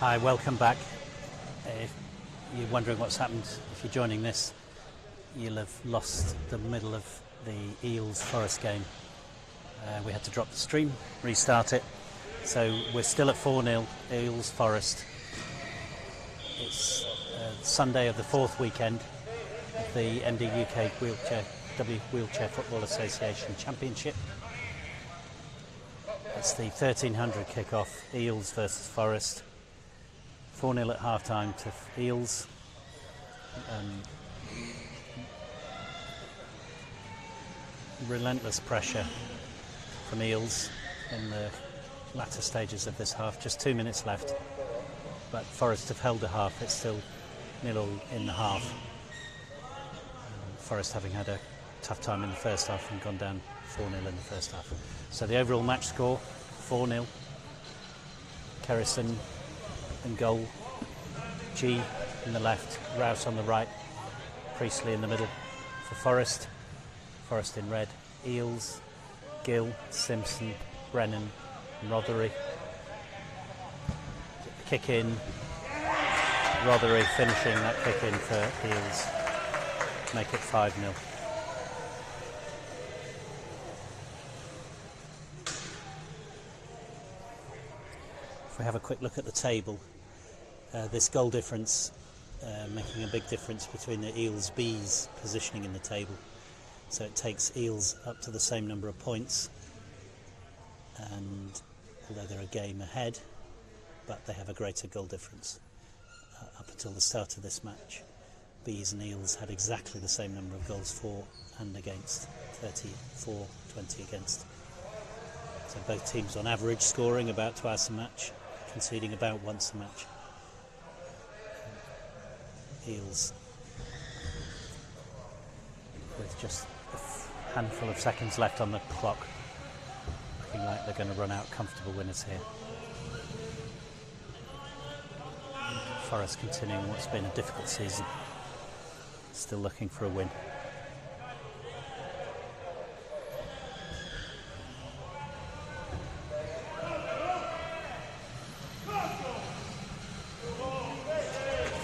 Hi, welcome back. If you're wondering what's happened, if you're joining this, you'll have lost the middle of the Eels Forest game. We had to drop the stream, restart it. So we're still at 4-0, Eels Forest. It's Sunday of the fourth weekend of the MD UK Wheelchair Football Association Championship. It's the 1300 kick-off, Eels versus Forest. 4-0 at half-time to Eels. Relentless pressure from Eels in the latter stages of this half. Just 2 minutes left, but Forest have held the half. It's still 0 in the half. Forest having had a tough time in the first half and gone down 4-0 in the first half. So the overall match score, 4-0. Kerrison in goal, G in the left, Rouse on the right, Priestley in the middle for Forest. Forest in red, Eels, Gill, Simpson, Brennan and Rothery. Kick in, Rothery finishing that kick in for Eels, make it 5-0. If we have a quick look at the table, this goal difference making a big difference between the Eels B's positioning in the table. So it takes Eels up to the same number of points, and although they're a game ahead, but they have a greater goal difference. Up until the start of this match, B's and Eels had exactly the same number of goals for and against, 34-20 against. So both teams on average scoring about twice a match, conceding about once a match. Eels with just a handful of seconds left on the clock, looking like they're going to run out comfortable winners here. Forest continuing what's been a difficult season, still looking for a win.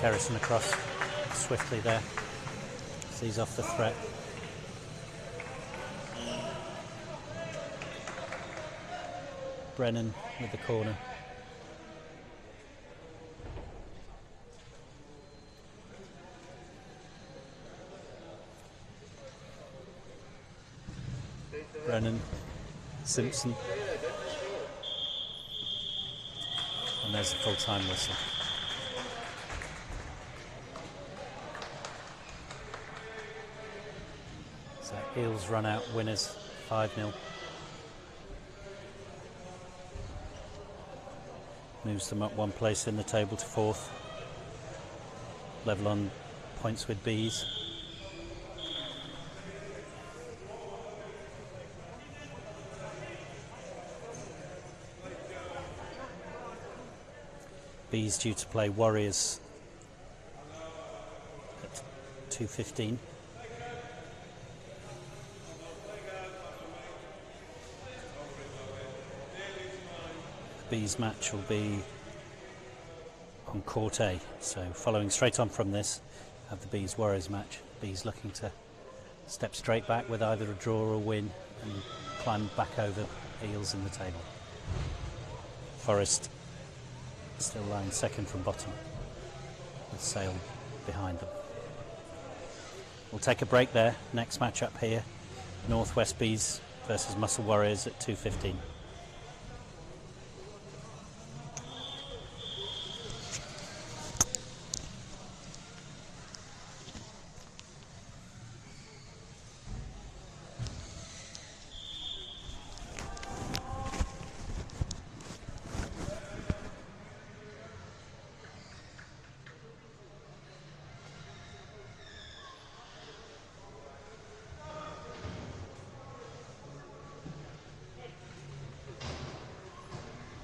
Kerrison across swiftly there, sees off the threat. Brennan with the corner. Brennan, Simpson. And there's the full-time whistle. So Eels run out winners, 5-0. Moves them up one place in the table to fourth. Level on points with Bees. Bees due to play Warriors at 2:15. Bees match will be on Court A, so following straight on from this, have the Bees Warriors match. Bees looking to step straight back with either a draw or a win and climb back over Eels in the table. Forest still lying second from bottom with Sale behind them. We'll take a break there. Next match up here, Northwest Bees versus Muscle Warriors at 2:15.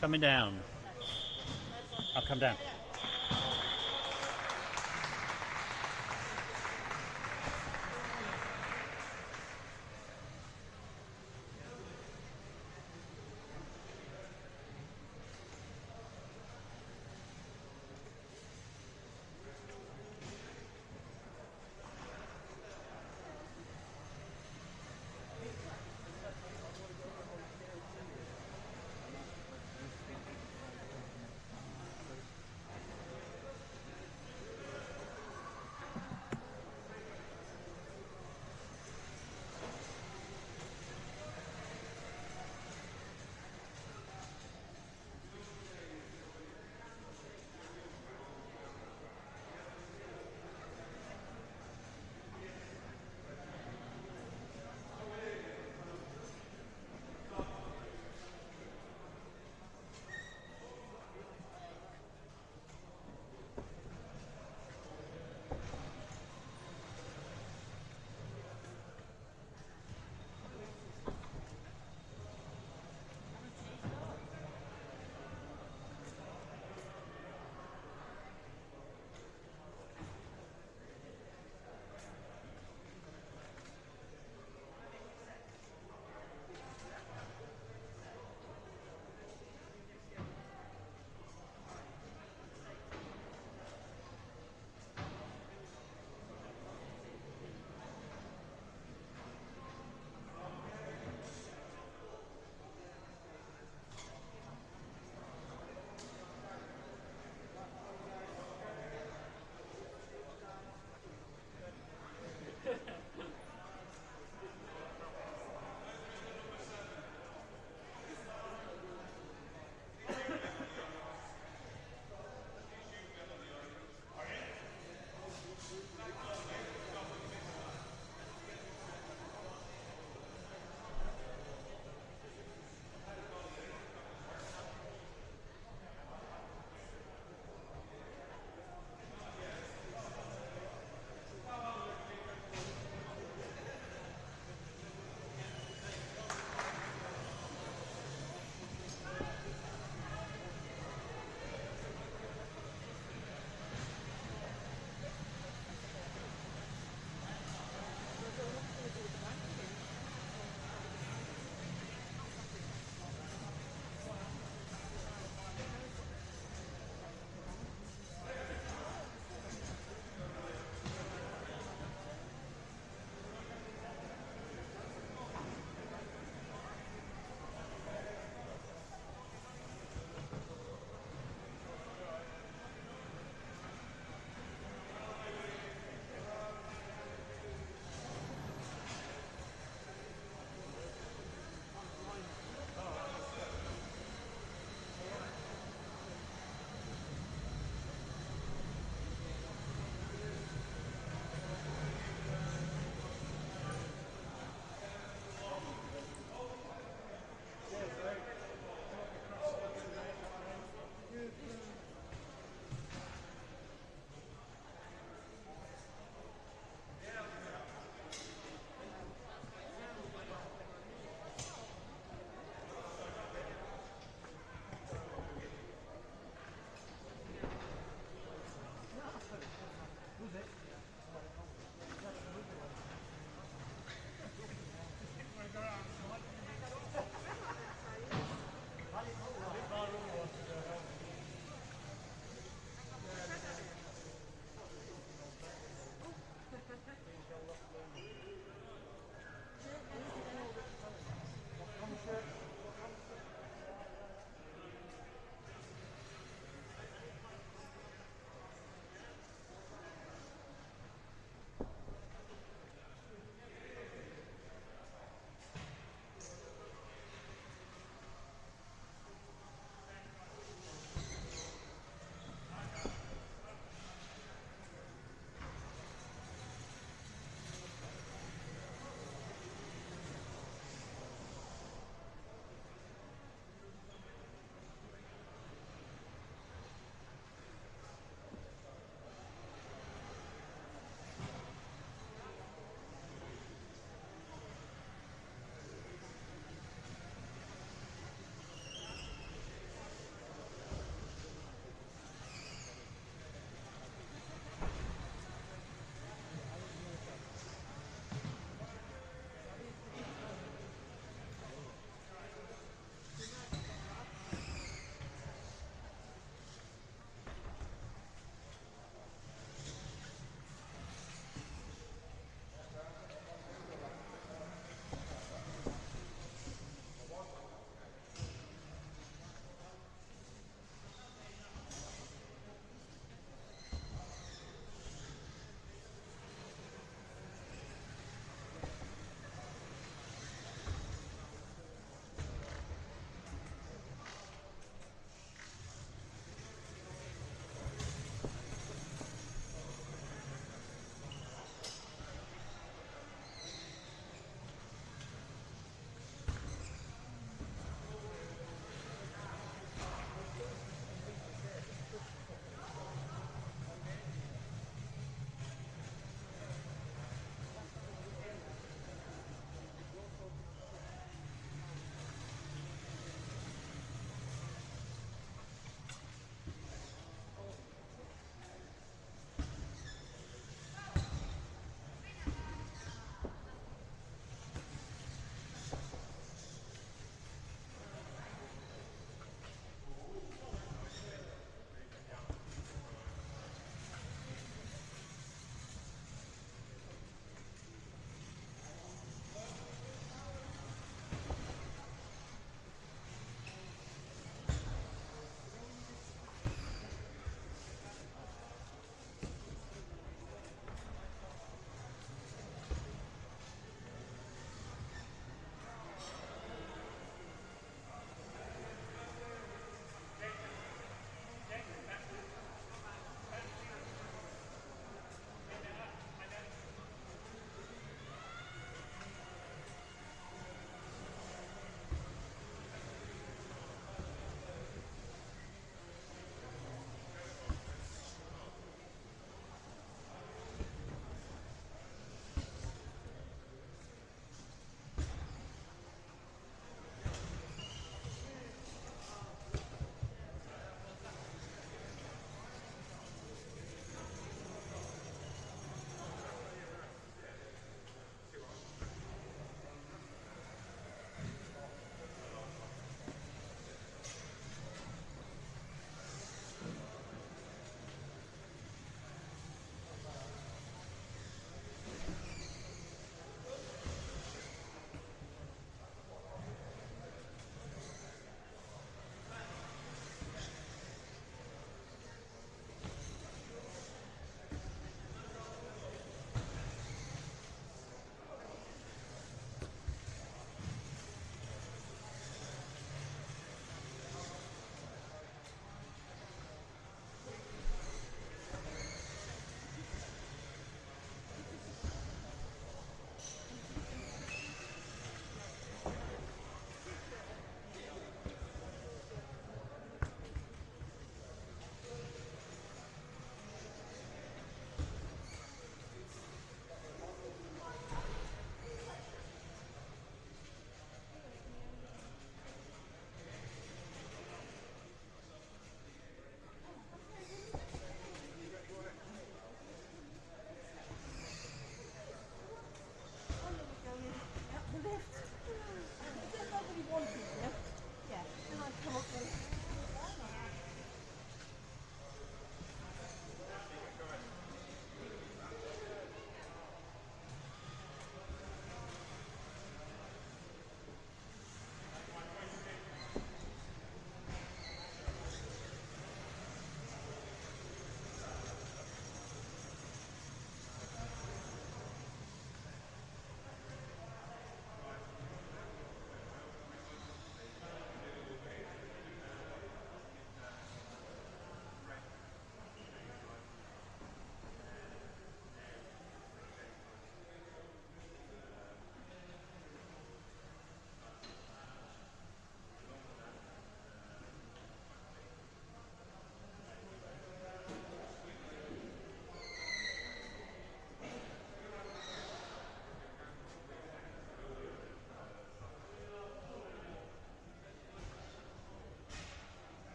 Coming down. I'll come down.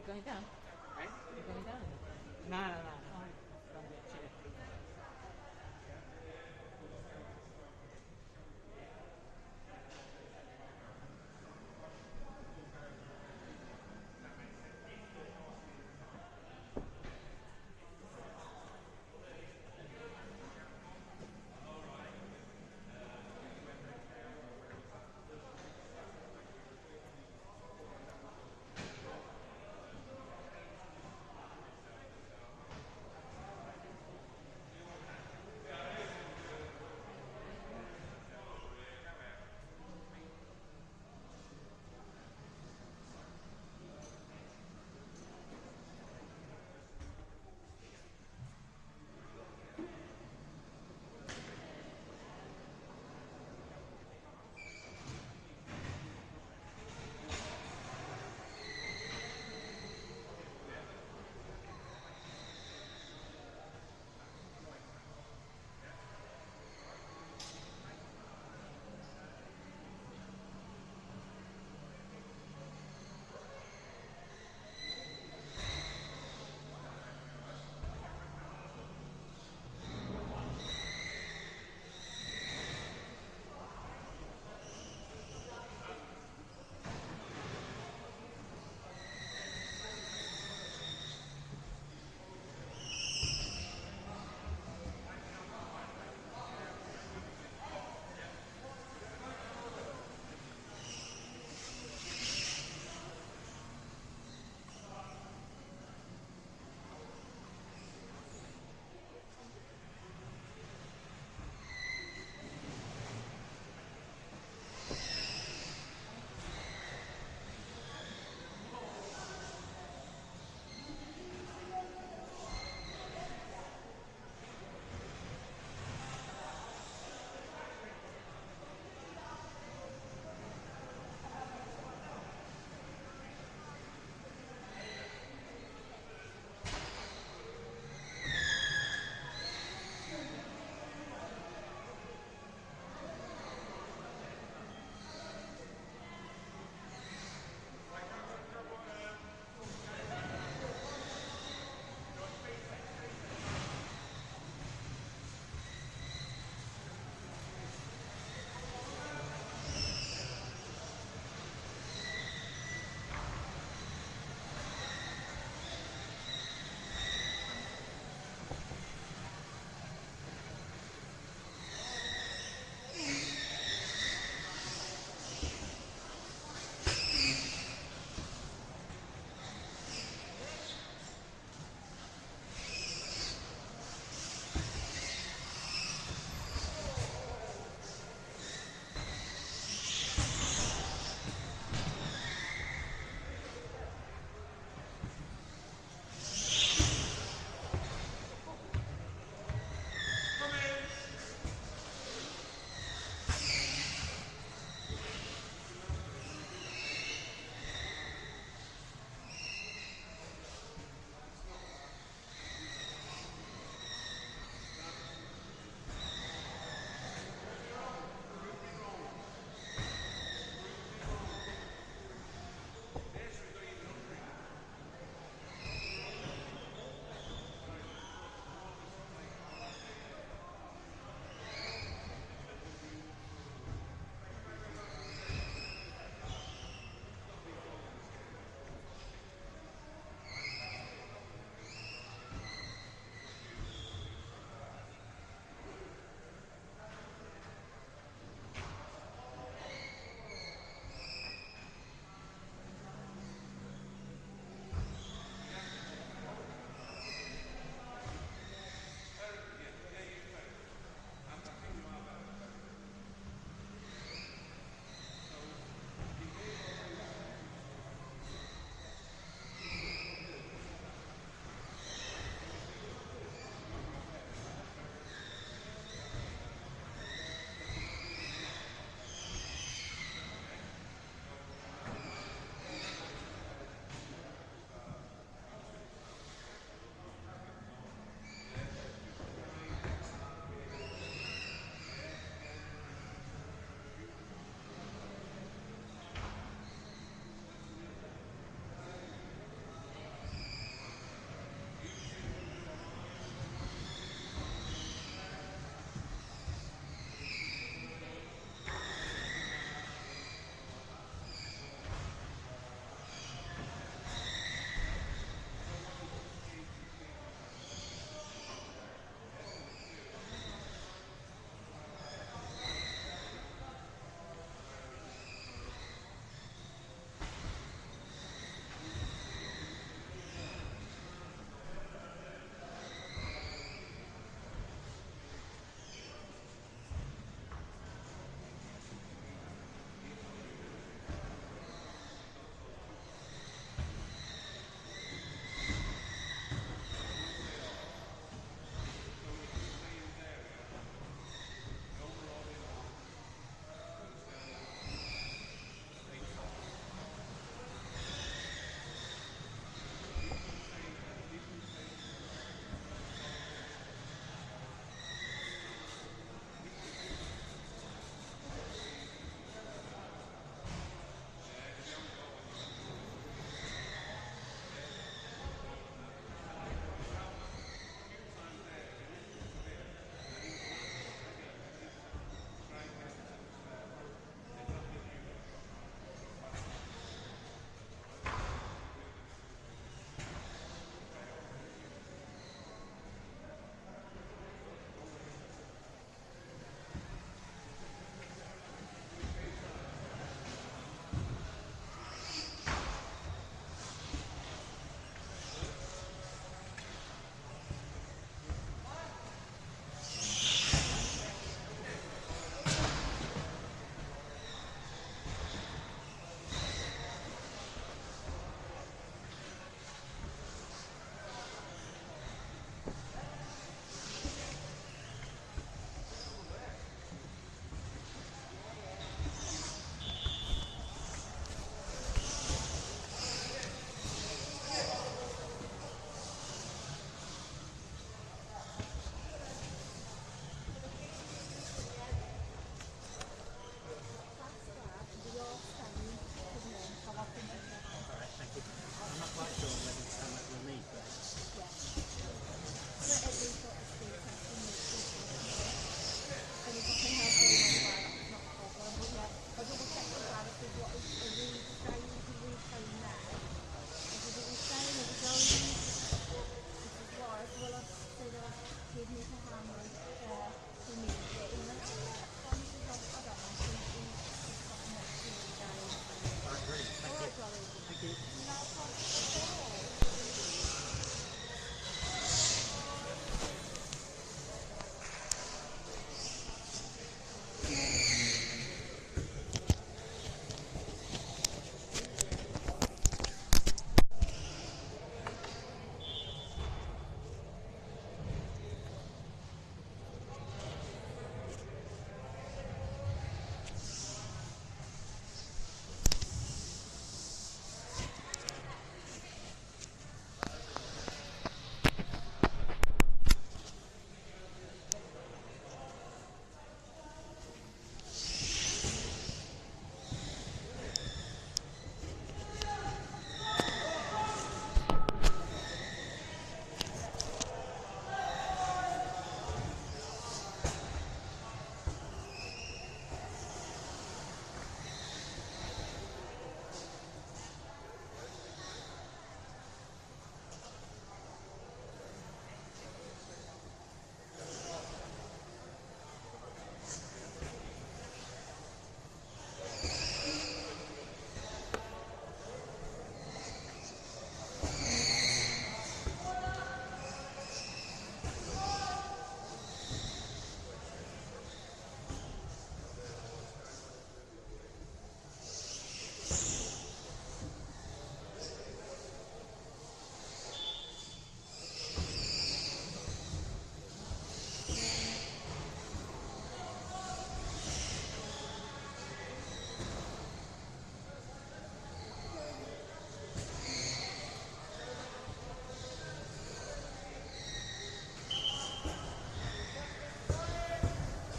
going down? Right? You're going down? No, no, no. Oh. From the chair.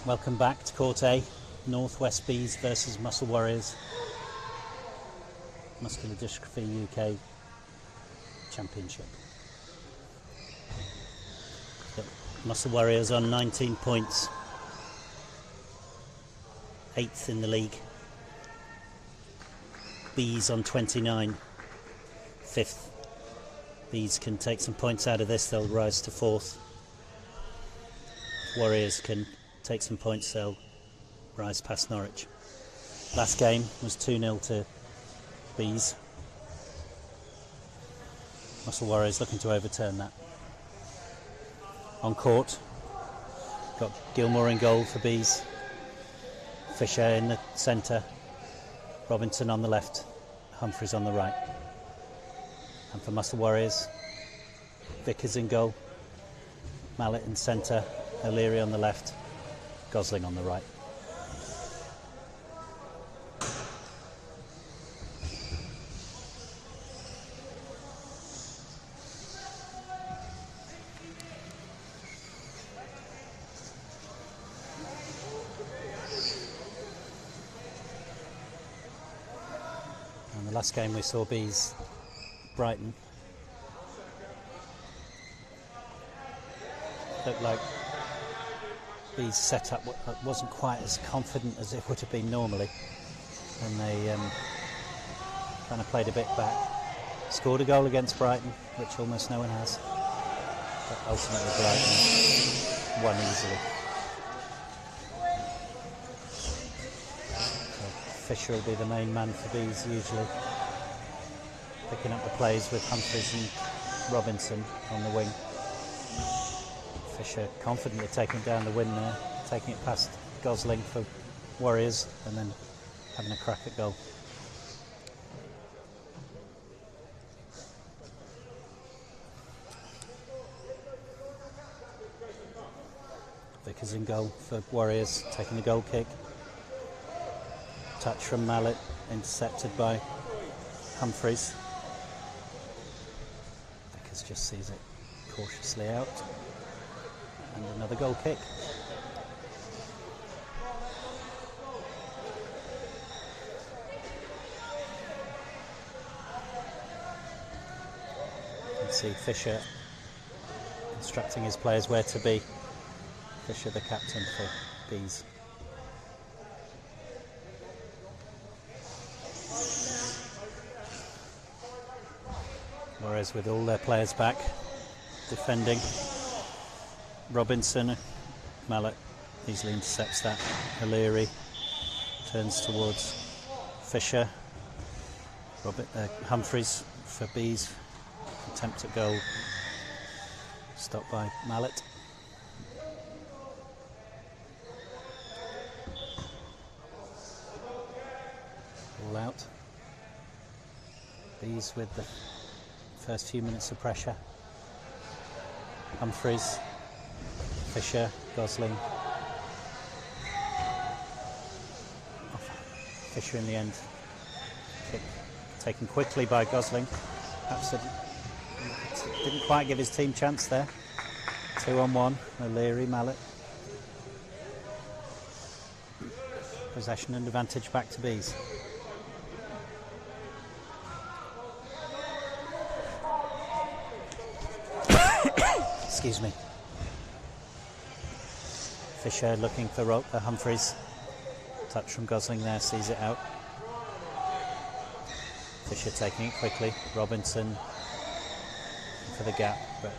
Welcome back to Court A, Northwest Bees versus Muscle Warriors, Muscular Dystrophy UK Championship. Muscle Warriors on 19 points, 8th in the league. Bees on 29, 5th. Bees can take some points out of this, they'll rise to 4th. Warriors can take some points, they'll rise past Norwich. Last game was 2-0 to Bees. Muscle Warriors looking to overturn that. On court, got Gilmore in goal for Bees, Fisher in the centre, Robinson on the left, Humphreys on the right. And for Muscle Warriors, Vickers in goal, Mallet in centre, O'Leary on the left, Gosling on the right. And the last game we saw Bees Brighton. Looked like Bees' setup wasn't quite as confident as it would have been normally, and they kind of played a bit back. Scored a goal against Brighton, which almost no one has, but ultimately Brighton won easily. So Fisher will be the main man for Bees usually, picking up the plays with Humphreys and Robinson on the wing. Fisher confidently taking down the win there, taking it past Gosling for Warriors and then having a crack at goal. Vickers in goal for Warriors, taking the goal kick. Touch from Mallet, intercepted by Humphreys. Vickers just sees it cautiously out. And another goal kick. You can see Fisher instructing his players where to be. Fisher, the captain for Bees. Whereas with all their players back, defending, Robinson, Mallet easily intercepts that. O'Leary turns towards Fisher. Humphreys for Bees. Attempt at goal. Stopped by Mallet. All out. Bees with the first few minutes of pressure. Humphreys, Fisher, Gosling. Fisher in the end. Kick taken quickly by Gosling. Perhaps didn't quite give his team chance there. 2-on-1. O'Leary, Mallet. Possession and advantage back to Bees. Excuse me. Fisher looking for Humphreys. Touch from Gosling there, sees it out. Fisher taking it quickly. Robinson for the gap, but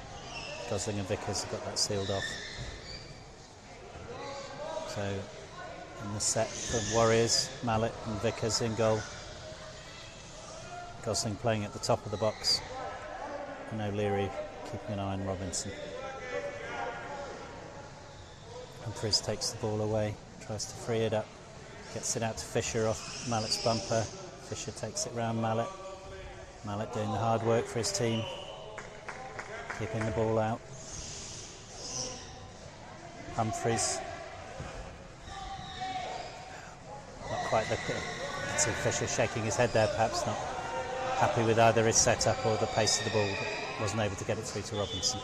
Gosling and Vickers have got that sealed off. So in the set for Warriors, Mallet and Vickers in goal. Gosling playing at the top of the box, and O'Leary keeping an eye on Robinson. Humphreys takes the ball away, tries to free it up, gets it out to Fisher off Mallet's bumper. Fisher takes it round Mallet. Mallet doing the hard work for his team, keeping the ball out. Humphreys. Not quite looking. You can see Fisher shaking his head there, perhaps not happy with either his setup or the pace of the ball, but wasn't able to get it through to Robinson.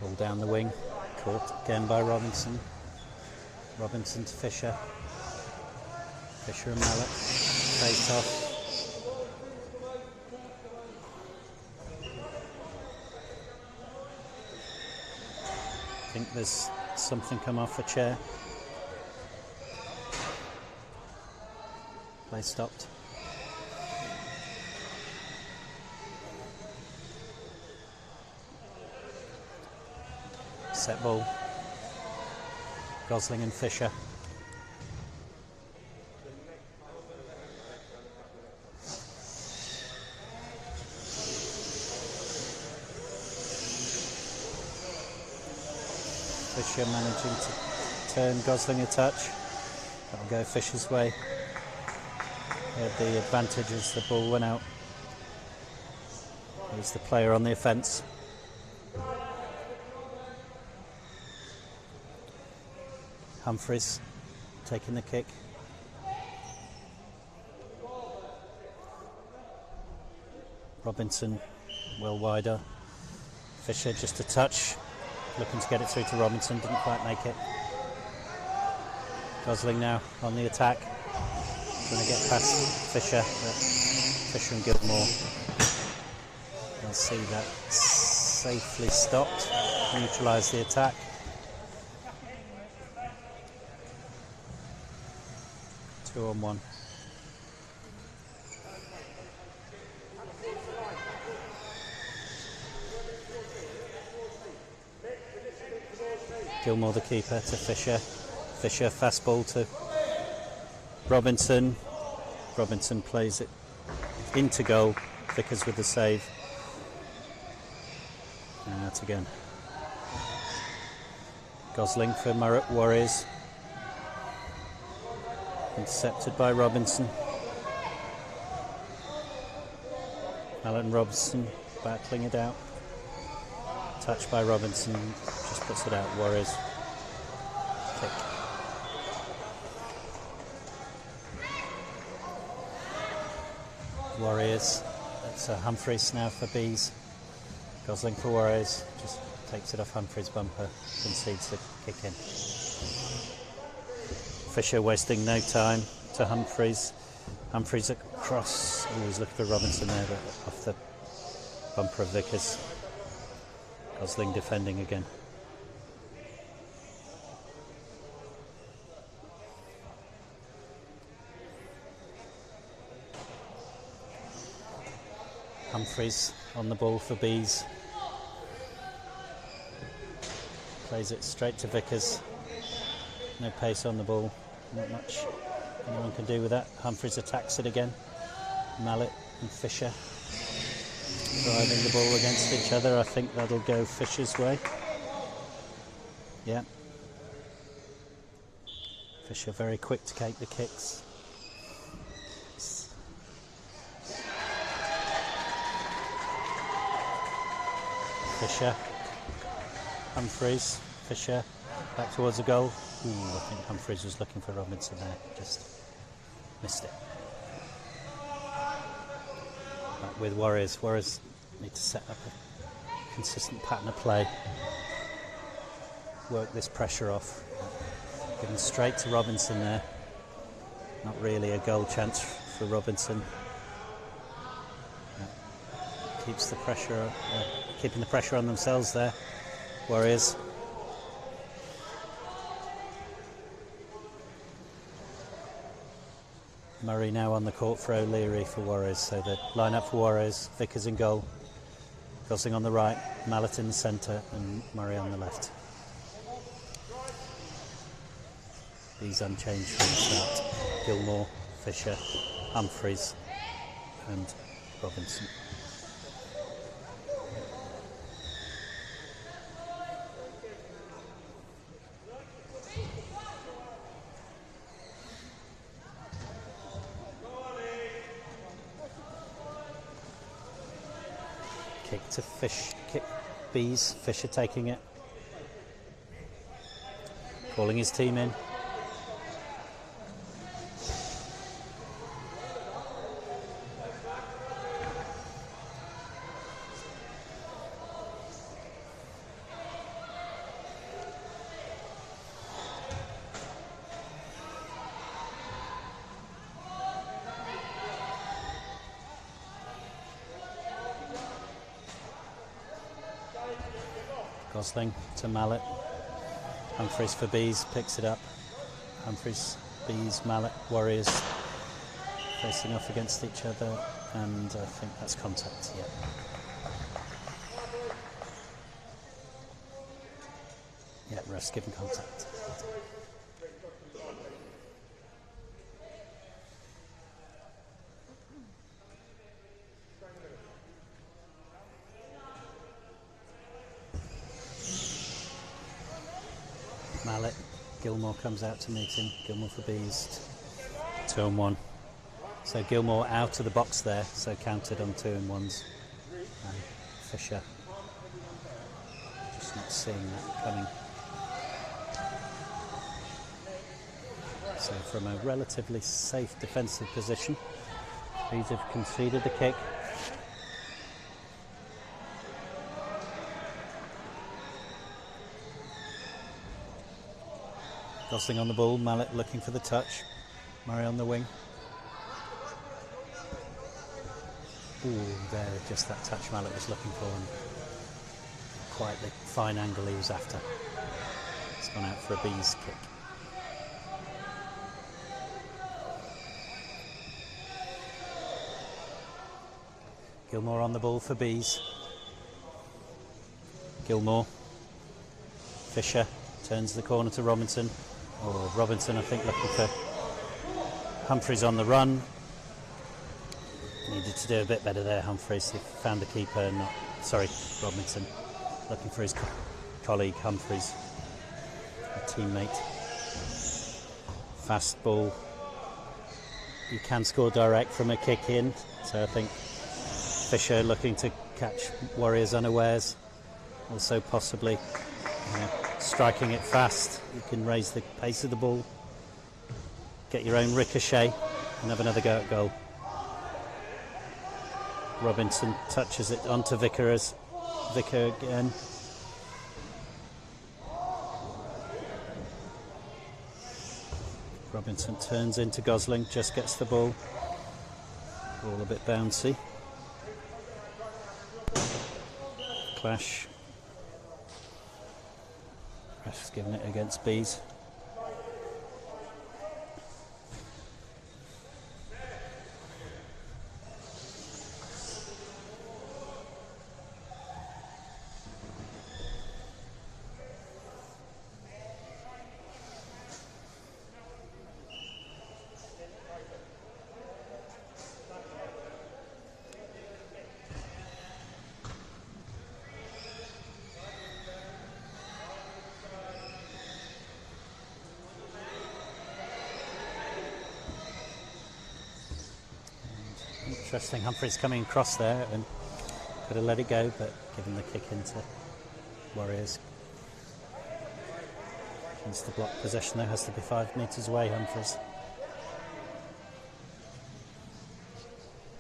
Ball down the wing, caught again by Robinson. Robinson to Fisher. Fisher and Mallet. Face off. I think there's something come off a chair. Play stopped. Set ball. Gosling and Fisher. Fisher managing to turn Gosling a touch. That'll go Fisher's way. He had the advantage as the ball went out. He was the player on the offence. Humphreys taking the kick. Robinson well wider. Fisher just a touch. Looking to get it through to Robinson, didn't quite make it. Gosling now on the attack. Trying to get past Fisher. Fisher and Gilmore. You'll see that safely stopped. Neutralise the attack. Two on one. Gilmore the keeper to Fisher. Fisher fast ball to Robinson. Robinson plays it into goal. Vickers with the save. And out again. Gosling for Warriors. Intercepted by Robinson. Alan Robinson battling it out. Touched by Robinson. Just puts it out. Warriors. Kick. Warriors. That's Humphreys now for Bees. Gosling for Warriors. Just takes it off Humphreys' bumper. Concedes the kick in. Fisher wasting no time to Humphreys. Humphreys across. Always looking for Robinson there, but off the bumper of Vickers. Gosling defending again. Humphreys on the ball for Bees. Plays it straight to Vickers. No pace on the ball. Not much anyone can do with that. Humphreys attacks it again. Mallet and Fisher driving the ball against each other. I think that'll go Fisher's way. Yeah. Fisher very quick to take the kicks. Fisher. Humphreys. Fisher. Back towards the goal. I think Humphreys was looking for Robinson there. Just missed it. But with Warriors need to set up a consistent pattern of play. Work this pressure off. Given straight to Robinson there. Not really a goal chance for Robinson. Keeps the pressure, keeping the pressure on themselves there. Warriors. Murray now on the court for O'Leary for Warriors, so the line up for Warriors. Vickers in goal, Gosling on the right, Mallet in the centre and Murray on the left. These unchanged from the start. Gilmore, Fisher, Humphreys and Robinson. Kick to kick Bees, Fisher taking it. Calling his team in. Gosling to Mallet. Humphries for bees, picks it up. Humphries, bees, Mallet, Warriors facing off against each other, and I think that's contact, yeah. Yeah, ref's given contact. Mallet, Gilmore comes out to meet him. Gilmore for bees. 2-1. So Gilmore out of the box there, so counted on 2-1s. And Fisher just not seeing that coming. So from a relatively safe defensive position, bees have conceded the kick. Gosling on the ball, Mallet looking for the touch. Murray on the wing. Ooh, there, just that touch Mallet was looking for, and quite the fine angle he was after. It's gone out for a bees kick. Gilmore on the ball for bees. Gilmore. Fisher turns the corner to Robinson. Or Robinson, I think, looking for Humphries on the run. Needed to do a bit better there, Humphries. He found the keeper, Robinson. Looking for his colleague, Humphries, a teammate. Fast ball. You can score direct from a kick in, so I think Fisher looking to catch Warriors unawares. Also possibly striking it fast. You can raise the pace of the ball, get your own ricochet, and have another go at goal. Robinson touches it onto Vicker again. Robinson turns into Gosling, just gets the ball. Ball a bit bouncy. Clash. Ref's giving it against bees. Interesting, Humphries coming across there and could have let it go, but given the kick into Warriors. Against the block possession there, has to be 5 metres away, Humphries.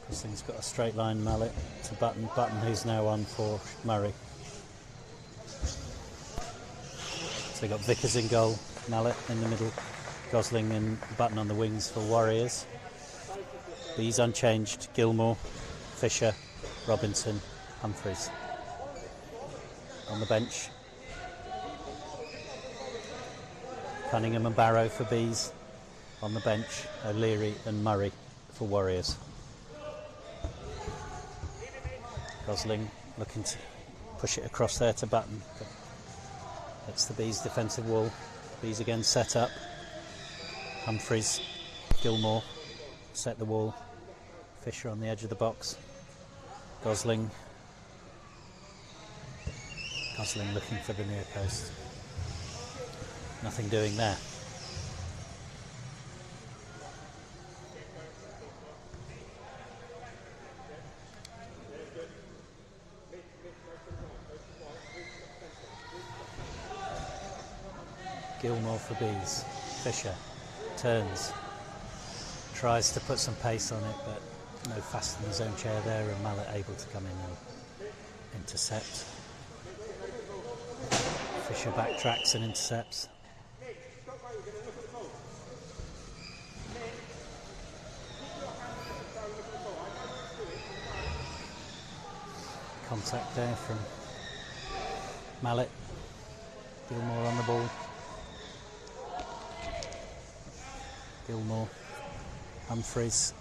Gosling's got a straight line, Mallet to Button, who's now on for Murray. So you've got Vickers in goal, Mallet in the middle, Gosling and Button on the wings for Warriors. Bees unchanged, Gilmore, Fisher, Robinson, Humphries. On the bench, Cunningham and Barrow for bees. On the bench, O'Leary and Murray for Warriors. Gosling looking to push it across there to Button. It's the bees' defensive wall. Bees again set up. Humphries, Gilmore set the wall. Fisher on the edge of the box. Gosling looking for the near post. Nothing doing there. Gilmore for bees. Fisher turns. Tries to put some pace on it, but no fast in his own chair there, and Mallet able to come in and intercept. Fisher backtracks and intercepts. Contact there from Mallet. Gilmore on the ball. Gilmore. Humphreys.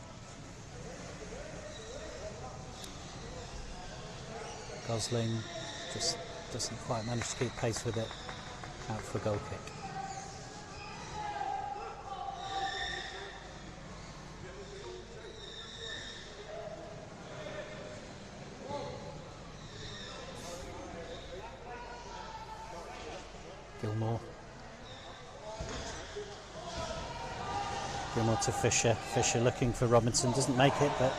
Gosling just doesn't quite manage to keep pace with it. Out for a goal kick. Gilmore. Gilmore to Fisher. Fisher looking for Robinson, doesn't make it, but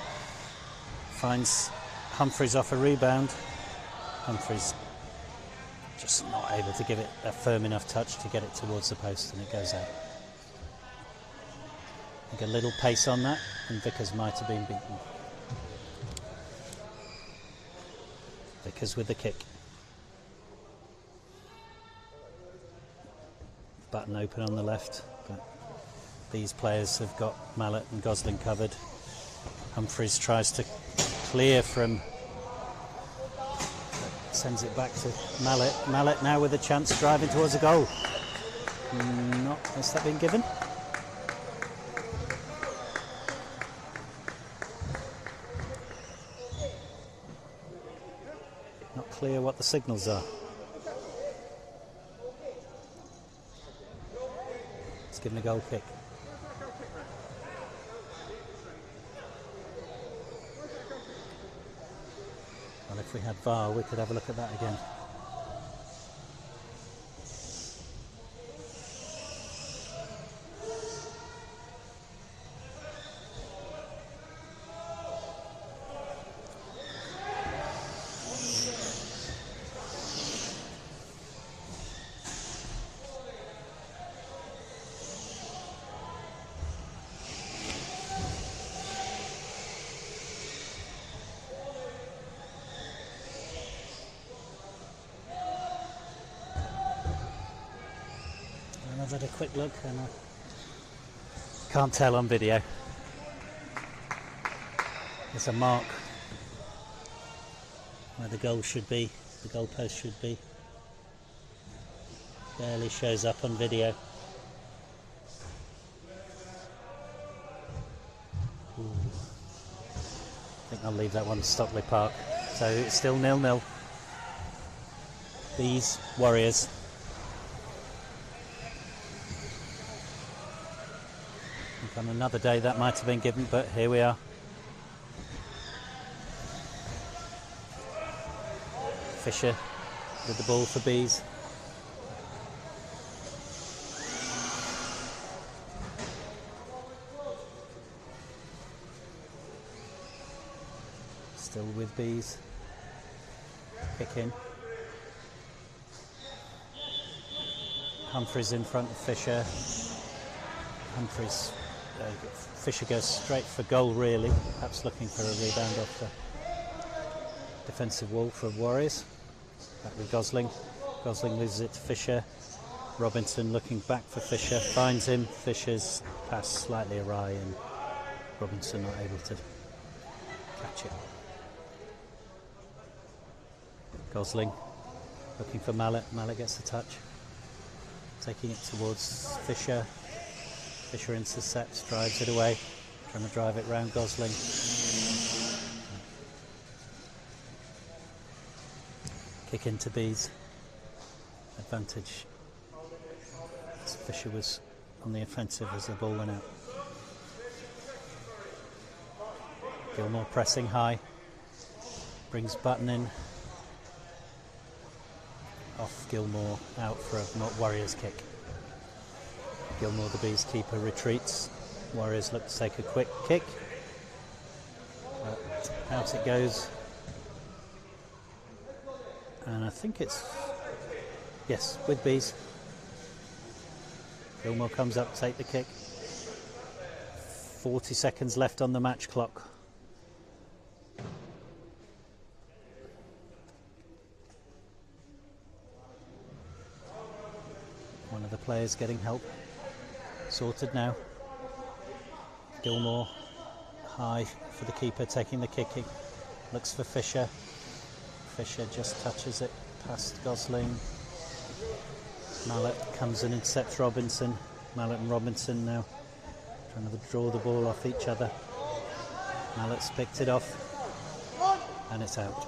finds Humphreys off a rebound. Humphreys just not able to give it a firm enough touch to get it towards the post, and it goes out. I think a little pace on that, and Vickers might have been beaten. Vickers with the kick. Button open on the left, but these players have got Mallet and Gosling covered. Humphreys tries to clear from, sends it back to Mallet. Mallet now with a chance driving towards a goal. Has that been given? Not clear what the signals are. It's given a goal kick. Well, if we had VAR, we could have a look at that again. I've had a quick look and I can't tell on video. There's a mark where the goal should be, the goalpost should be. Barely shows up on video. Ooh. I think I'll leave that one to Stockley Park. So it's still 0-0. These Warriors. On another day that might have been given, but here we are. Fisher with the ball for Bees. Still with Bees. Kick in. Humphreys in front of Fisher. Humphreys. Fisher goes straight for goal, really, perhaps looking for a rebound off the defensive wall for Warriors. Back with Gosling. Gosling loses it to Fisher. Robinson looking back for Fisher, finds him. Fisher's pass slightly awry and Robinson not able to catch it. Gosling looking for Mallet. Mallet gets the touch. Taking it towards Fisher. Fisher intercepts, drives it away, trying to drive it round Gosling. Kick into Bees. Advantage. Fisher was on the offensive as the ball went out. Gilmore pressing high. Brings Button in. Off Gilmore, out for a Warriors kick. Gilmore, the Bees keeper, retreats. Warriors look to take a quick kick. But out it goes. And I think it's, yes, with Bees. Gilmore comes up to take the kick. 40 seconds left on the match clock. One of the players getting help. Sorted now. Gilmore high for the keeper, taking the kicking. Looks for Fisher. Fisher just touches it past Gosling. Mallet comes and intercepts Robinson. Mallet and Robinson now trying to draw the ball off each other. Mallet's picked it off and it's out.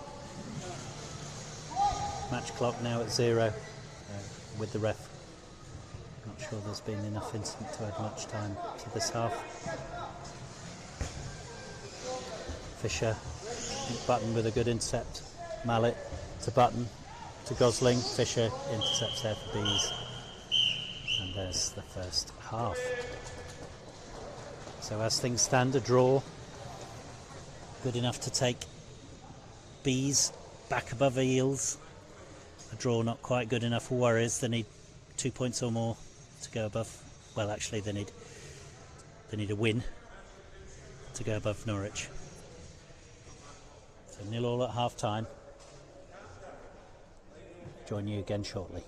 Match clock now at 0 with the ref. Not sure there's been enough instant to add much time to this half. Fisher, Button with a good intercept. Mallet to Button, to Gosling. Fisher intercepts there for Bees. And there's the first half. So as things stand, a draw. Good enough to take Bees back above Eels. A draw not quite good enough for Warriors. They need 2 points or more to go above. Well, actually, they need a win to go above Norwich. So 0-0 at half time. Join you again shortly.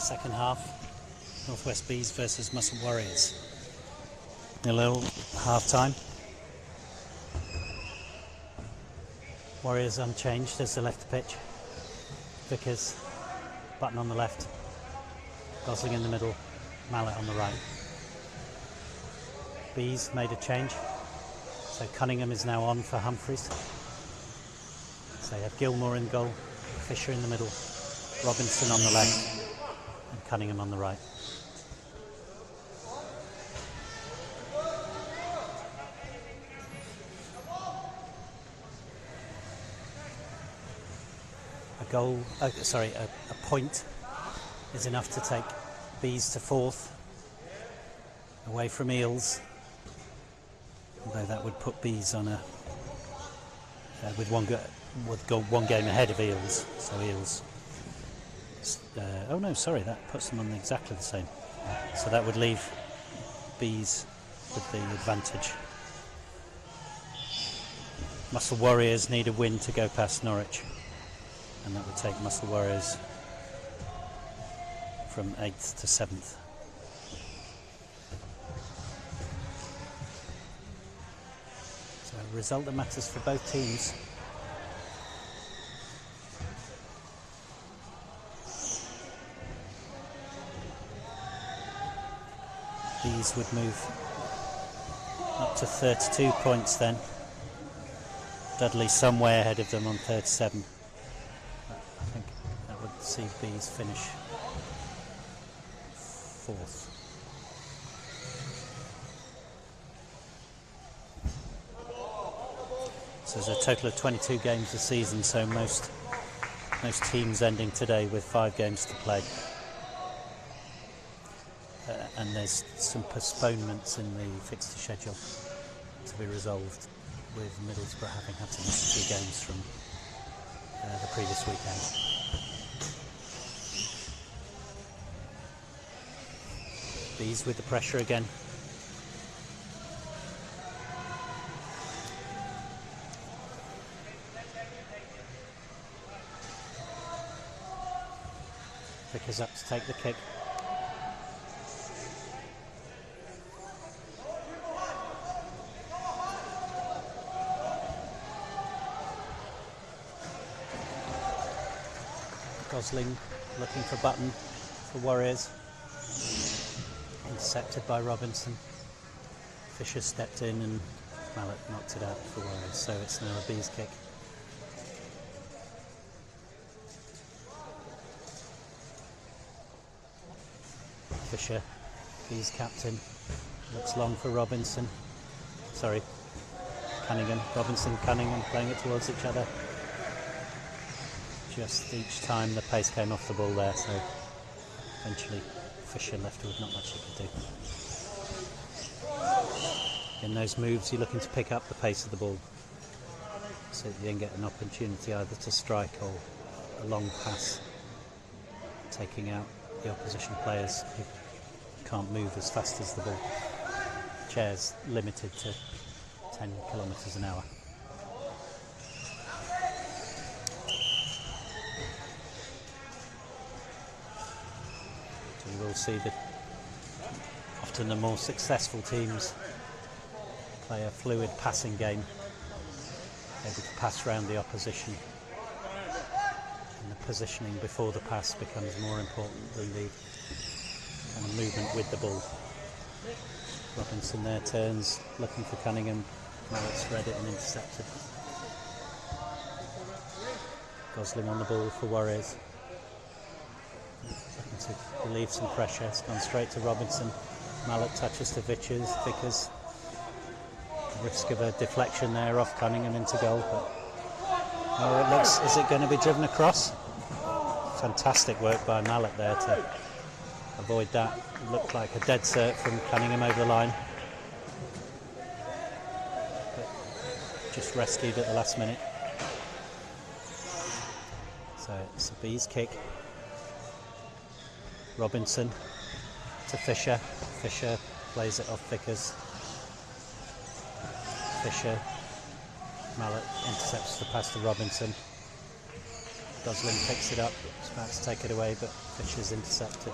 second half. Northwest Bees versus Muscle Warriors. 0-0 half time. Warriors unchanged as they left the pitch. Vickers, Button on the left, Gosling in the middle, Mallet on the right. Bees made a change, so Cunningham is now on for Humphreys. So you have Gilmore in goal, Fisher in the middle, Robinson on the left, and Cunningham on the right. A point is enough to take Bees to fourth, away from Eels. Although that would put Bees on a with one game ahead of Eels. So Eels. That puts them on exactly the same. So that would leave Bees with the advantage. Muscle Warriors need a win to go past Norwich. And that would take Muscle Warriors from 8th to 7th. So a result that matters for both teams. These would move up to 32 points then. Dudley somewhere ahead of them on 37. See Bees finish fourth. So there's a total of 22 games this season, so most teams ending today with 5 games to play. And there's some postponements in the fixture schedule to be resolved, with Middlesbrough having had to miss a few games from the previous weekend. Bees with the pressure again. Vickers up to take the kick. Gosling looking for Button for Warriors. Intercepted by Robinson. Fisher stepped in and Mallet knocked it out for Warriors, so it's now a Bees kick. Fisher, Bees captain, looks long for Robinson. Cunningham. Robinson, Cunningham playing it towards each other. Just each time the pace came off the ball there, so eventually Fisher left with not much he could do. In those moves you're looking to pick up the pace of the ball, so that you then get an opportunity either to strike or a long pass, taking out the opposition players who can't move as fast as the ball. Chair's limited to 10 kilometres an hour. You will see that often the more successful teams play a fluid passing game, able to pass around the opposition, and the positioning before the pass becomes more important than the kind of movement with the ball. Robinson there turns, looking for Cunningham. Mallet's read it and intercepted. Gosling on the ball for Warriors. Looking to relieve some pressure. It's gone straight to Robinson. Mallet touches to Vickers. Risk of a deflection there off Cunningham into goal. But is it going to be driven across? Fantastic work by Mallet there to avoid that. It looked like a dead cert from Cunningham over the line. But just rescued at the last minute. So it's a Bees kick. Robinson to Fisher. Fisher plays it off Vickers. Fisher. Mallet intercepts the pass to Robinson. Gosling picks it up. It's About to take it away, but Fisher's intercepted.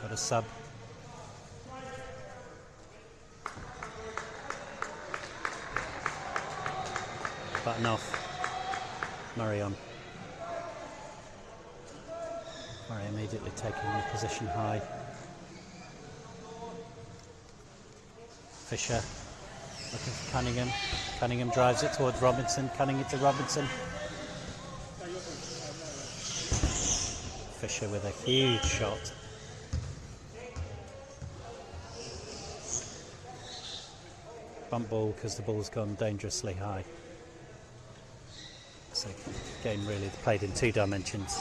Got a sub. Button off. Murray on. Murray immediately taking the position high. Fisher looking for Cunningham. Cunningham drives it towards Robinson. Cutting it to Robinson. Fisher with a huge shot. Bump ball because the ball's gone dangerously high. So game really played in 2 dimensions.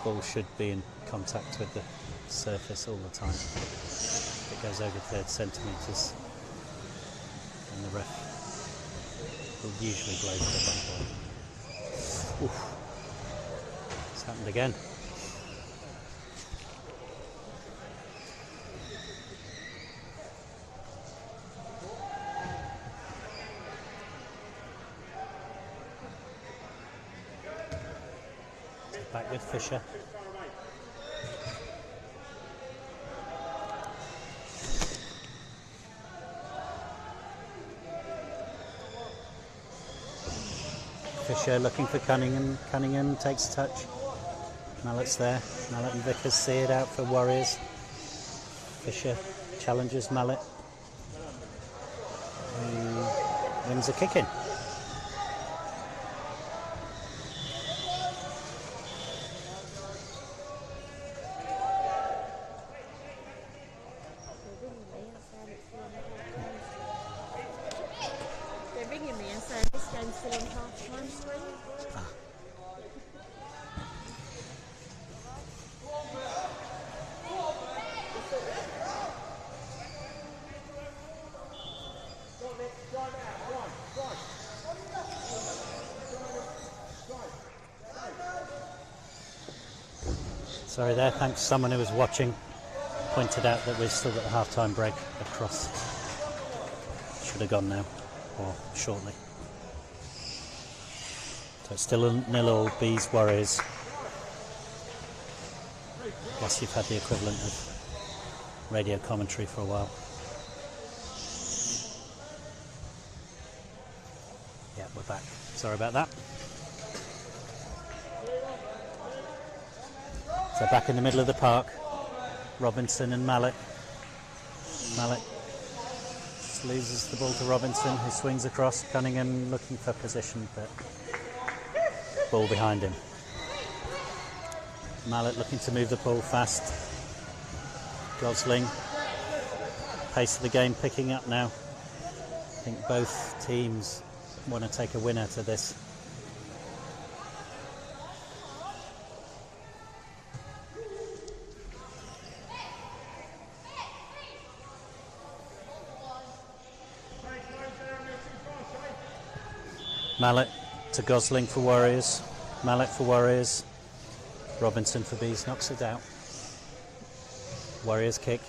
Ball should be in contact with the surface all the time. If it goes over 30 centimetres, and the ref will usually blow for the bump ball. Oof. It's happened again. Back with Fisher. Fisher looking for Cunningham. Cunningham takes touch. Mallett's there. Mallett and Vickers see it out for Warriors. Fisher challenges Mallett. Wins a kick in. They're ringing me and saying this game's still on half-time screen. Sorry there, thanks. Someone who was watching pointed out that we've still got a half-time break across. Should have gone now, or shortly. So it's still a 0-0 Bees Warriors. Guess you've had the equivalent of radio commentary for a while. Yeah, we're back. Sorry about that. So back in the middle of the park, Robinson and Mallett. Mallett just loses the ball to Robinson, who swings across. Cunningham looking for position, but ball behind him. Mallett looking to move the ball fast. Gosling, pace of the game picking up now. I think both teams want to take a win out of this. Mallett to Gosling for Warriors. Mallett for Warriors. Robinson for Bees, knocks it out. Warriors kick.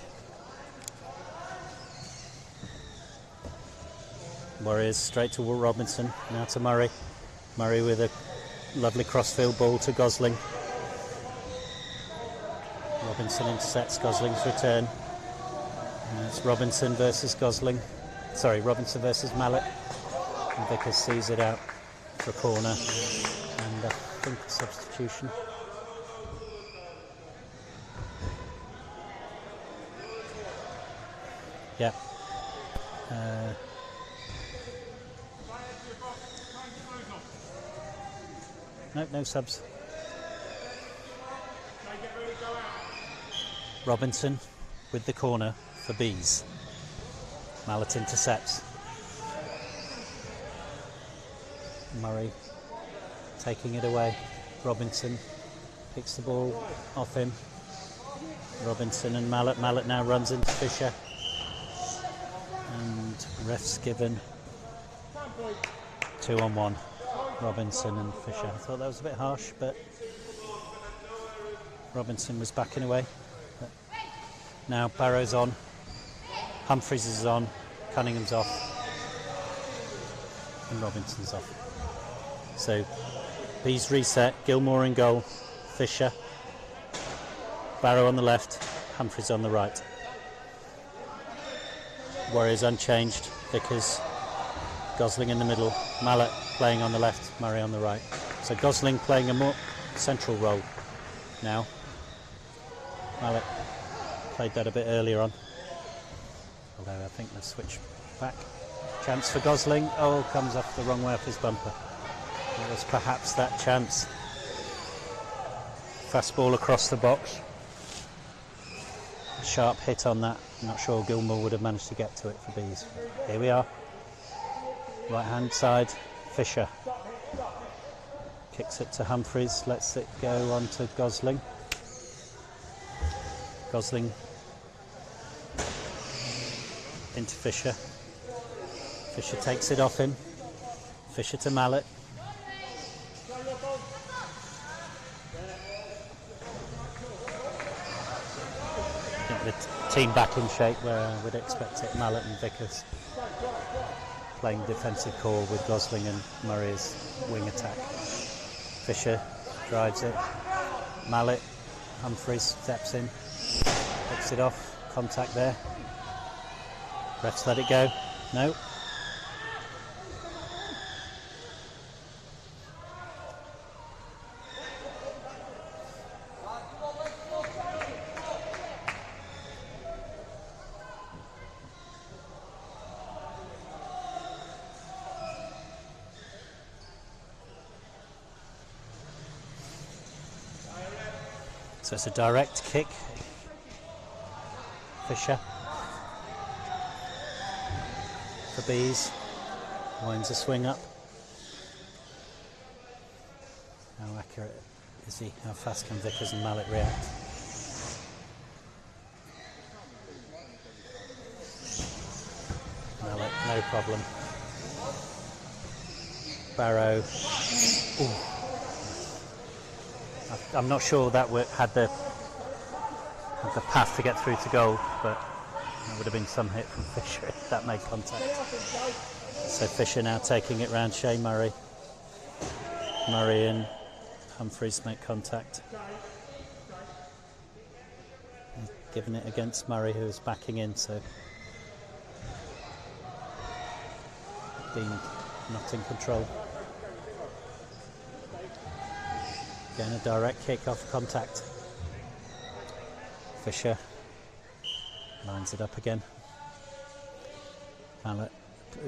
Warriors straight to Robinson, now to Murray. Murray with a lovely crossfield ball to Gosling. Robinson intercepts Gosling's return. And it's Robinson versus Gosling. Sorry, Robinson versus Mallett. And Vickers sees it out for a corner. And I think a substitution. Yeah. Nope, no subs. Robinson with the corner for Bees. Mallett intercepts. Murray taking it away. Robinson picks the ball off him. Robinson and Mallett. Mallett now runs into Fisher. And ref's given 2-on-1. Robinson and Fisher. I thought that was a bit harsh, but Robinson was backing away. But now Barrow's on. Humphreys is on. Cunningham's off. and Robinson's off. So Bees reset, Gilmore in goal, Fisher, Barrow on the left, Humphries on the right. Warriors unchanged, Vickers, Gosling in the middle, Mallet playing on the left, Murray on the right. So Gosling playing a more central role now. Mallet played that a bit earlier on, although I think they've switched back. Chance for Gosling, comes off the wrong way off his bumper. It was perhaps that chance. Fast ball across the box. A sharp hit on that. I'm not sure Gilmore would have managed to get to it for Bees. Here we are. Right hand side, Fisher. Kicks it to Humphries, lets it go on to Gosling. Gosling into Fisher. Fisher takes it off him. Fisher to Mallet. I think the team back in shape where I would expect it. Mallet and Vickers playing defensive core with Gosling and Murray as wing attack. Fisher drives it. Mallet, Humphries steps in, picks it off. Contact there. Refs let it go. No. So it's a direct kick. Fisher for Bees. Winds a swing up. How accurate is he? How fast can Vickers and Mallet react? Mallet, no problem. Barrow. Ooh. I'm not sure that had the path to get through to goal, but that would have been some hit from Fisher if that made contact. So Fisher now taking it round Shea Murray. Murray and Humphries make contact. He's giving it against Murray, who is backing in, so being not in control. Again, a direct kick off contact. Fisher lines it up again. Mallet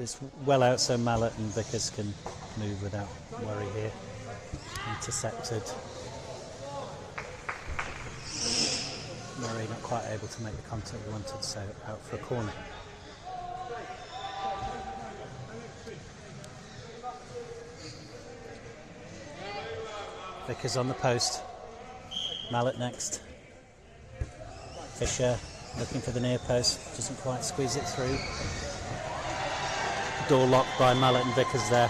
is well out, so Mallet and Vickers can move without worry here. Intercepted. Murray not quite able to make the contact he wanted, so out for a corner. Vickers on the post. Mallet next. Fisher looking for the near post, doesn't quite squeeze it through. Door locked by Mallet and Vickers there.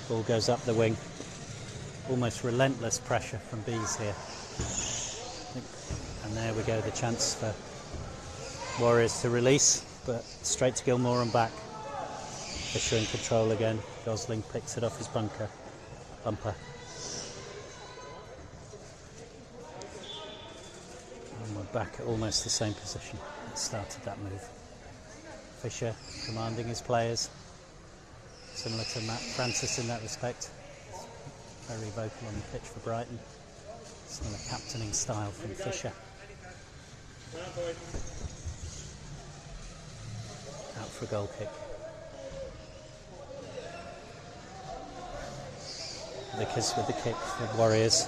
Ball goes up the wing. Almost relentless pressure from Bees here. And there we go, the chance for Warriors to release, but straight to Gilmore and back. Fisher in control again. Gosling picks it off his bumper. And we're back at almost the same position that started that move. Fisher commanding his players, similar to Matt Francis in that respect. Very vocal on the pitch for Brighton. Similar captaining style from Fisher. Out for a goal kick. Vickers with the kick for Warriors.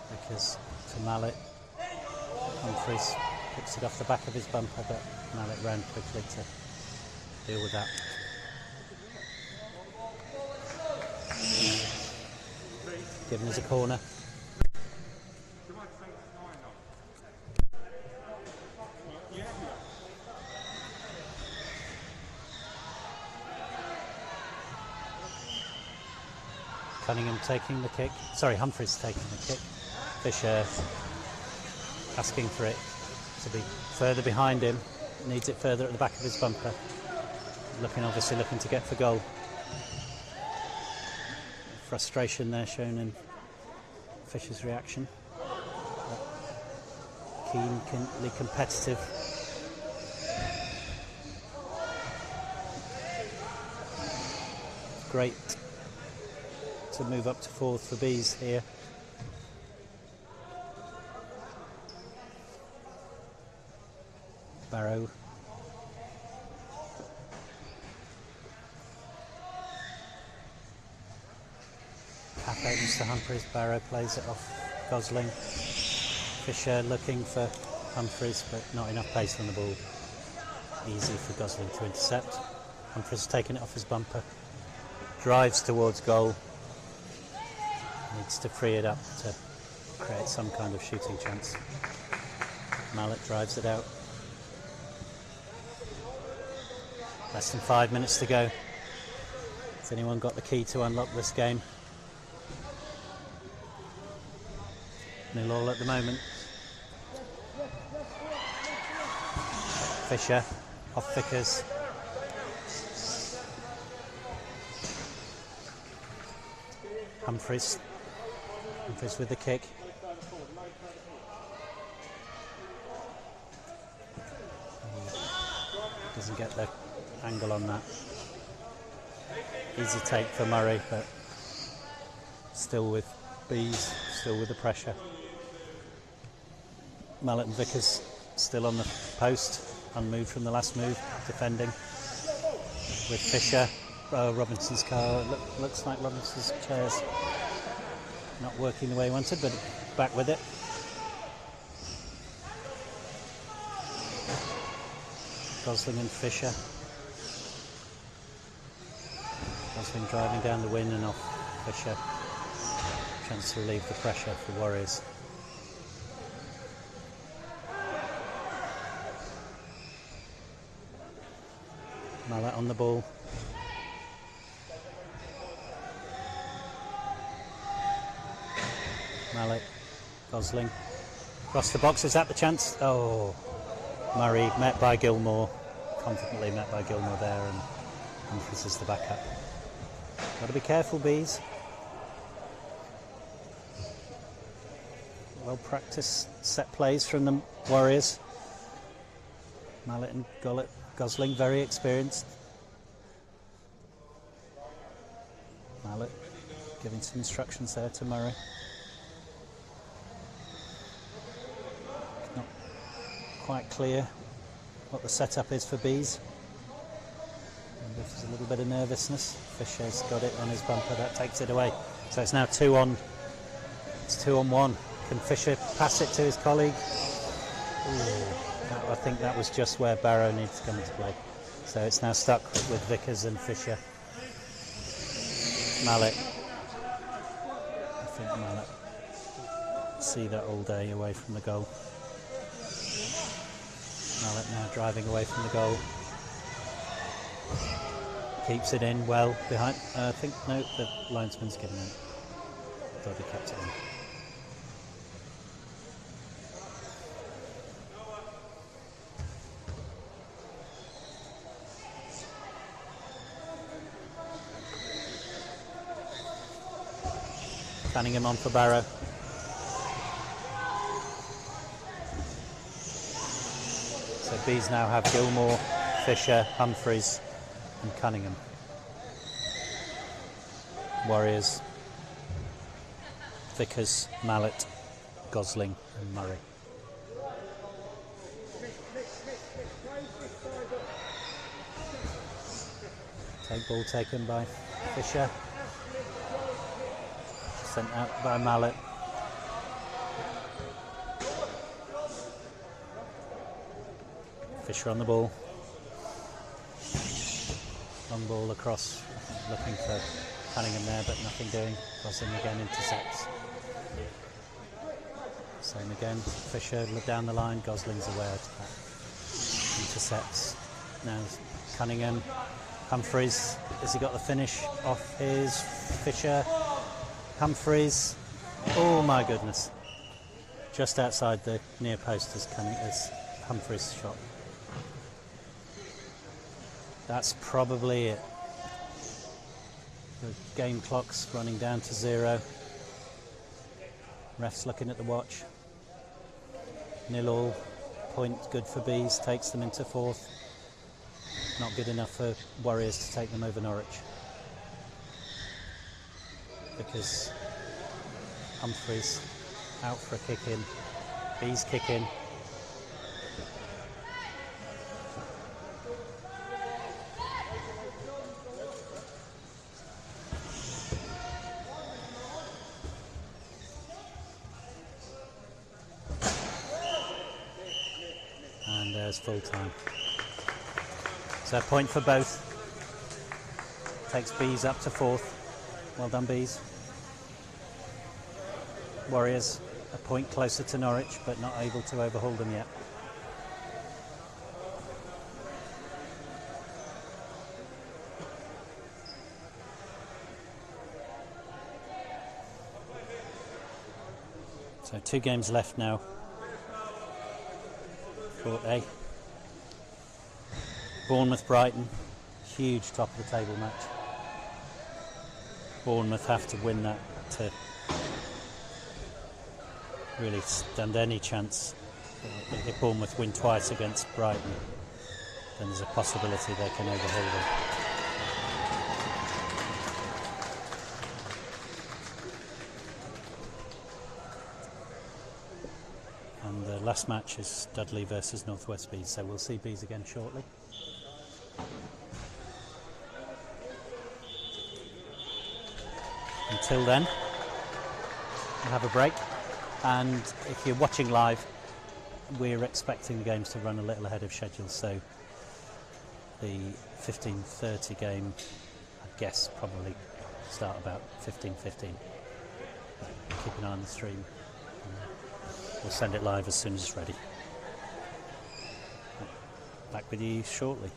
Vickers to Mallet. Humphries picks it off the back of his bumper, but Mallet ran quickly to deal with that. Given as a corner. Cunningham taking the kick. Sorry, Humphries taking the kick. Fisher asking for it to be further behind him. Needs it further at the back of his bumper. Obviously looking to get for goal. Frustration there shown in Fisher's reaction. Keenly competitive. Great to move up to fourth for Bees here. Barrow. Cap opens to Humphreys. Barrow plays it off Gosling. Fisher looking for Humphreys, but not enough pace on the ball. Easy for Gosling to intercept. Humphreys taking it off his bumper. Drives towards goal. Needs to free it up to create some kind of shooting chance. Mallet drives it out. Less than 5 minutes to go. Has anyone got the key to unlock this game? 0-0 at the moment. Fisher off Vickers. Humphreys with the kick. Doesn't get the angle on that. Easy take for Murray, but still with Bees, still with the pressure. Mallet and Vickers still on the post, unmoved from the last move, defending. With Fisher, Robinson's car, looks like Robinson's chair's not working the way he wanted, but back with it. Gosling and Fisher. Gosling driving down the wing and off Fisher. Chance to relieve the pressure for Warriors. Mallet on the ball. Mallet, Gosling. Across the box, is that the chance? Oh, Murray met by Gilmore. Confidently met by Gilmore there, and Humphreys is the backup. Got to be careful, Bees. Well practiced set plays from the Warriors. Mallet and Gosling, very experienced. Mallet giving some instructions there to Murray. Not quite clear what the setup is for Bees. And there's a little bit of nervousness. Fisher's got it on his bumper, that takes it away. So it's now 2-on. It's 2-on-1. Can Fisher pass it to his colleague? I think that was just where Barrow needs to come into play. So it's now stuck with Vickers and Fisher. Mallet. I think Mallet. See that all day away from the goal. Mallet now driving away from the goal. Keeps it in well behind. I think, no, the linesman's given it. Thought he kept it in. Cunningham on for Barrow. So Bees now have Gilmore, Fisher, Humphreys and Cunningham. Warriors, Vickers, Mallet, Gosling and Murray. Ball taken by Fisher. Sent out by Mallet. Fisher on the ball. Long ball across, looking for Cunningham there, but nothing doing. Gosling again intercepts. Same again. Fisher down the line. Gosling's aware to that. Intercepts. Now Cunningham. Humphreys. Has he got the finish off his Fisher? Humphreys. Oh my goodness. just outside the near post as Humphrey's shot. That's probably it. The game clock's running down to 0. Ref's looking at the watch. 0-0. Point good for Bees, takes them into 4th. Not good enough for Warriors to take them over Norwich, because Humphreys out for a kick in. Bees kick in. And there's full time. So a point for both. Takes Bees up to 4th. Well done, Bees. Warriors a point closer to Norwich, but not able to overhaul them yet. So 2 games left now. 4A. Bournemouth-Brighton, huge top of the table match. Bournemouth have to win that to really stand any chance. If Bournemouth win twice against Brighton, then there's a possibility they can overhaul them. And the last match is Dudley versus North West Bees, so we'll see Bees again shortly. Until then, we'll have a break, and if you're watching live, we're expecting the games to run a little ahead of schedule, so the 15:30 game, I guess, probably start about 15:15. Keep an eye on the stream. We'll send it live as soon as it's ready. Back with you shortly.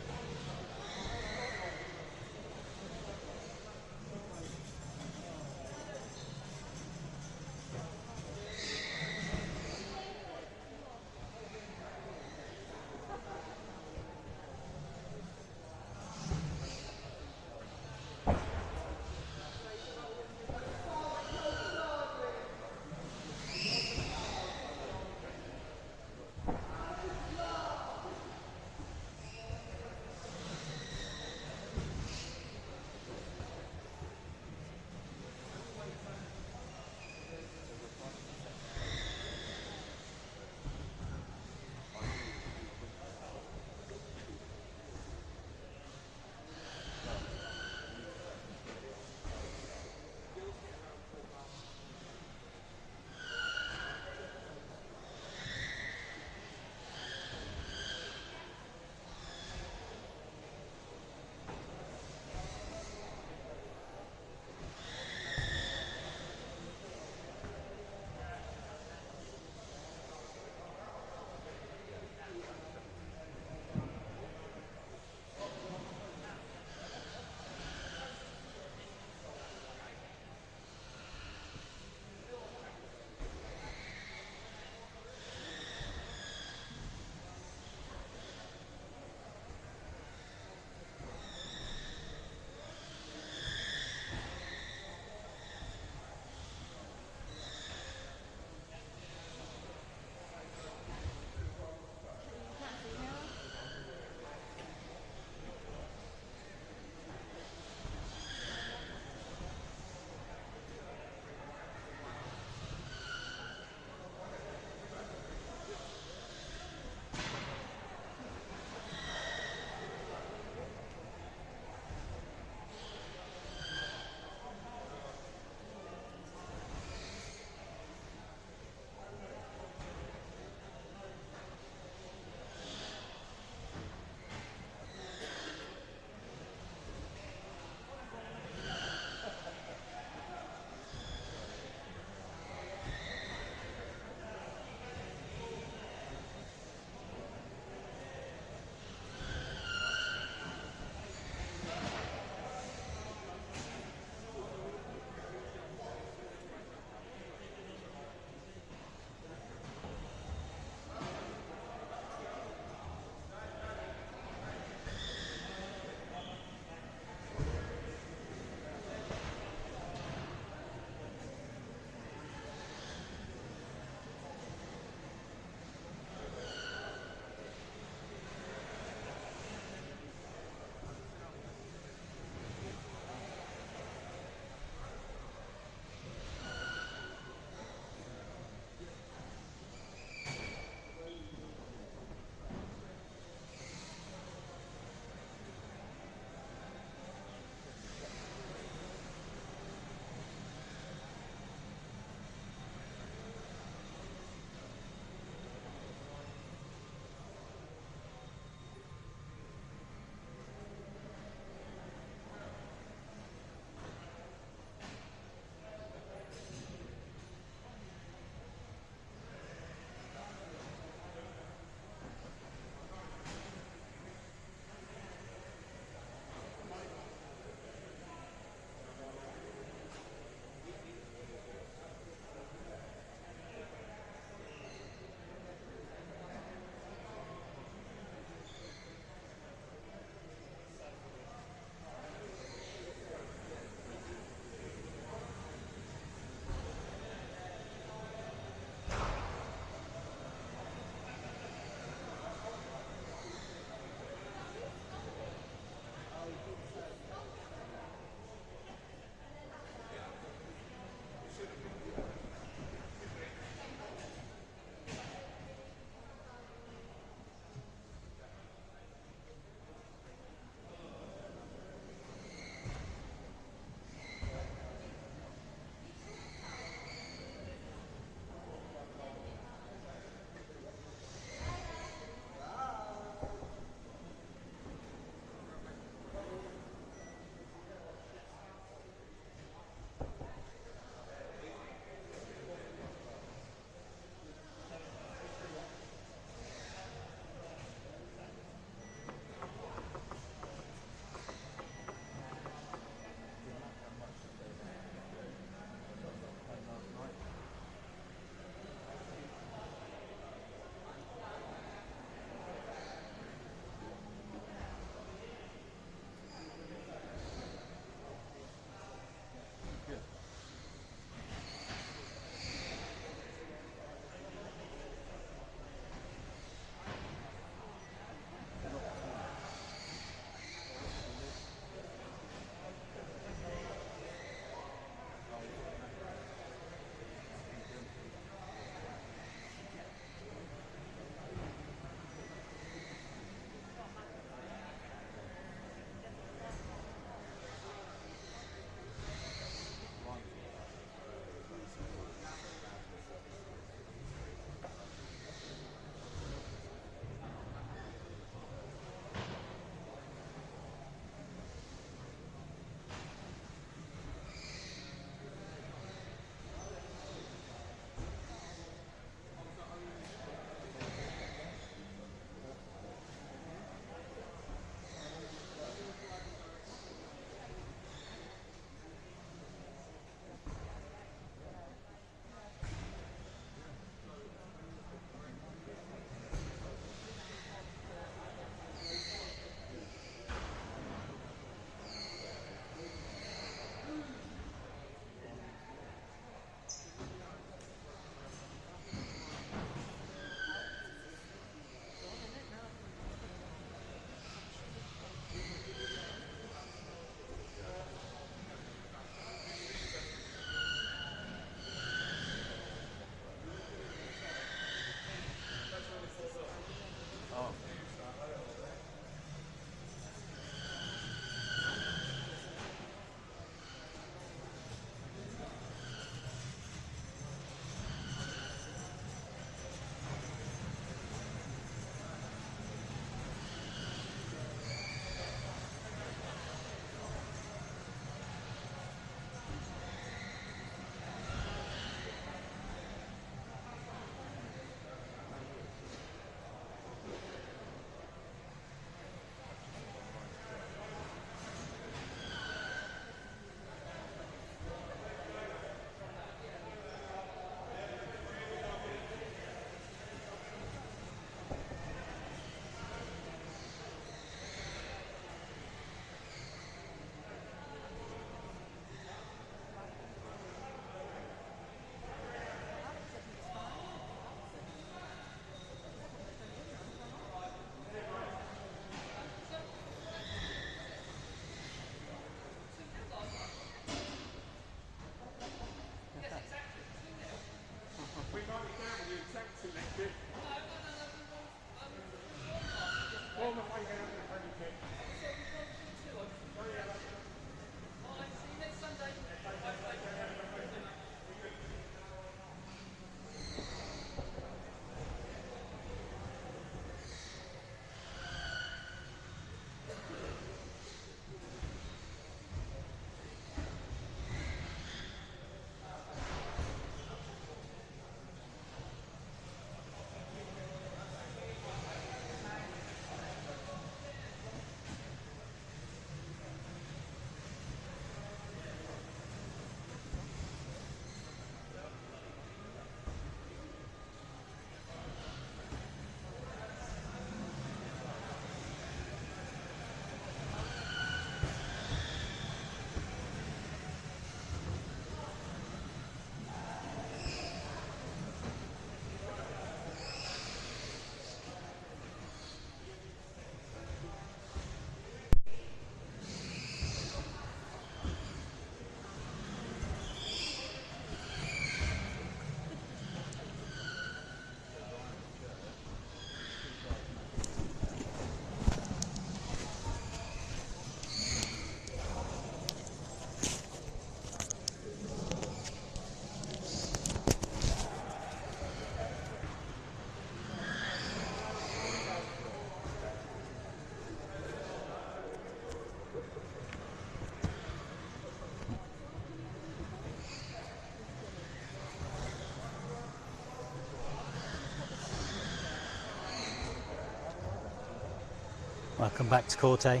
Welcome back to Court A.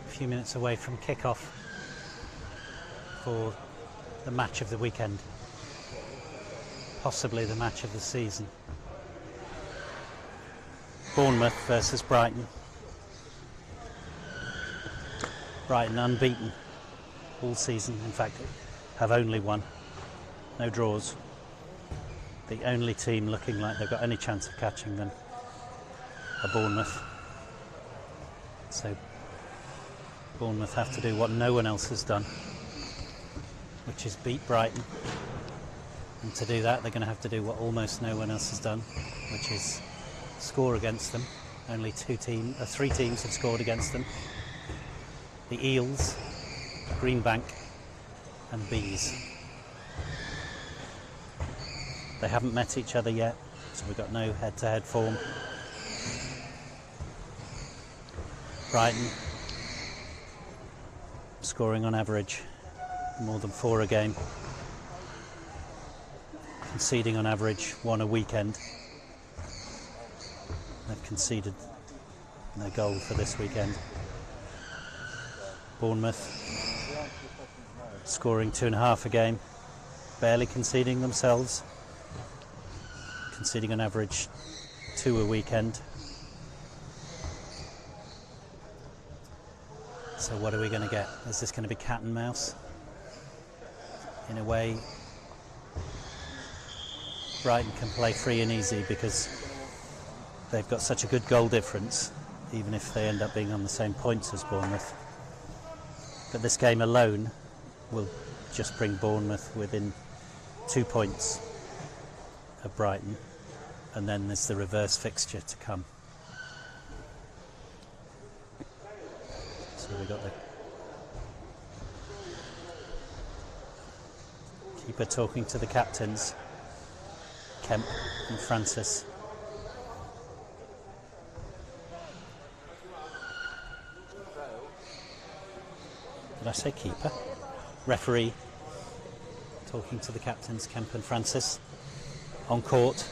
A few minutes away from kick-off for the match of the weekend. Possibly the match of the season. Bournemouth versus Brighton. Brighton unbeaten all season, in fact have only won, no draws. The only team looking like they've got any chance of catching them are Bournemouth. So Bournemouth have to do what no one else has done, which is beat Brighton. And to do that, they're going to have to do what almost no one else has done, which is score against them. Only three teams have scored against them. The Eels, Greenbank and Bees. They haven't met each other yet, so we've got no head-to-head form. Brighton scoring on average more than 4 a game, conceding on average 1 a weekend. They've conceded no goal for this weekend. Bournemouth scoring 2.5 a game, barely conceding themselves, conceding on average 2 a weekend. So what are we going to get? Is this going to be cat and mouse? In a way, Brighton can play free and easy because they've got such a good goal difference, even if they end up being on the same points as Bournemouth. But this game alone will just bring Bournemouth within 2 points of Brighton, and then there's the reverse fixture to come. So we've got the keeper talking to the captains, Kemp and Francis. Did I say keeper? Referee talking to the captains, Kemp and Francis, on court.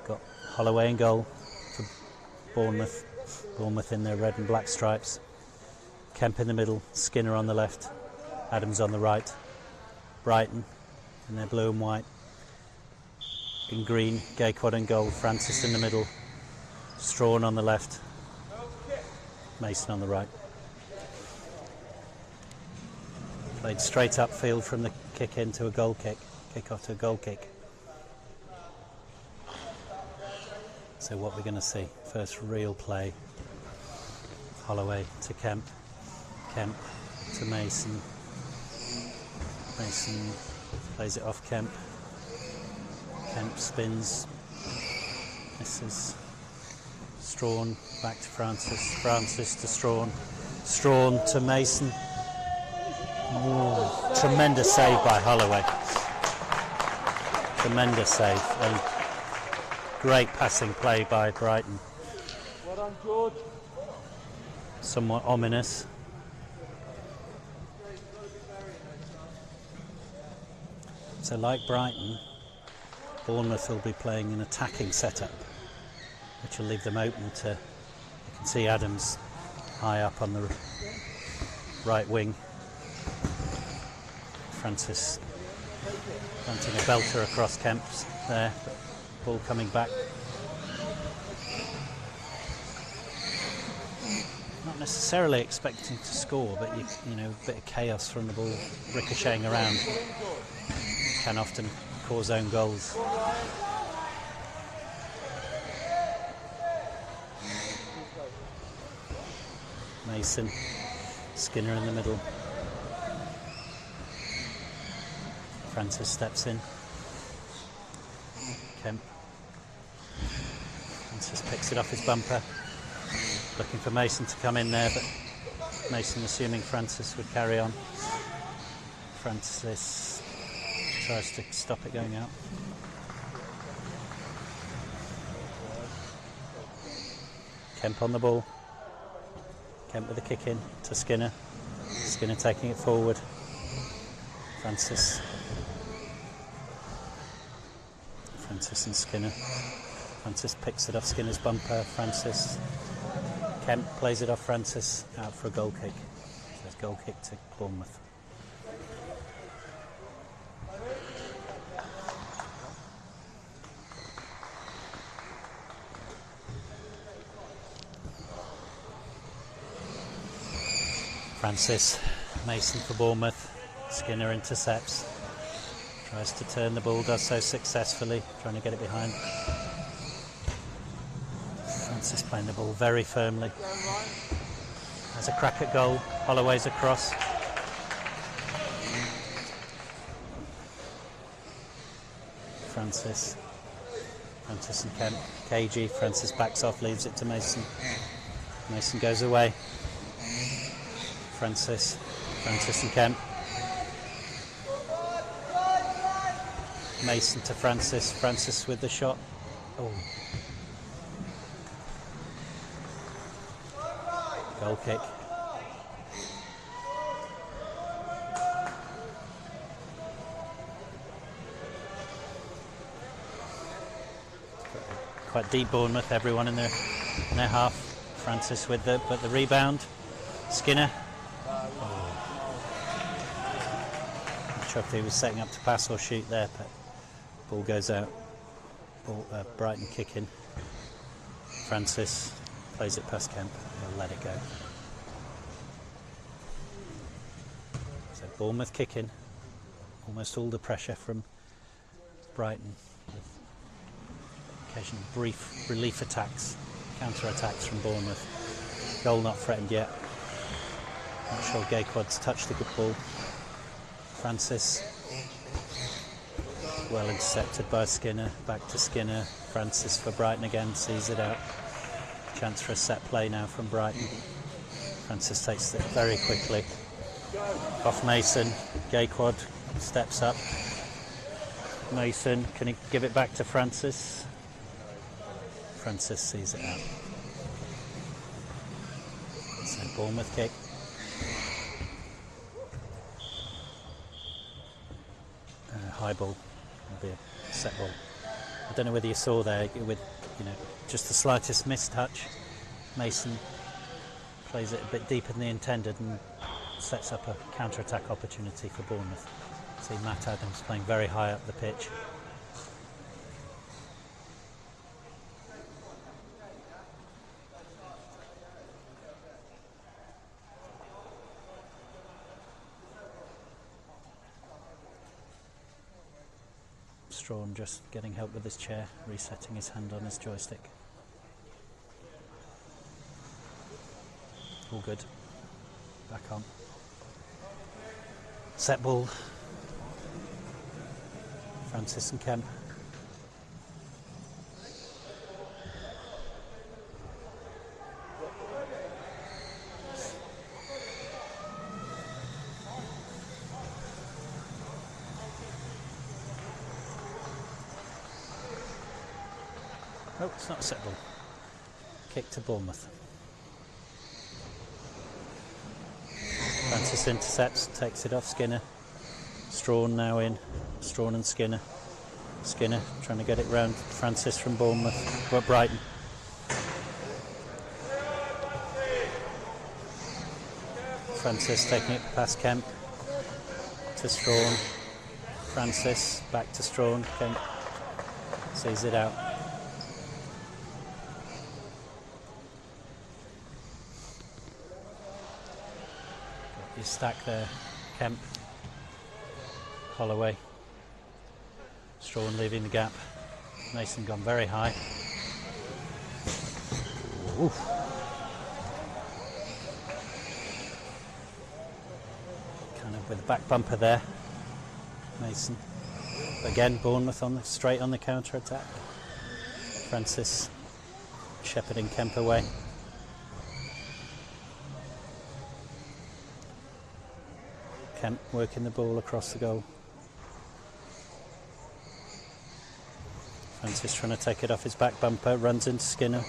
Got Holloway in goal for Bournemouth. Bournemouth in their red and black stripes. Kemp in the middle, Skinner on the left, Adams on the right. Brighton in their blue and white. In green, Gaekwad in goal, Francis in the middle, Strawn on the left, Mason on the right. Played straight upfield from the kick in to a goal kick, kick off to a goal kick. So what we're going to see, first real play, Holloway to Kemp, Kemp to Mason, Mason plays it off Kemp, Kemp spins, misses, Strawn back to Francis, Francis to Strawn, Strawn to Mason. Ooh, tremendous save by Holloway, tremendous save, and great passing play by Brighton. Well done, George. Somewhat ominous. So like Brighton, Bournemouth will be playing an attacking setup, which will leave them open to, you can see Adams high up on the right wing. Francis planting a belter across Kemp's there, but ball coming back. Not necessarily expecting to score, but you know, a bit of chaos from the ball ricocheting around can often cause own goals. Mason, Skinner in the middle. Francis steps in. Kemp. Francis picks it off his bumper. Looking for Mason to come in there, but Mason assuming Francis would carry on. Francis tries to stop it going out. Kemp on the ball. Kemp with a kick in to Skinner. Skinner taking it forward. Francis Francis and Skinner. Francis picks it off Skinner's bumper. Francis. Kemp plays it off Francis, out for a goal kick. So it's goal kick to Bournemouth. Francis, Mason for Bournemouth. Skinner intercepts. Tries to turn the ball, does so successfully, trying to get it behind. Francis playing the ball very firmly. Has a crack at goal. Holloway's across. Francis and Kemp. KG. Francis backs off, leaves it to Mason. Mason goes away. Francis and Kemp. Mason to Francis. Francis with the shot. Oh. Goal kick. Quite deep Bournemouth, everyone in their half. Francis with the rebound. Skinner. Not sure if he was setting up to pass or shoot there, but ball goes out. Brighton kick in. Francis plays it past Kemp. He'll let it go. So Bournemouth kick in. Almost all the pressure from Brighton. With occasional brief relief attacks, counter-attacks from Bournemouth. Goal not threatened yet. Not sure Gayquad's touched the good ball. Francis. Well intercepted by Skinner. Back to Skinner. Francis for Brighton again. Sees it out. Chance for a set play now from Brighton. Francis takes it very quickly. Off Mason. Gayquad steps up. Mason, can he give it back to Francis? Francis sees it out. So Bournemouth kick. High ball. Will be a set ball. I don't know whether you saw there with just the slightest mistouch. Mason plays it a bit deeper than he intended and sets up a counter-attack opportunity for Bournemouth. See Matt Adams playing very high up the pitch. Strawn just getting help with his chair, resetting his hand on his joystick. All good. Back on. Set ball. Francis and Kemp. Oh, it's not a set ball. Kick to Bournemouth. Francis intercepts, takes it off Skinner. Strawn now in. Strawn and Skinner. Skinner trying to get it round Francis from Bournemouth. Brighton. Francis taking it past Kemp. To Strawn. Francis back to Strawn. Kemp sees it out. Got your stack there. Kemp. Holloway. Strawn leaving the gap. Mason gone very high. Ooh. Kind of with the back bumper there. Mason. Again, Bournemouth straight on the counter attack. Francis shepherding Kemp away. Kemp working the ball across the goal. Francis trying to take it off his back bumper, runs into Skinner.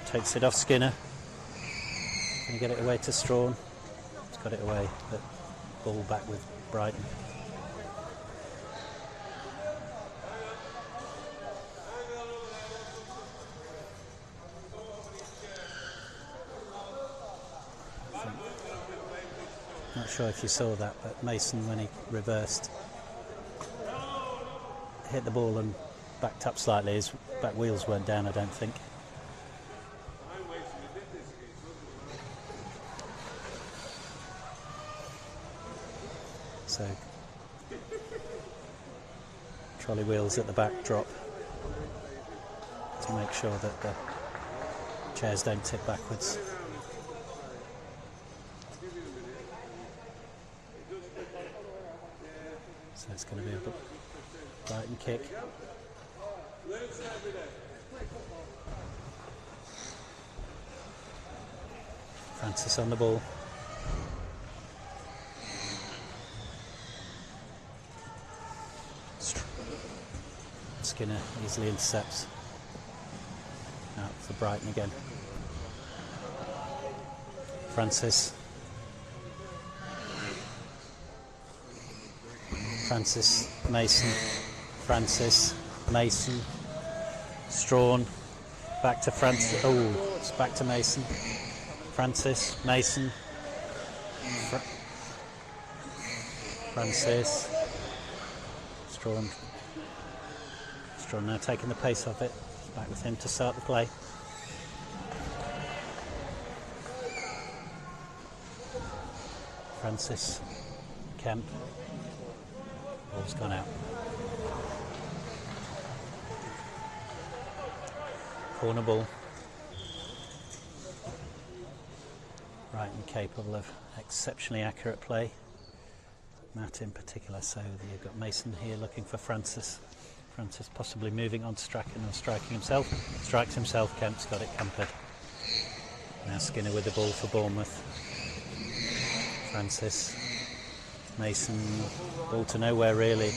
Takes it off Skinner. Can he get it away to Strawn? He's got it away, but ball back with Brighton. Not sure if you saw that, but Mason, when he reversed, hit the ball and backed up slightly. His back wheels weren't down, I don't think. So trolley wheels at the back drop to make sure that the chairs don't tip backwards. So it's going to be a Brighton kick. Francis on the ball. Skinner easily intercepts. Out for Brighton again. Francis. Mason. Francis. Mason. Strawn. Back to Francis. Oh, it's back to Mason. Francis. Mason. Francis. Strawn now taking the pace off it. Back with him to start the play. Francis. Kemp. Ball's gone out. Corner ball. Brighton capable of exceptionally accurate play. Matt in particular, so you've got Mason here looking for Francis. Francis possibly moving on to Strachan or striking himself. Strikes himself, Kemp's got it campered. Now Skinner with the ball for Bournemouth. Francis. Mason, ball to nowhere really.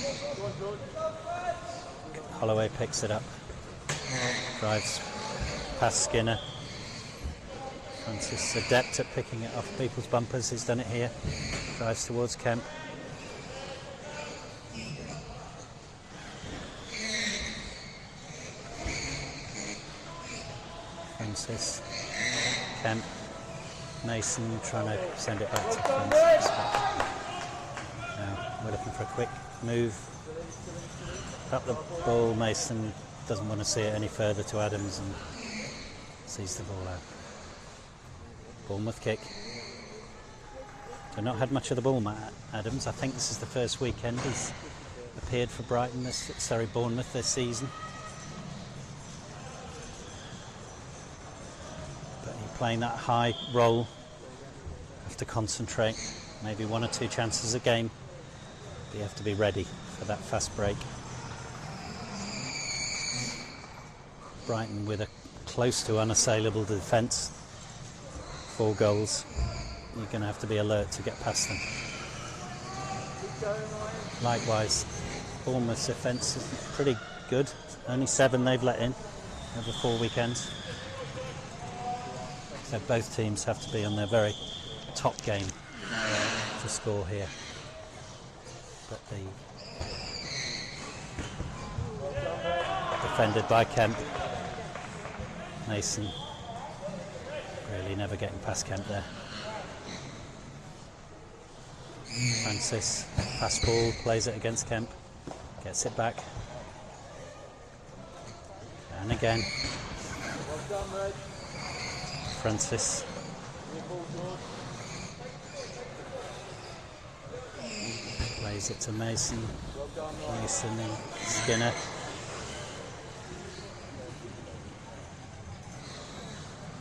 Holloway picks it up. Drives past Skinner. Francis adept at picking it off people's bumpers, he's done it here. Drives towards Kemp. Francis, Kemp, Mason trying to send it back to Francis. Now we're looking for a quick move. Up the ball, Mason doesn't want to see it any further to Adams and sees the ball out. Bournemouth kick. So not had much of the ball, Matt Adams. I think this is the first weekend he's appeared for Bournemouth this season. But he's playing that high role. Have to concentrate. Maybe one or two chances a game. But you have to be ready for that fast break. Brighton with a close to unassailable defence. 4 goals. You're going to have to be alert to get past them. Likewise, Bournemouth's defence is pretty good. Only 7 they've let in over 4 weekends. So both teams have to be on their very top game to score here. But defended by Kemp. Mason really never getting past Kemp there. Francis, pass ball, plays it against Kemp, gets it back. And again. Francis. Plays it to Mason. Mason and Skinner.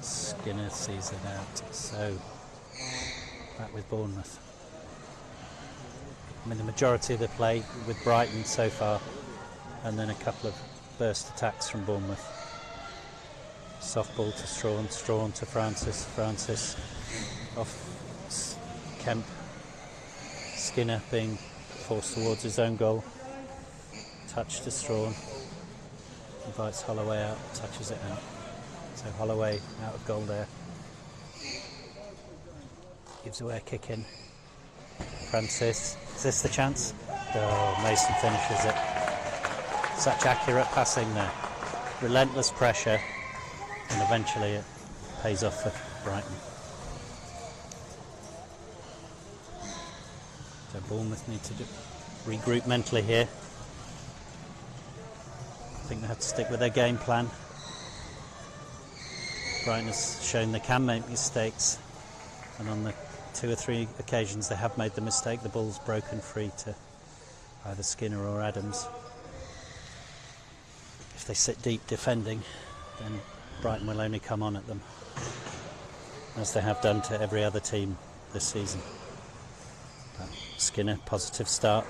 Skinner sees it out. So back with Bournemouth. I mean, the majority of the play with Brighton so far, and then a couple of burst attacks from Bournemouth. Soft ball to Strawn to Francis. Francis off Kemp. Skinner being forced towards his own goal. Touch to Strawn. Invites Holloway out, touches it out. So Holloway out of goal there. Gives away a kick in. Francis, is this the chance? Oh, Mason finishes it. Such accurate passing there. Relentless pressure, and eventually it pays off for Brighton. So Bournemouth need to regroup mentally here. I think they have to stick with their game plan. Brighton has shown they can make mistakes, and on the 2 or 3 occasions they have made the mistake, the ball's broken free to either Skinner or Adams. If they sit deep defending, then Brighton will only come on at them, as they have done to every other team this season. But Skinner, positive start,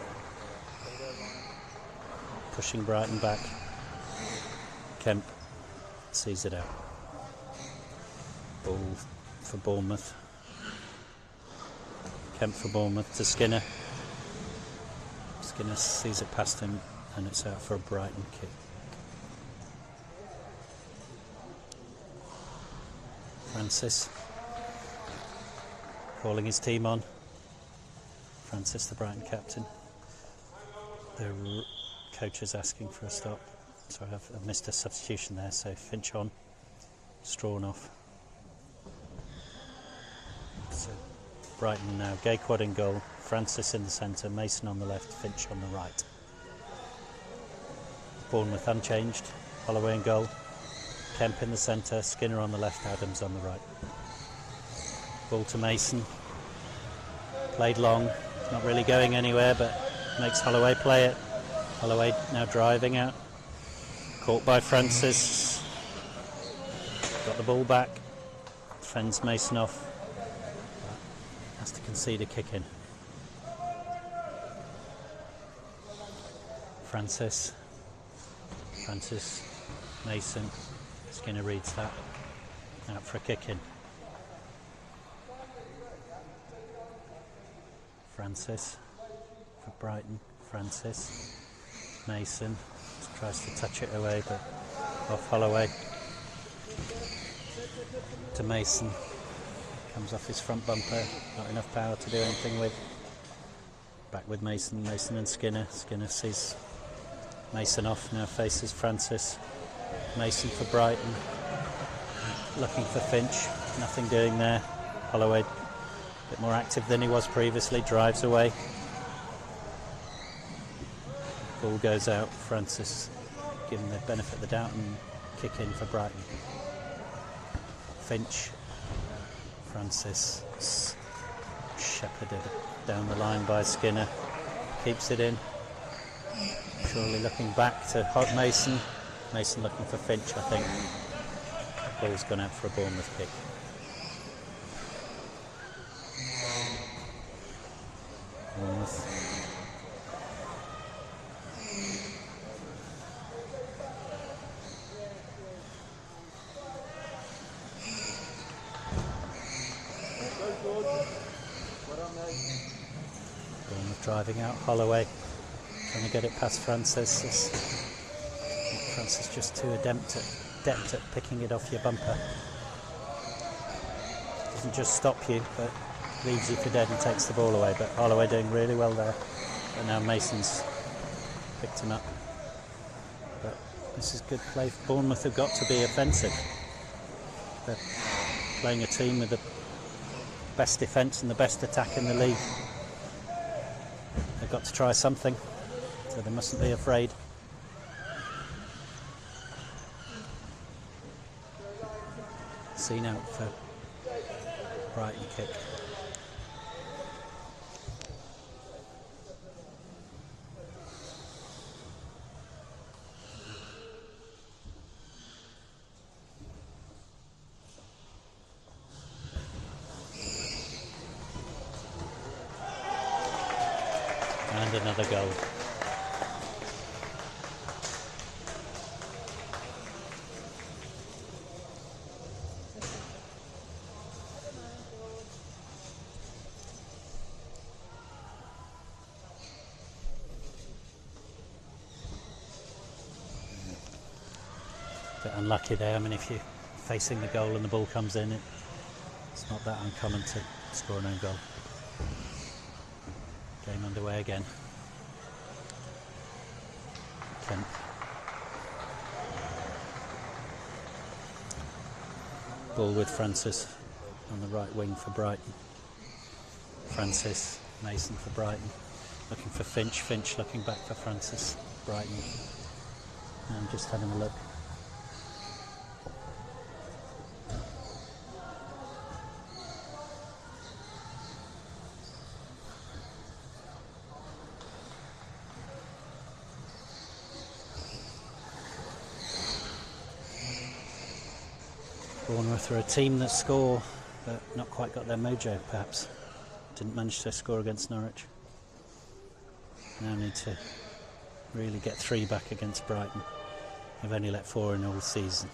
pushing Brighton back. Kemp sees it out. Ball for Bournemouth. Kemp for Bournemouth to Skinner. Skinner sees it past him and it's out for a Brighton kick. Francis calling his team on. Francis, the Brighton captain. The coach is asking for a stop. So I've missed a substitution there, so Finch on, Strawn off. So Brighton now, Gayquad in goal, Francis in the centre, Mason on the left, Finch on the right. Bournemouth unchanged, Holloway in goal, Kemp in the centre, Skinner on the left, Adams on the right. Ball to Mason, played long, not really going anywhere, but makes Holloway play it. Holloway now driving out. Caught by Francis, got the ball back, fends Mason off, has to concede a kick in. Francis, Mason, Skinner reads that, out for a kick in. Francis for Brighton, Francis, Mason. Tries to touch it away, but off Holloway to Mason. Comes off his front bumper, not enough power to do anything with. Back with Mason and Skinner. Skinner sees Mason off, now faces Francis. Mason for Brighton, looking for Finch, nothing doing there. Holloway a bit more active than he was previously, drives away. Ball goes out, Francis given the benefit of the doubt and kick in for Brighton. Finch, Francis, shepherded down the line by Skinner, keeps it in. Surely looking back to Mason. Mason looking for Finch, I think. Ball's gone out for a Bournemouth kick. Bournemouth. Bournemouth driving out, Holloway trying to get it past Francis. Francis just too adept at picking it off your bumper. Doesn't just stop you, but leaves you for dead and takes the ball away. But Holloway doing really well there. But now Mason's picked him up. But this is good play. Bournemouth have got to be offensive. They're playing a team with the best defence and the best attack in the league. They've got to try something, so they mustn't be afraid. Seen out for Brighton kick. And another goal. Bit unlucky there. I mean, if you're facing the goal and the ball comes in, it's not that uncommon to score an own goal. Game underway again. Kemp. Ball with Francis on the right wing for Brighton. Francis Mason for Brighton, looking for Finch. Finch looking back for Francis. Brighton. And just having a look. Bournemouth are a team that score, but not quite got their mojo, perhaps. Didn't manage to score against Norwich. Now need to really get 3 back against Brighton. They've only let 4 in all season.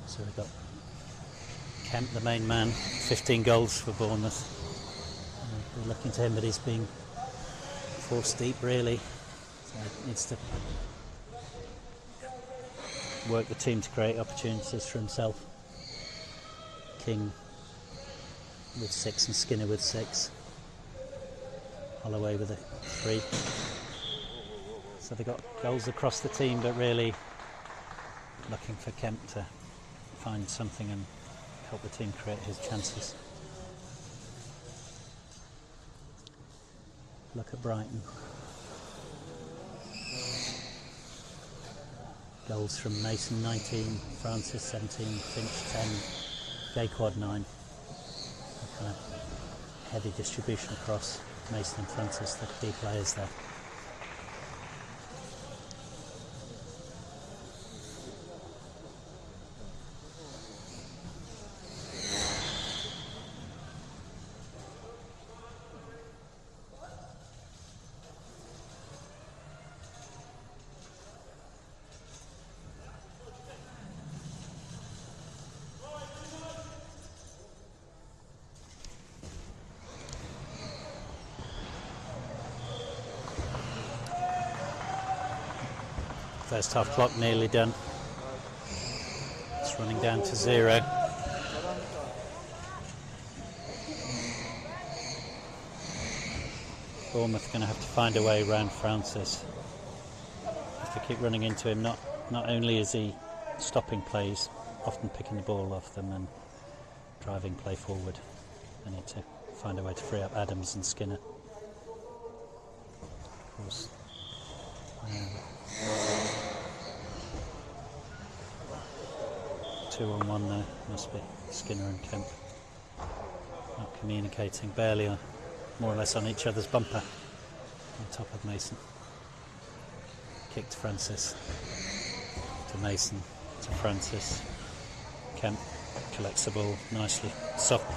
So we've got Kemp, the main man, 15 goals for Bournemouth. We're looking to him, but he's being forced deep, really. So he needs to work the team to create opportunities for himself. King with 6 and Skinner with 6. Holloway with a 3. So they've got goals across the team, but really looking for Kemp to find something and help the team create his chances. Look at Brighton. Goals from Mason 19, Francis 17, Finch 10, Gayquad 9. Kind of heavy distribution across Mason and Francis, the key players there. First half clock nearly done. It's running down to 0. Bournemouth are going to have to find a way around Francis. Have to keep running into him. Not only is he stopping plays, often picking the ball off them and driving play forward. They need to find a way to free up Adams and Skinner. Of course. 2 on 1 there, must be Skinner and Kemp. Not communicating, barely, more or less on each other's bumper. On top of Mason. Kick to Francis. To Mason. To Francis. Kemp collects the ball nicely.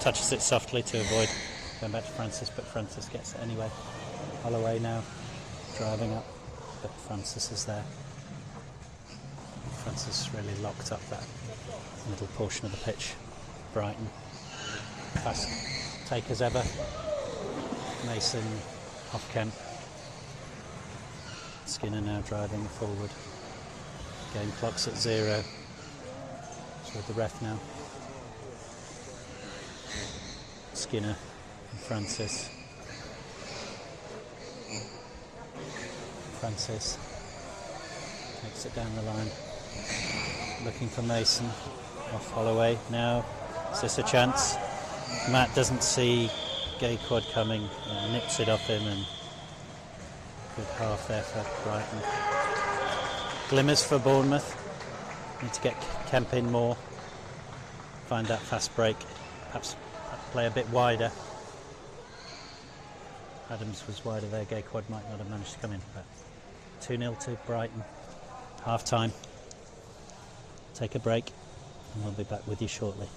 Touches it softly to avoid going back to Francis, but Francis gets it anyway. Holloway now driving up, but Francis is there. Francis really locked up that middle portion of the pitch. Brighton, fast take as ever. Mason off Kemp. Skinner now driving forward. Game clock's at 0. So with the ref now. Skinner and Francis. Francis takes it down the line. Looking for Mason. Off Holloway now. Is this a chance? Matt doesn't see Gayquad coming and nips it off him, and good half there for Brighton. Glimmers for Bournemouth. Need to get Kemp in more. Find that fast break. Perhaps play a bit wider. Adams was wider there. Gayquad might not have managed to come in. But 2-0 to Brighton. Half time. Take a break and we'll be back with you shortly.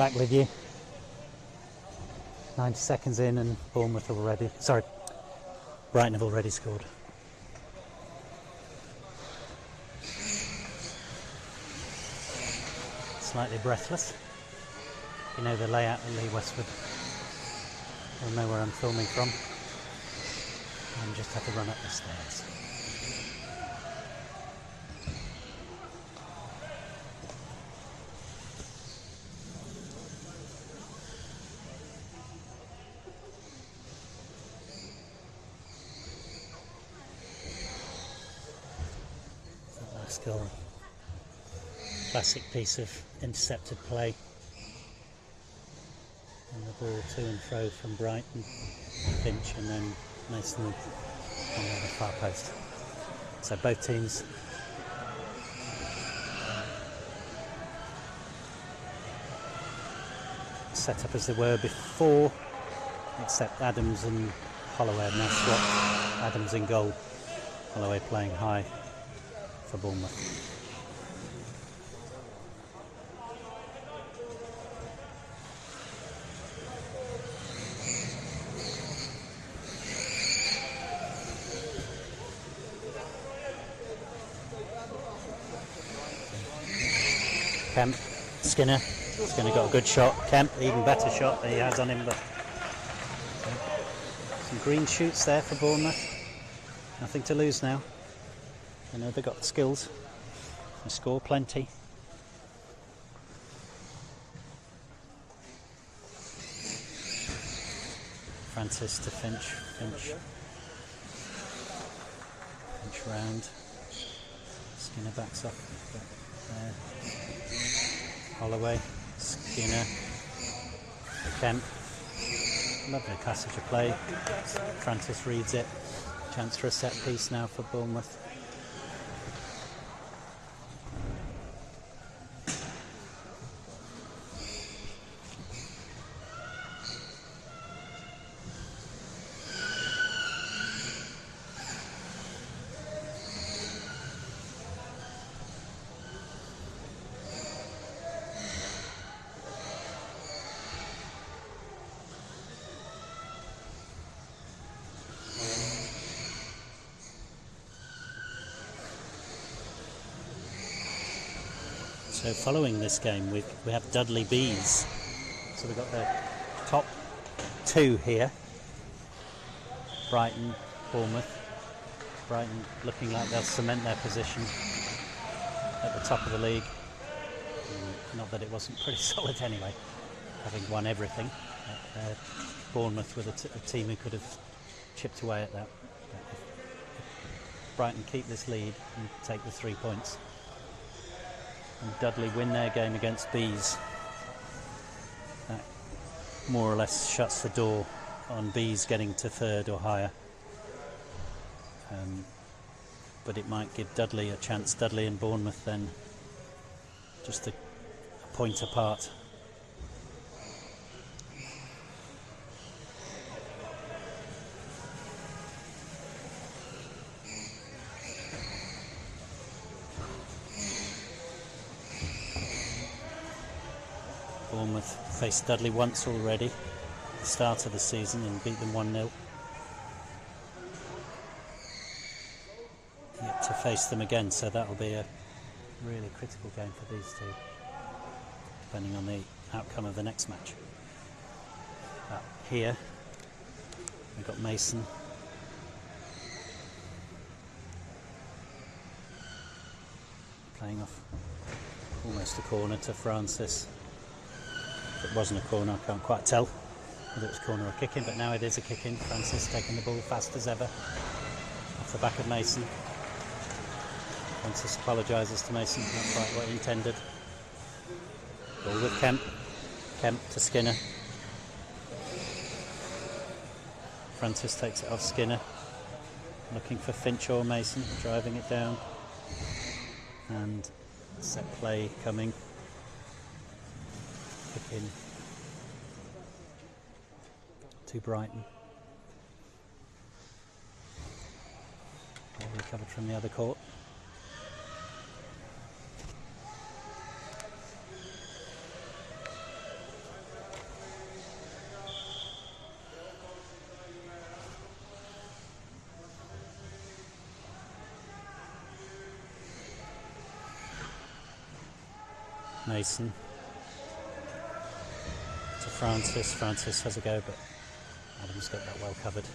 Back with you. 90 seconds in and Brighton have already scored. Slightly breathless. You know the layout of Lee Westwood. You'll know where I'm filming from. And just have to run up the stairs. Last goal. Classic piece of intercepted play. And the ball to and fro from Brighton, Finch, and then Mason on the far post. So both teams set up as they were before, except Adams and Holloway have now swapped. Adams in goal, Holloway playing high for Bournemouth. Kemp, Skinner got a good shot. Kemp, even better shot than he has on him. But some green shoots there for Bournemouth. Nothing to lose now. I know they've got the skills. They score plenty. Francis to Finch. Finch round. Skinner backs off. There. Holloway, Skinner, Kemp. Lovely passage of play. Francis reads it. Chance for a set piece now for Bournemouth. So following this game we have Dudley Bees. So we've got the top two here. Brighton, Bournemouth. Brighton looking like they'll cement their position at the top of the league. Not that it wasn't pretty solid anyway, having won everything. Bournemouth with a team who could have chipped away at that. But if Brighton keep this lead and take the 3 points, and Dudley win their game against Bees, that more or less shuts the door on Bees getting to third or higher. But it might give Dudley a chance. Dudley and Bournemouth then just a point apart. Bournemouth faced Dudley once already at the start of the season and beat them 1-0. Yet to face them again, so that'll be a really critical game for these two, depending on the outcome of the next match. Here we've got Mason. Playing off almost a corner to Francis. If it wasn't a corner, I can't quite tell whether it was corner or kick-in, but now it is a kick-in. Francis taking the ball fast as ever off the back of Mason. Francis apologises to Mason, not quite what he intended. Ball with Kemp. Kemp to Skinner. Francis takes it off Skinner. Looking for Finch or Mason, driving it down. And set play coming. Kick in to Brighton. Ball recovered from the other court. Mason to Francis. Francis has a go, but Adams got that well covered.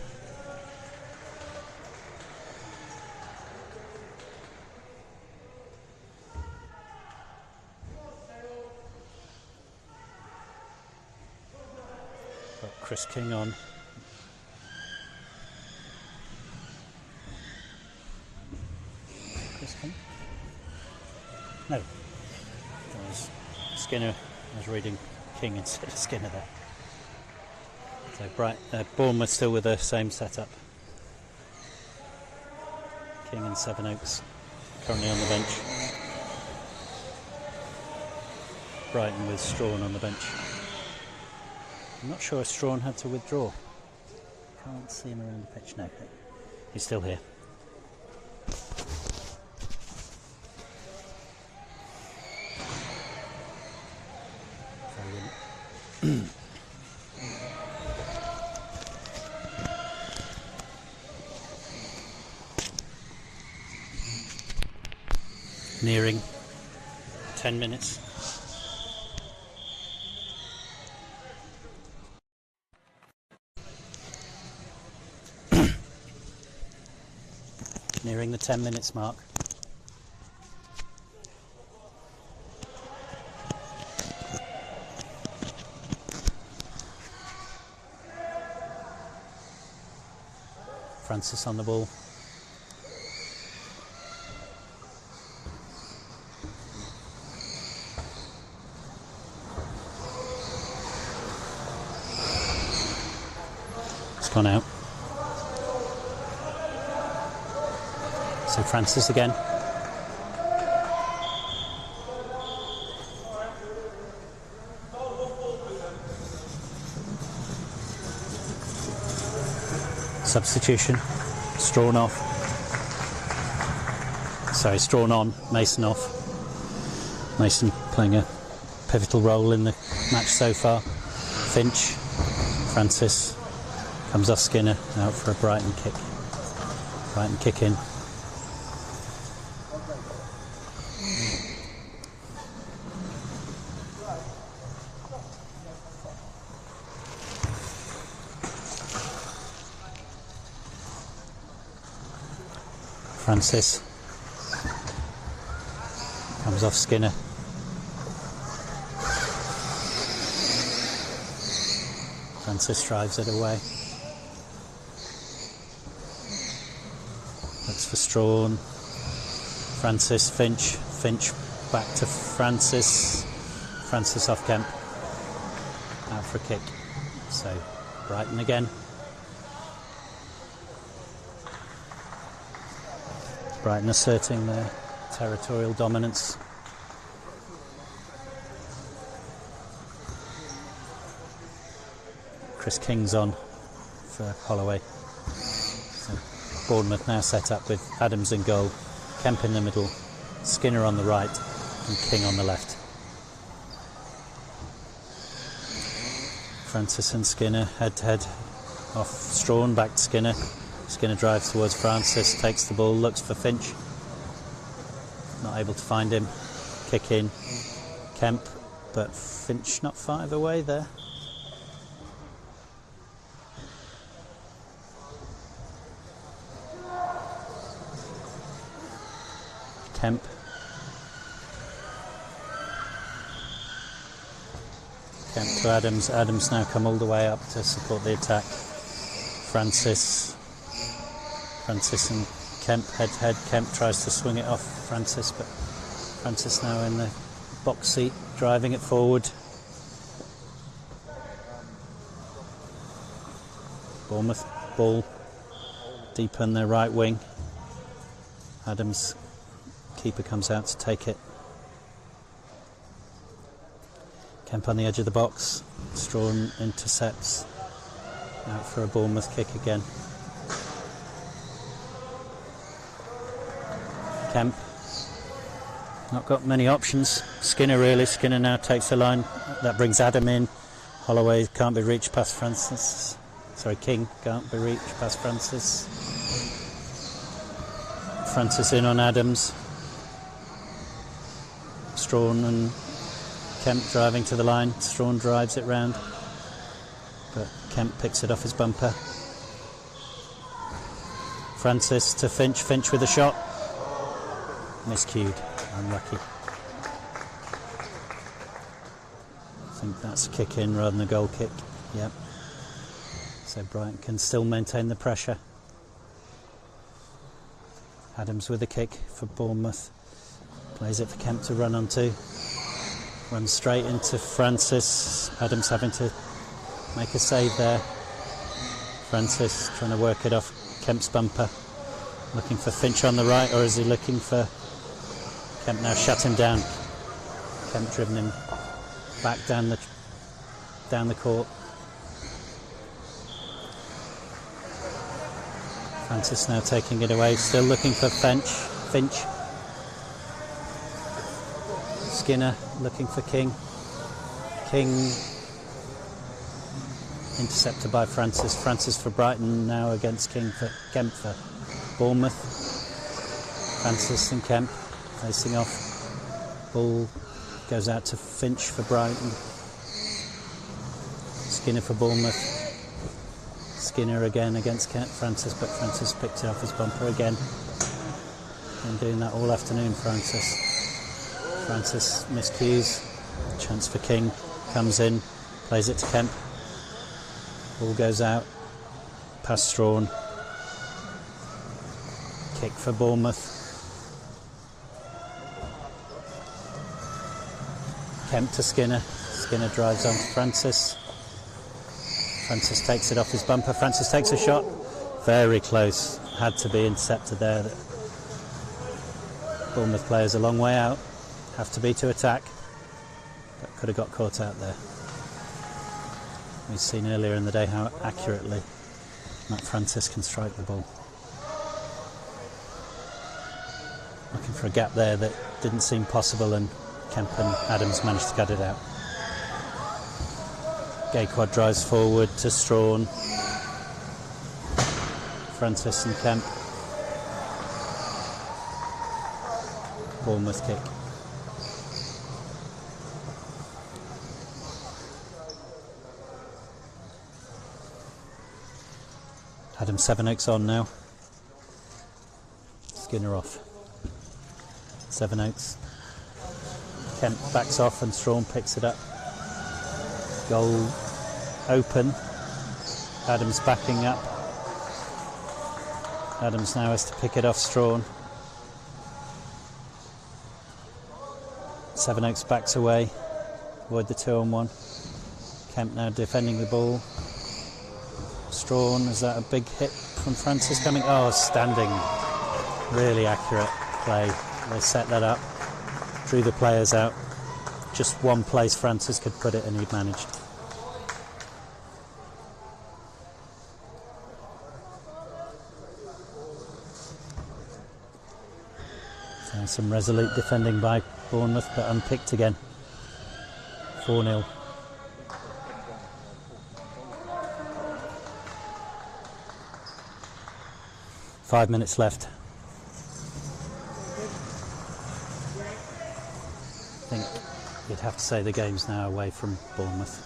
Got Chris King on. Chris King? No. Skinner. I was reading King instead of Skinner there. So Bournemouth still with the same setup. King and Sevenoaks currently on the bench. Brighton with Strawn on the bench. I'm not sure if Strawn had to withdraw. Can't see him around the pitch. No, he's still here. Nearing 10 minutes. Nearing the 10 minutes mark. Francis on the ball. It's gone out. So Francis again. Substitution. Strawn off. Sorry, Strawn on. Mason off. Mason playing a pivotal role in the match so far. Finch. Francis. Comes off Skinner. Out for a Brighton kick. Brighton kick in. Francis comes off Skinner. Francis drives it away. Looks for Strawn. Francis, Finch. Finch back to Francis. Francis off Kemp. Out for a kick. So Brighton again. Brighton asserting their territorial dominance. Chris King's on for Holloway. So Bournemouth now set up with Adams in goal, Kemp in the middle, Skinner on the right and King on the left. Francis and Skinner head to head off Strawn, back to Skinner. Skinner drives towards Francis, takes the ball, looks for Finch. Not able to find him. Kick in. Kemp, but Finch not far away there. Kemp. Kemp to Adams. Adams now come all the way up to support the attack. Francis and Kemp head to head. Kemp tries to swing it off Francis, but Francis now in the box seat, driving it forward. Bournemouth ball deep in their right wing. Adams, keeper comes out to take it. Kemp on the edge of the box. Strawn intercepts. Out for a Bournemouth kick again. Kemp. Not got many options. Skinner really. Skinner now takes the line. That brings Adam in. Holloway can't be reached past Francis. Sorry, King can't be reached past Francis. Francis in on Adams. Strawn and Kemp driving to the line. Strawn drives it round, but Kemp picks it off his bumper. Francis to Finch. Finch with a shot. Miscued. Unlucky. I think that's a kick in rather than a goal kick. Yep. So Brighton can still maintain the pressure. Adams with a kick for Bournemouth. Plays it for Kemp to run onto. Runs straight into Francis. Adams having to make a save there. Francis trying to work it off Kemp's bumper. Looking for Finch on the right, or is he looking for Kemp? Now shut him down. Kemp driven him back down the court. Francis now taking it away, still looking for Finch. Skinner looking for King. King intercepted by Francis. Francis for Brighton now against Kemp for Bournemouth. Francis and Kemp facing off. Ball goes out to Finch for Brighton. Skinner for Bournemouth. Skinner again against Francis, but Francis picked it off his bumper again. Been doing that all afternoon, Francis. Francis miscues. Chance for King. Comes in, plays it to Kemp. Ball goes out. Past Strawn. Kick for Bournemouth. Kemp to Skinner. Skinner drives on to Francis. Francis takes it off his bumper. Francis takes a shot. Very close. Had to be intercepted there. Bournemouth players a long way out. Have to be to attack. But could have got caught out there. We've seen earlier in the day how accurately Matt Francis can strike the ball. Looking for a gap there that didn't seem possible, and Kemp and Adams managed to cut it out. Gayquad drives forward to Strawn. Francis and Kemp. Bournemouth kick. Adam Sevenoaks on now. Skinner off. Sevenoaks. Kemp backs off and Strawn picks it up. Goal open. Adams backing up. Adams now has to pick it off Strawn. Sevenoaks backs away. Avoid the 2-on-1. Kemp now defending the ball. Strawn, is that a big hit from Francis coming? Oh, standing. Really accurate play. They set that up. Drew the players out. Just one place Francis could put it and he managed. So some resolute defending by Bournemouth, but unpicked again. 4-0. Five minutes left. I think you'd have to say the game's now away from Bournemouth.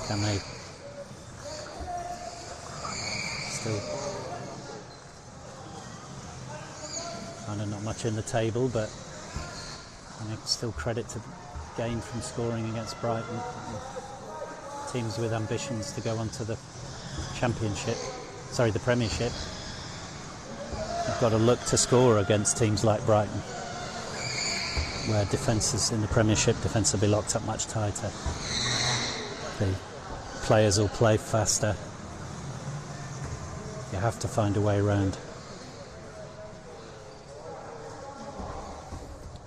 Can they still kind of not much in the table, but I think still credit to gain from scoring against Brighton. Teams with ambitions to go on to the the Premiership, have got to look to score against teams like Brighton, where defences in the Premiership, defence will be locked up much tighter. The players will play faster. You have to find a way around.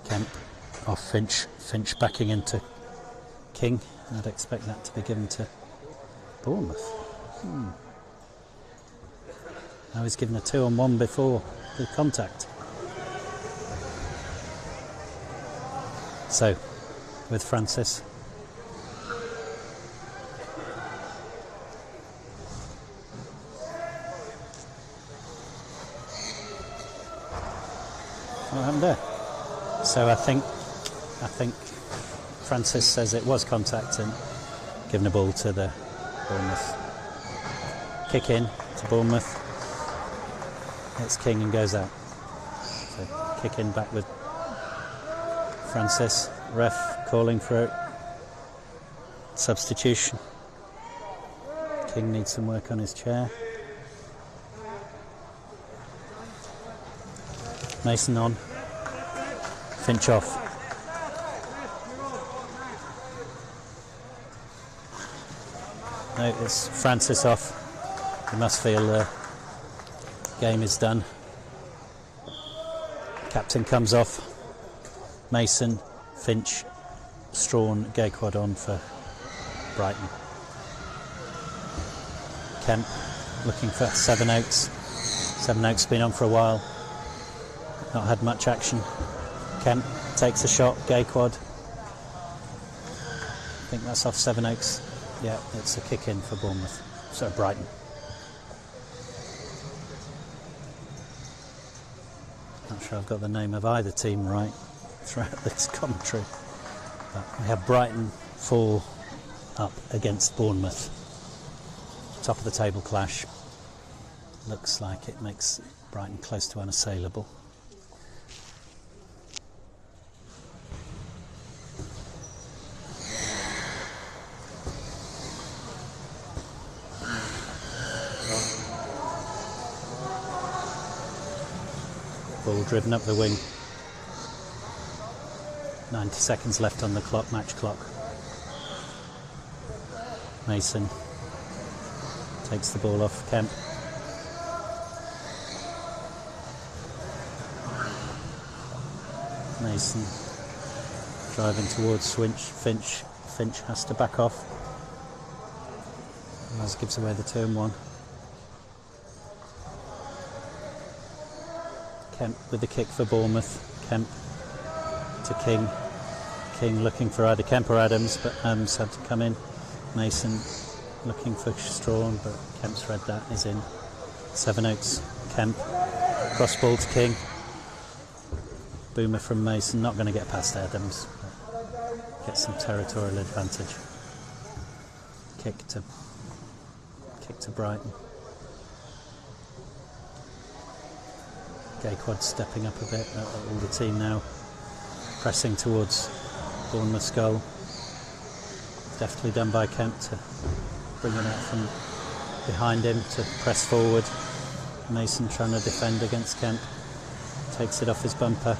Kemp off Finch. Finch backing into King. I'd expect that to be given to Bournemouth. Now he's given a 2-on-1 before the contact. So, with Francis. What happened there? So I think Francis says it was contact and giving the ball to the Bournemouth. Kick in to Bournemouth. It's King and goes out. So kick in back with Francis. Ref calling for it. Substitution. King needs some work on his chair. Mason on. Finch off. No, it's Francis off. He must feel the game is done. Captain comes off. Mason, Finch, Strawn, Gaekwad on for Brighton. Kemp looking for Sevenoaks. Sevenoaks been on for a while. Not had much action. Kemp takes a shot. Gaekwad. I think that's off Sevenoaks. Yeah, it's a kick in for Bournemouth. So Brighton. Not sure I've got the name of either team right throughout this commentary. But we have Brighton 4 up against Bournemouth. Top of the table clash. Looks like it makes Brighton close to unassailable. Ball driven up the wing. 90 seconds left on the clock, match clock. Mason takes the ball off Kemp. Mason driving towards Finch. Finch has to back off. As gives away the 2-1. Kemp with the kick for Bournemouth. Kemp to King. King looking for either Kemp or Adams, but Adams had to come in. Mason looking for Strawn, but Kemp's read that, is in. Sevenoaks, Kemp. Cross ball to King. Boomer from Mason, not going to get past Adams, but get some territorial advantage. Kick to Brighton. Gaekwad stepping up a bit. All the team now pressing towards Bournemouth's goal. Deftly done by Kemp to bring it out from behind him to press forward. Mason trying to defend against Kemp. Takes it off his bumper.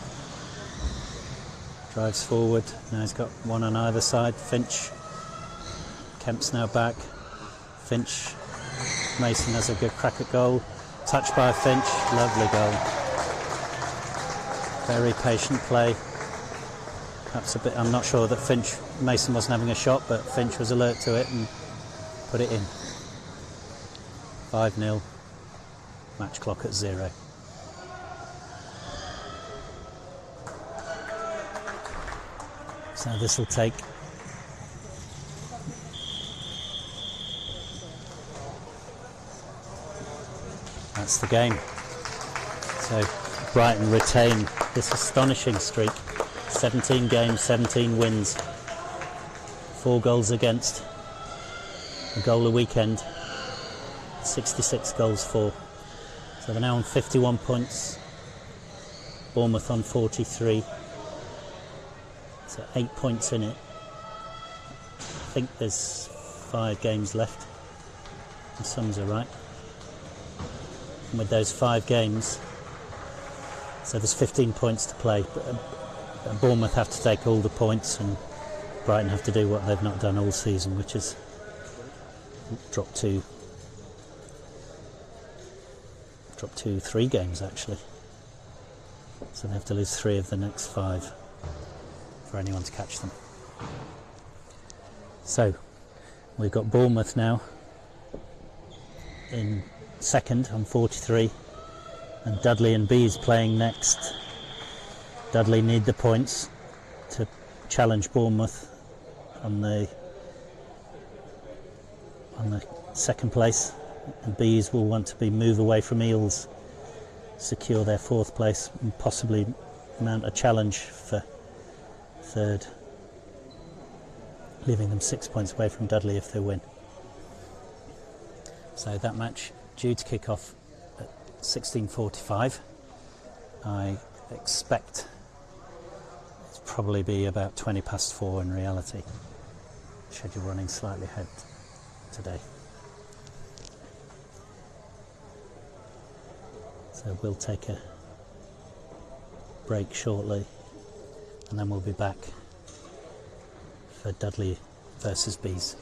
Drives forward. Now he's got one on either side. Finch. Kemp's now back. Finch. Mason has a good crack at goal. Touched by Finch. Lovely goal. Very patient play. Perhaps a bit, I'm not sure that Mason wasn't having a shot, but Finch was alert to it and put it in. 5-0. Match clock at 0. So this will take that's the game. So Brighton retain this astonishing streak. 17 games, 17 wins, 4 goals against, a goal a weekend, 66 goals for. So they're now on 51 points, Bournemouth on 43, so 8 points in it. I think there's 5 games left, the sums are right. And with those 5 games, so there's 15 points to play. Bournemouth have to take all the points and Brighton have to do what they've not done all season, which is drop 3 games actually. So they have to lose 3 of the next 5 for anyone to catch them. So we've got Bournemouth now in second on 43, and Dudley and Bees playing next. Dudley need the points to challenge Bournemouth on the second place, and Bees will want to move away from Eels, secure their 4th place and possibly mount a challenge for third, leaving them 6 points away from Dudley if they win. So that match due to kick off at 16:45. I expect it's probably be about 20 past 4 in reality. Schedule running slightly ahead today. So we'll take a break shortly and then we'll be back for Dudley versus Bees.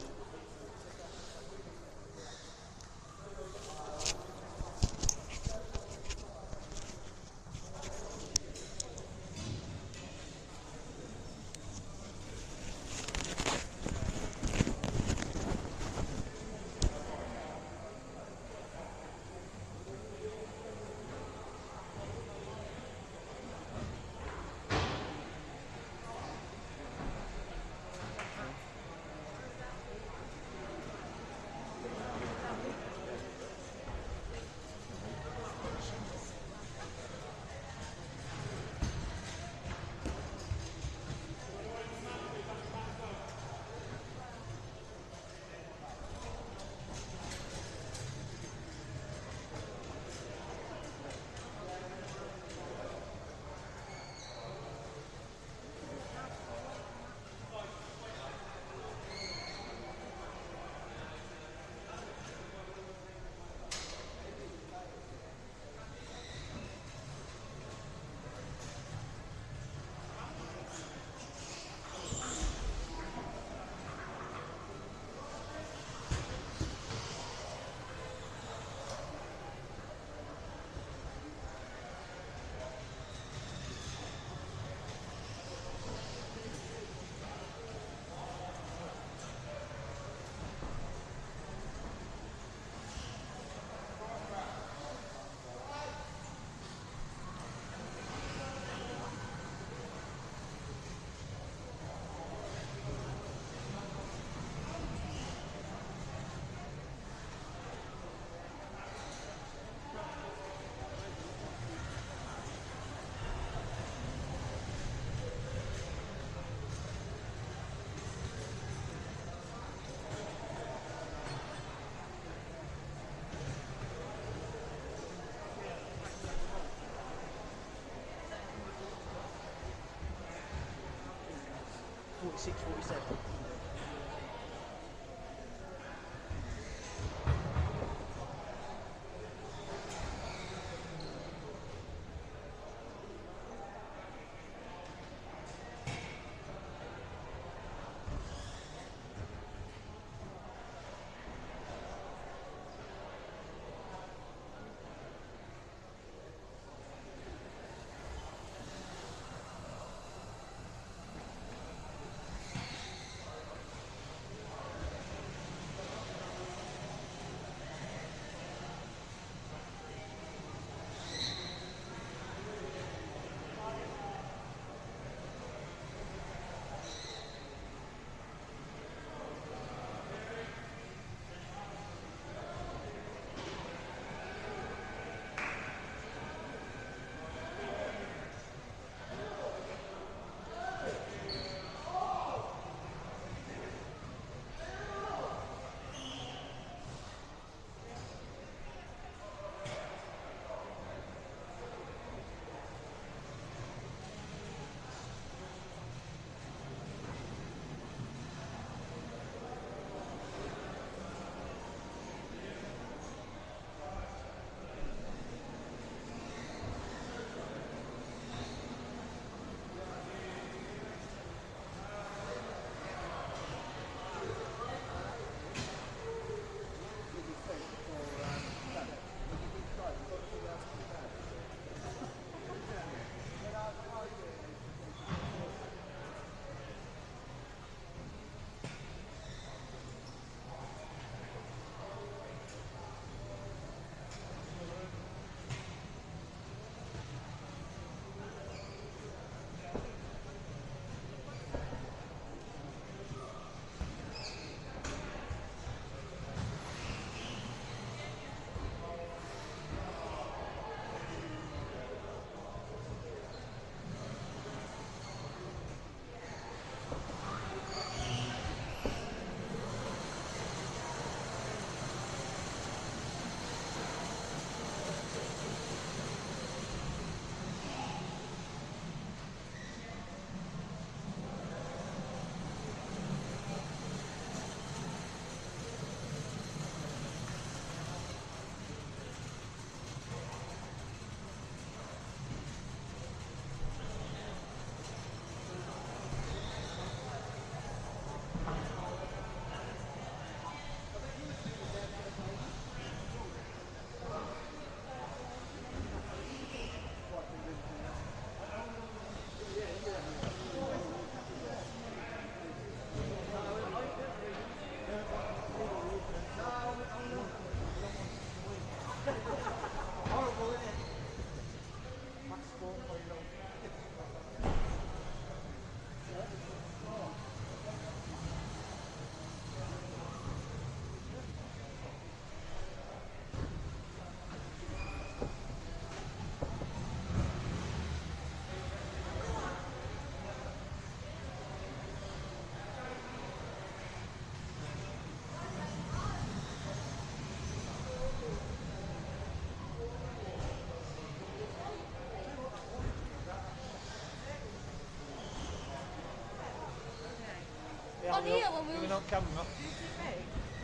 here when we We're were not camera.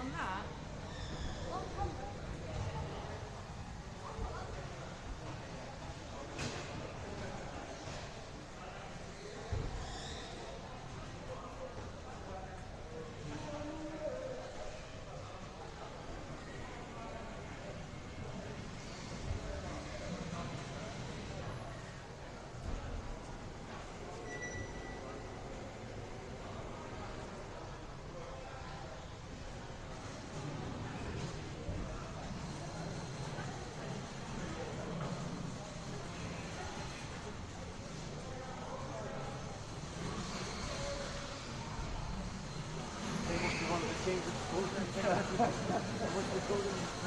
on that. They must be one of the kings of school. They must be golden.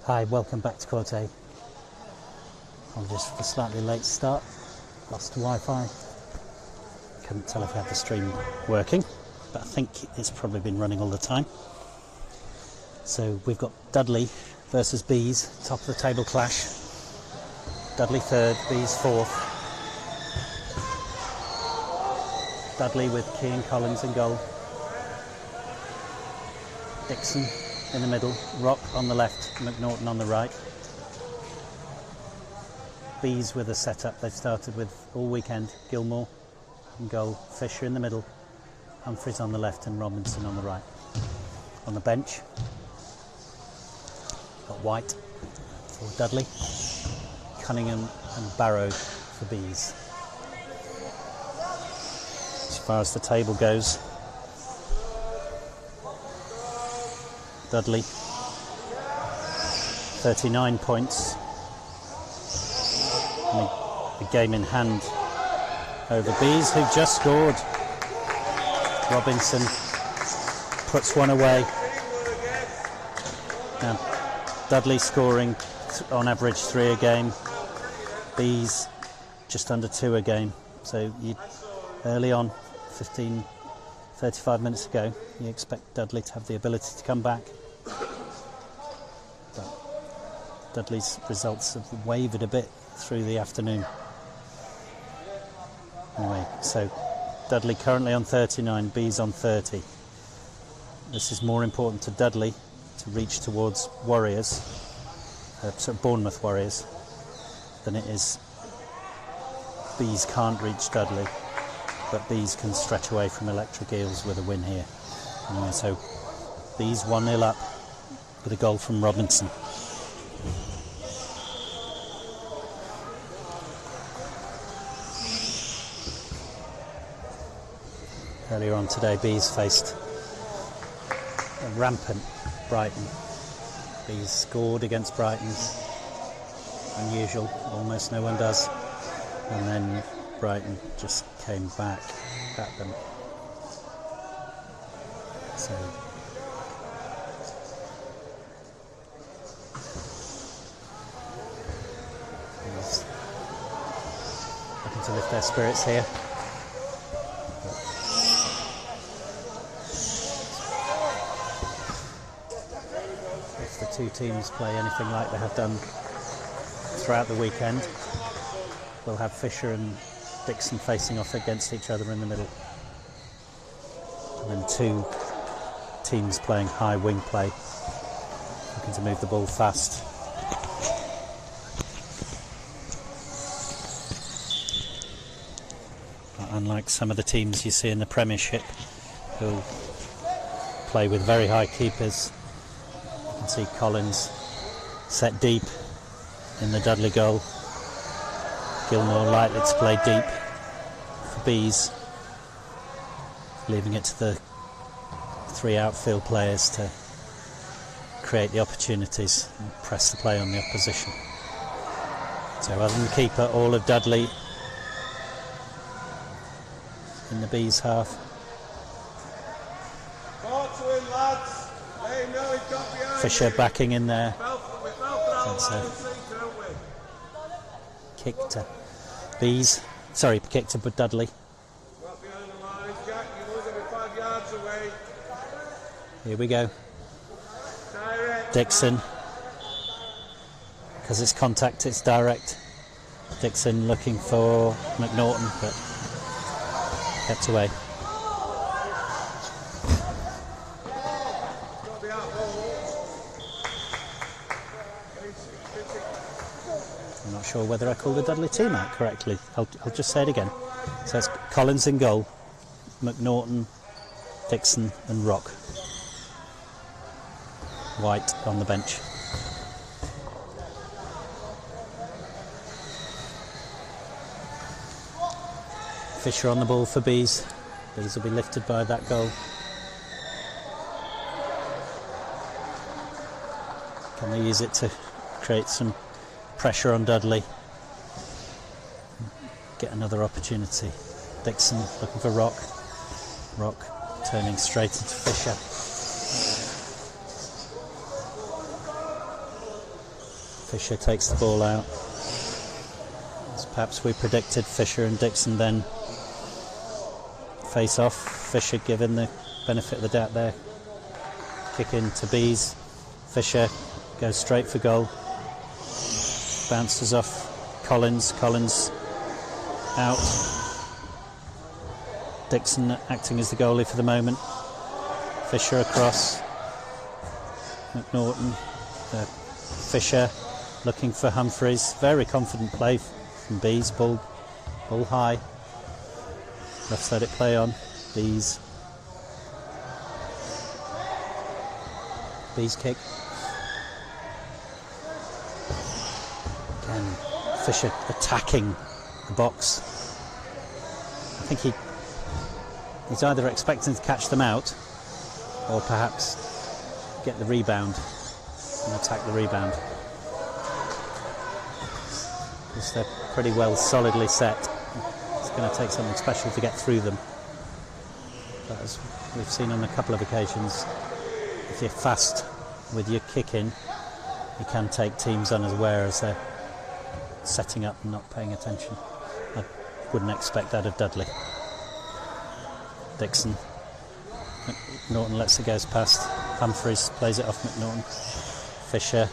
Hi, welcome back to Court A. Apologies for the slightly late start. Lost Wi-Fi. Couldn't tell if I had the stream working, but I think it's probably been running all the time. So we've got Dudley versus Bees, top of the table clash. Dudley third, Bees fourth. Dudley with Keane Collins in goal. Dixon in the middle, Rock on the left, McNaughton on the right. Bees with a setup they've started with all weekend. Gilmore in goal, Fisher in the middle, Humphreys on the left and Robinson on the right. On the bench, got White for Dudley, Cunningham and Barrow for Bees. As far as the table goes, Dudley 39 points, and a game in hand over Bees, who just scored. Robinson puts one away. Now Dudley scoring on average 3 a game, Bees just under 2 a game. So you early on, 35 minutes ago, you expect Dudley to have the ability to come back. But Dudley's results have wavered a bit through the afternoon. Anyway, so Dudley currently on 39, Bees on 30. This is more important to Dudley to reach towards Warriors, sort of Bournemouth Warriors, than it is Bees can't reach Dudley, but Bees can stretch away from Electric Eels with a win here. Anyway, so Bees 1-0 up with a goal from Robinson. Earlier on today, Bees faced a rampant Brighton. Bees scored against Brighton, unusual, almost no one does, and then Brighton just came back at them. So Bees looking to lift their spirits here. If the two teams play anything like they have done throughout the weekend, we'll have Fisher and Dixon facing off against each other in the middle, and then two teams playing high wing play, looking to move the ball fast. unlike some of the teams you see in the Premiership who play with very high keepers. You can see Collins set deep in the Dudley goal. Gilmore likely to play deep for Bees, leaving it to the 3 outfield players to create the opportunities and press the play on the opposition. So other than the keeper, all of Dudley in the Bees half. Fisher backing in there. That's a kick to Bees. Sorry, kick to Dudley. Here we go. Dixon. Because it's contact, it's direct. Dixon looking for McNaughton, but kept away. I'm not sure whether I called the Dudley team out correctly. I'll just say it again. So it's Collins in goal, McNaughton, Dixon and Rock. White on the bench. Fisher on the ball for Bees. Bees will be lifted by that goal. Can they use it to create some pressure on Dudley? Get another opportunity. Dixon looking for Rock. Rock turning straight into Fisher. Fisher takes the ball out. As perhaps we predicted, Fisher and Dixon then face off. Fisher given the benefit of the doubt there. Kick in to Bees. Fisher goes straight for goal. Bounces off Collins. Collins out. Dixon acting as the goalie for the moment. Fisher across. McNaughton. Fisher looking for Humphreys. Very confident play from Bees. Ball high. Left-sided play on. Bees kick. Again, Fisher attacking the box. I think he's either expecting to catch them out or perhaps get the rebound and attack the rebound. Because they're pretty well solidly set. It's going to take something special to get through them. But as we've seen on a couple of occasions, if you're fast with your kick in, you can take teams unaware as they're setting up and not paying attention. I wouldn't expect that of Dudley. Dixon. McNaughton lets it go past. Humphreys plays it off McNaughton. Fisher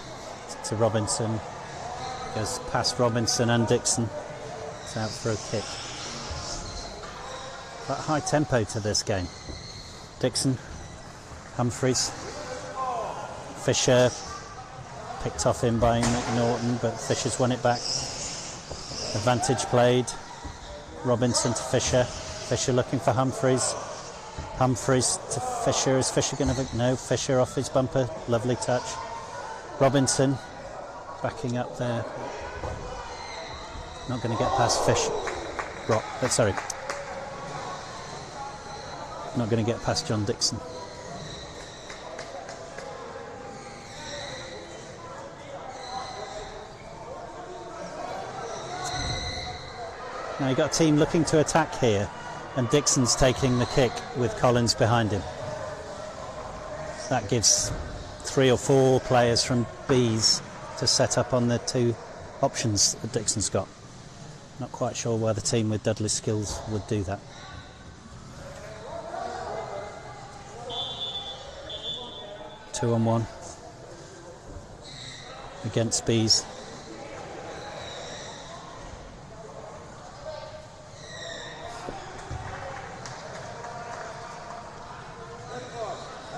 to Robinson. Goes past Robinson and Dixon. It's out for a kick. Quite high tempo to this game. Dixon, Humphreys, Fisher picked off him by McNaughton, but Fisher's won it back. Advantage played. Robinson to Fisher. Fisher looking for Humphreys. Humphreys to Fisher. Is Fisher going to... No, Fisher off his bumper. Lovely touch. Robinson backing up there. Not going to get past Fisher. Sorry. Not going to get past John Dixon. Now you've got a team looking to attack here, and Dixon's taking the kick with Collins behind him. That gives 3 or 4 players from Bees to set up on the 2 options that Dixon's got. Not quite sure why the team with Dudley's skills would do that. Two on one against Bees.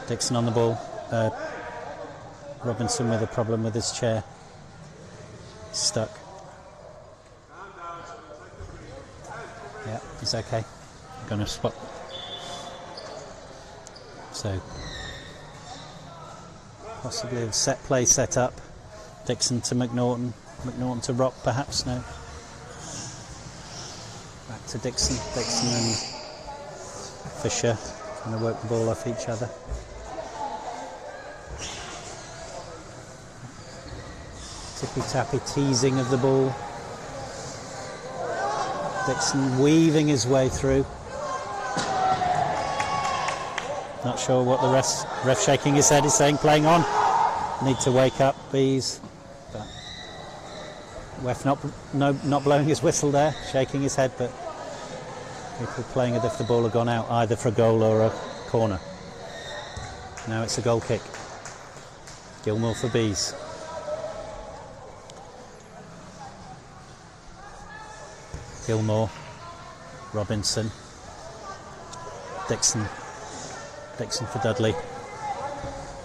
Dixon on the ball. Robinson with a problem with his chair. Stuck. Yeah, he's okay. I'm going to swap. So, possibly a set play set up. Dixon to McNaughton. McNaughton to Rock, perhaps? No. Back to Dixon. Dixon and Fisher trying to work the ball off each other. Tippy-tappy teasing of the ball. Dixon weaving his way through. Not sure what the ref shaking his head is saying, playing on. Need to wake up, Bees. But Ref not blowing his whistle there, shaking his head, but people playing as if the ball had gone out, either for a goal or a corner. Now it's a goal kick. Gilmore for Bees. Gilmore, Robinson, Dixon for Dudley,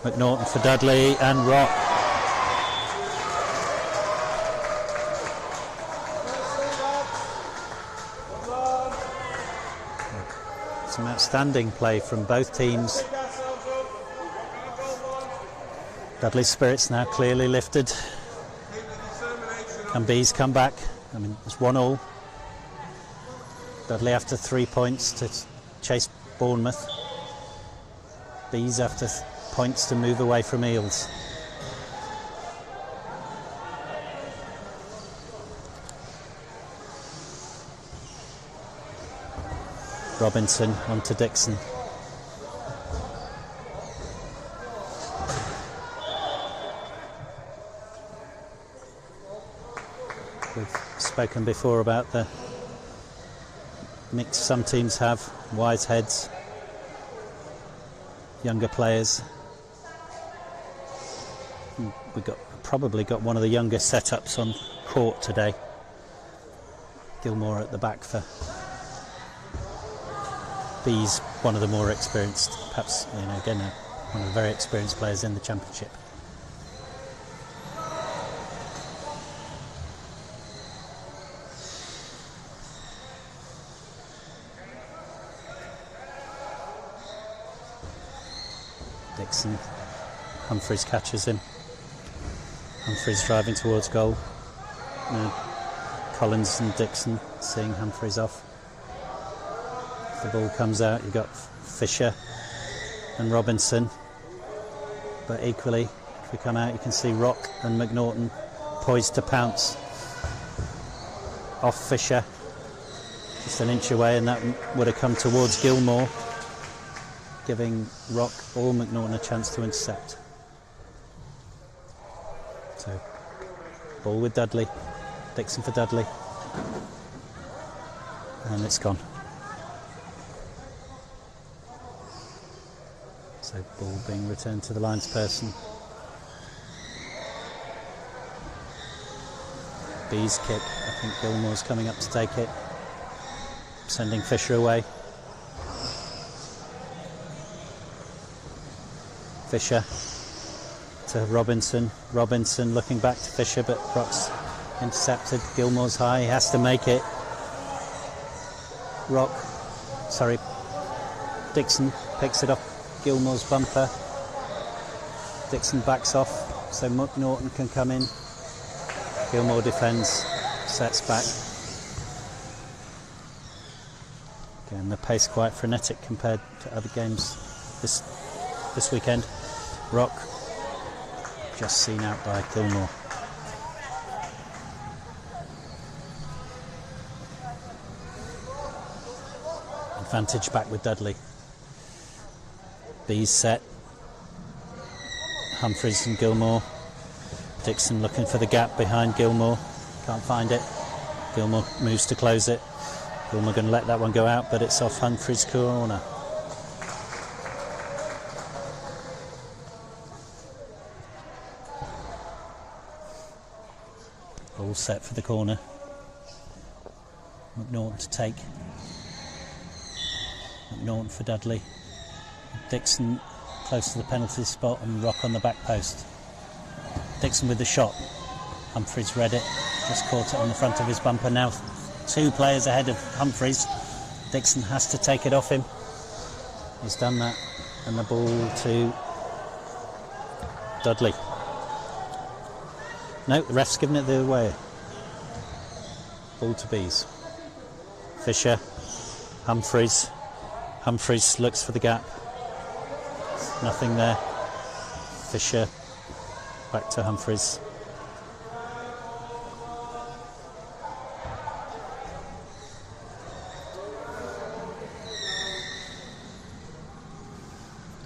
McNaughton for Dudley and Rock. Some outstanding play from both teams. Dudley's spirits now clearly lifted. Can Bees come back? I mean, it's 1-1. Dudley after 3 points to chase Bournemouth. Bees after points to move away from Eels. Robinson on to Dixon. We've spoken before about the mix some teams have, wise heads, younger players. We probably got one of the youngest setups on court today. Gilmore at the back for Bees, one of the more experienced, perhaps, again, one of the very experienced players in the Championship. Dixon, Humphreys catches him. Humphreys driving towards goal. Collins and Dixon seeing Humphreys off. If the ball comes out, you've got Fisher and Robinson. But equally, if we come out, you can see Rock and McNaughton poised to pounce off Fisher. Just an inch away, and that would have come towards Gilmore, giving Rock or McNaughton a chance to intercept. So, ball with Dudley. Dixon for Dudley. And it's gone. So, ball being returned to the linesperson. Bees kick. I think Gilmore's coming up to take it. Sending Fisher away. Fisher to Robinson. Robinson looking back to Fisher, but Rock's intercepted. Gilmore's high, he has to make it. Dixon picks it off Gilmore's bumper. Dixon backs off so McNaughton can come in. Gilmore defends, sets back. Again, the pace quite frenetic compared to other games this weekend. Rock just seen out by Gilmore. Advantage back with Dudley. Bees set. Humphreys and Gilmore. Dixon looking for the gap behind Gilmore. Can't find it. Gilmore moves to close it. Gilmore going to let that one go out, but it's off Humphreys' corner. All set for the corner. McNaughton to take. McNaughton for Dudley. Dixon close to the penalty spot and Rock on the back post. Dixon with the shot. Humphreys read it, just caught it on the front of his bumper. Now 2 players ahead of Humphreys. Dixon has to take it off him. He's done that. And the ball to Dudley. No, the ref's given it the way. Ball to Bees. Fisher, Humphreys. Humphreys looks for the gap. Nothing there. Fisher, back to Humphreys.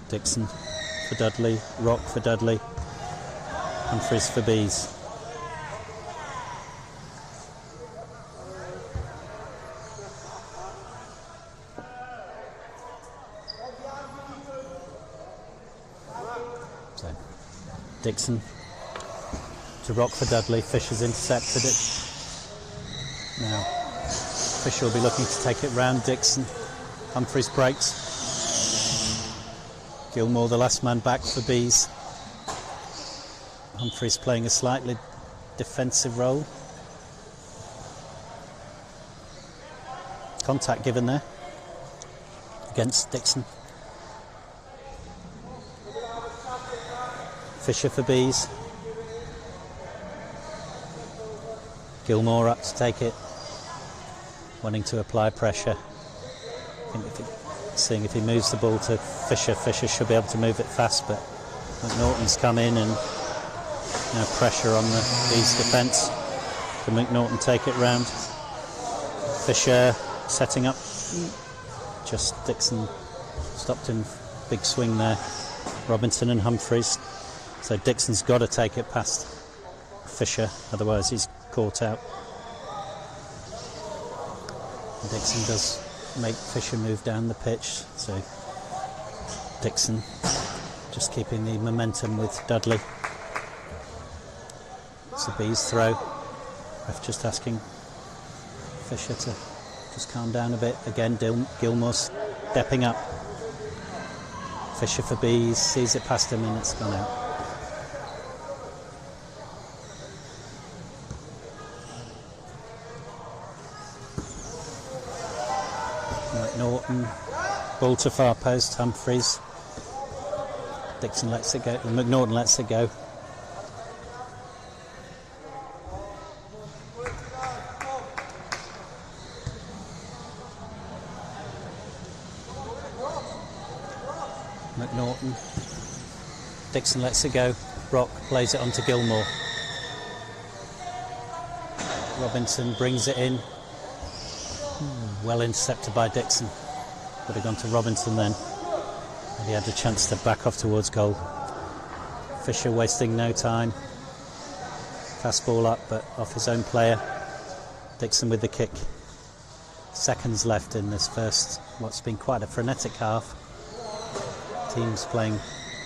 Dixon for Dudley, Rock for Dudley, Humphreys for Bees. So, Dixon to Rock for Dudley, Fisher's intercepted it. Now, Fisher will be looking to take it round Dixon. Humphreys breaks. Gilmore, the last man back for Bees. Humphreys playing a slightly defensive role. Contact given there against Dixon. Fisher for Bees. Gilmore up to take it, wanting to apply pressure. I think seeing if he moves the ball to Fisher, Fisher should be able to move it fast, but McNaughton's come in and now pressure on the Bees defence. Can McNaughton take it round? Fisher setting up. Just Dixon stopped him. Big swing there. Robinson and Humphreys. So Dixon's got to take it past Fisher, otherwise he's caught out. And Dixon does make Fisher move down the pitch, so Dixon just keeping the momentum with Dudley. It's a Bees throw. Ref just asking Fisher to just calm down a bit. Again, Gilmore stepping up. Fisher for Bees, sees it past him and it's gone out. Norton, ball to far post, Humphreys. Dixon lets it go, McNaughton lets it go. McNaughton, Dixon lets it go, Brock plays it on to Gilmore. Robinson brings it in. Well intercepted by Dixon. Would have gone to Robinson then. And he had a chance to back off towards goal. Fisher wasting no time. Fast ball up, but off his own player. Dixon with the kick. Seconds left in this first, what's been quite a frenetic half. Teams playing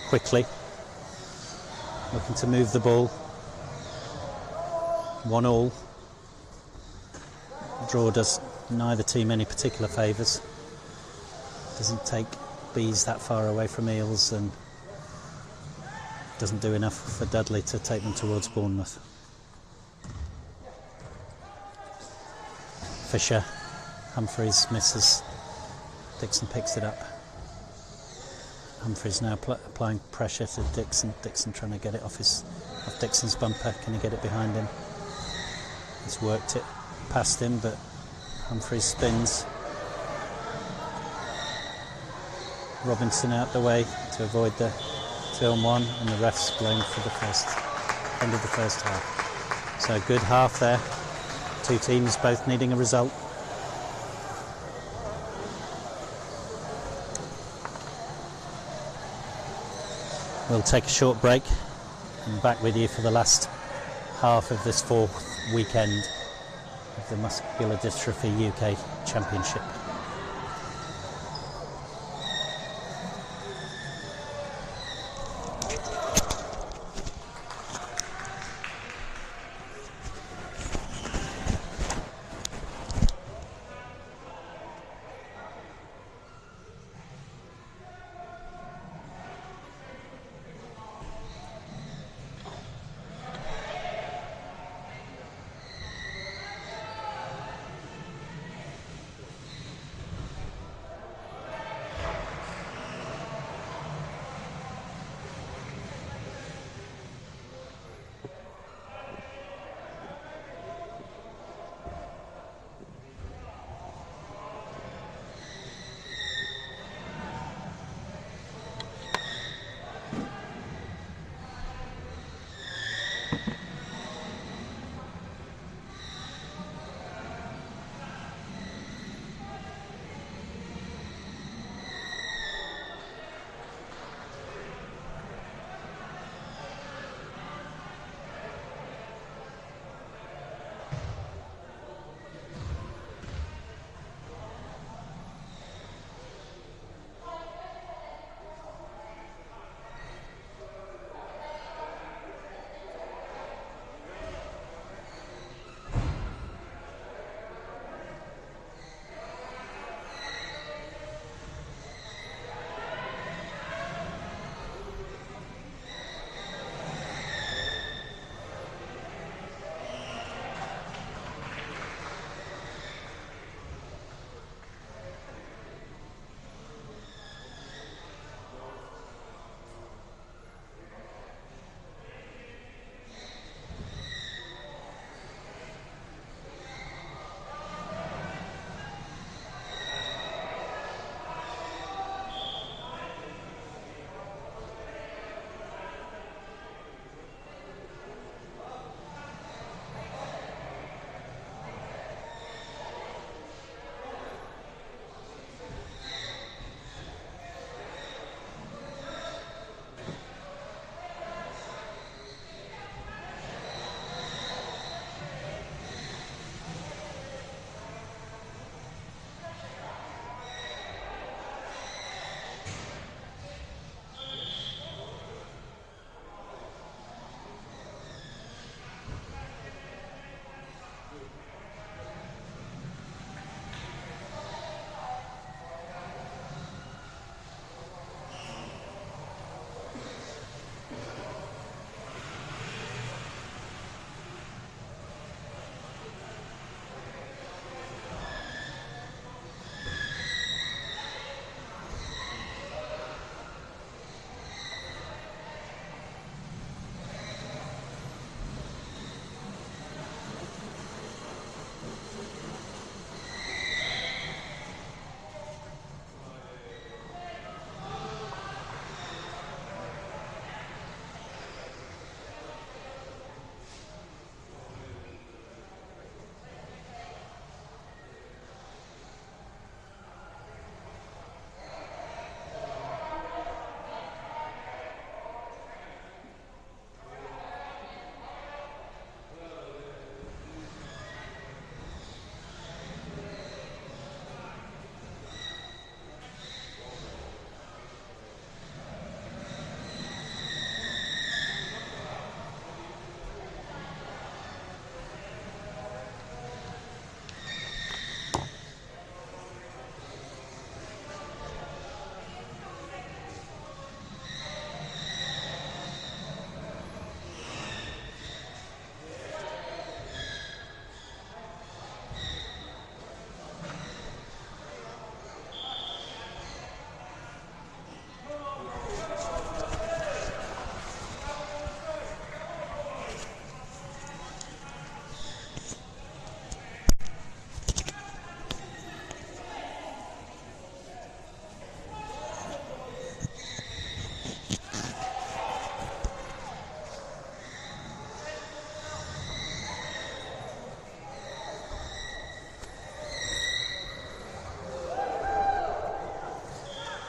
quickly. Looking to move the ball. 1-1. Draw does neither team any particular favours. Doesn't take Bees that far away from Eels and doesn't do enough for Dudley to take them towards Bournemouth. Fisher, Humphreys misses. Dixon picks it up. Humphreys now applying pressure to Dixon. Dixon trying to get it off Dixon's bumper. Can he get it behind him? He's worked it past him, but Humphreys spins. Robinson out the way to avoid the 2-on-1, and the ref's blown for the end of the first half. So a good half there. Two teams both needing a result. We'll take a short break and back with you for the last half of this fourth weekend of the Muscular Dystrophy UK Championship.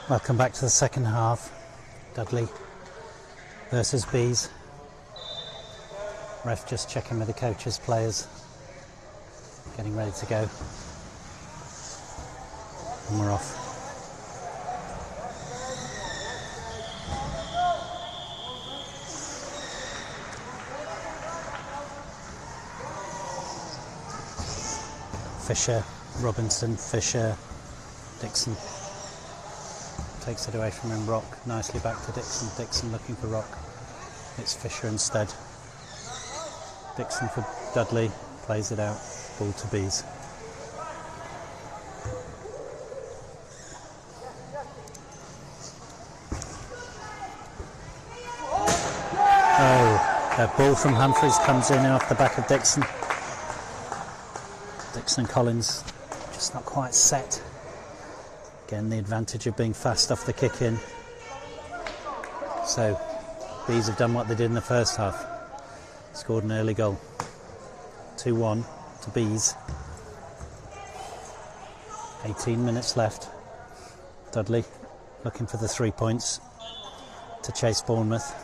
Welcome back to the second half. Dudley versus Bees. Ref just checking with the coaches, players getting ready to go. And we're off. Fisher, Robinson, Fisher, Dixon. Takes it away from him, Rock. Nicely back to Dixon. Dixon looking for Rock. It's Fisher instead. Dixon for Dudley. Plays it out. Ball to Bees. Oh, a ball from Humphries comes in off the back of Dixon. Dixon and Collins just not quite set. Again, the advantage of being fast off the kick in. So, Bees have done what they did in the first half. Scored an early goal. 2-1 to Bees. 18 minutes left. Dudley looking for the 3 points to chase Bournemouth.